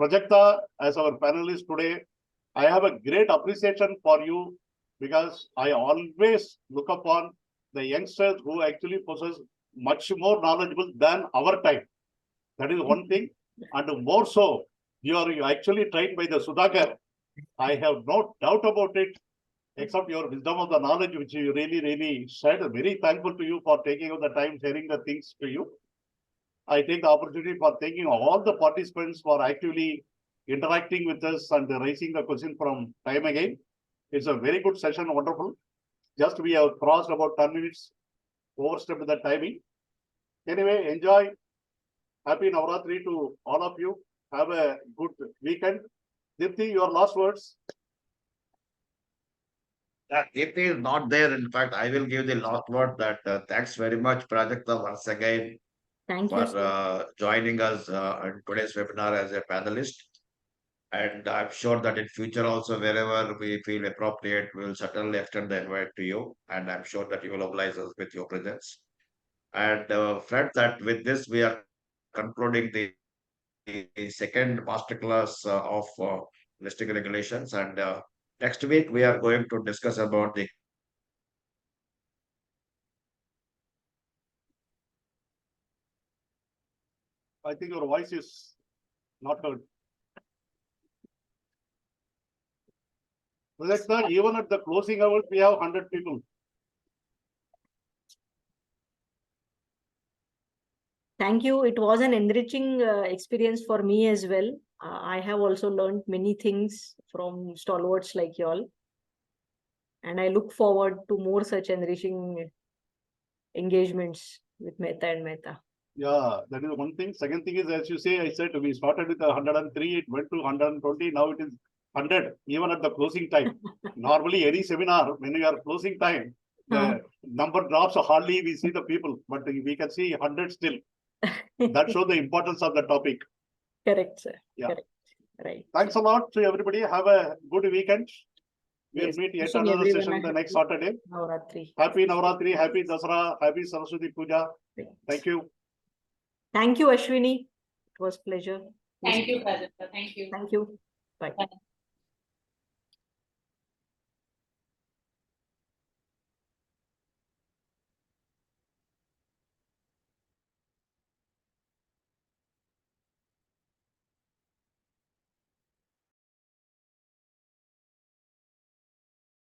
Prajakta, as our panelist today, I have a great appreciation for you because I always look upon the youngsters who actually possess much more knowledgeable than our time. That is one thing. And more so, you are actually trained by the Sudhakar. I have no doubt about it, except your wisdom of the knowledge, which you really shared. Very thankful to you for taking out the time, sharing the things to you. I take the opportunity for thanking all the participants for actively interacting with us and raising the question from time again. It's a very good session, wonderful. Just we have crossed about 10 minutes, overstepped the timing. Anyway, enjoy. Happy Navratri to all of you. Have a good weekend. Dipti, your last words. Dipti is not there. In fact, I will give the last word that thanks very much, Prajakta, once again Thank you, for sir. joining us in today's webinar as a panelist. And I'm sure that in future also, wherever we feel appropriate, we will certainly extend the invite to you. And I'm sure that you will oblige us with your presence. And friends, that with this, we are concluding the second masterclass of listing regulations. And next week, we are going to discuss about the I think your voice is not heard. Prajakta, even at the closing hours, we have 100 people. Thank you. It was an enriching experience for me as well. I have also learned many things from stalwarts like y'all. And I look forward to more such enriching engagements with Mehta and Mehta. Yeah, that is one thing. Second thing is, as you say, I said we started with 103, it went to 120, now it is 100, even at the closing time. Normally, any seminar, when you are closing time, the number drops, so hardly we see the people, but we can see 100 still. That shows the importance of the topic. Correct, sir. Yeah. Correct. Right. Thanks a lot to everybody. Have a good weekend. We'll Yes. meet yet Wishing another everyone session a the next happy Saturday. Navratri. Happy Navratri, happy Dasara, happy Saraswati Puja. Thank you. Thank you, Ashwini. It was a pleasure. Thank you, Prajakta. Thank you. Thank you. Bye. Bye.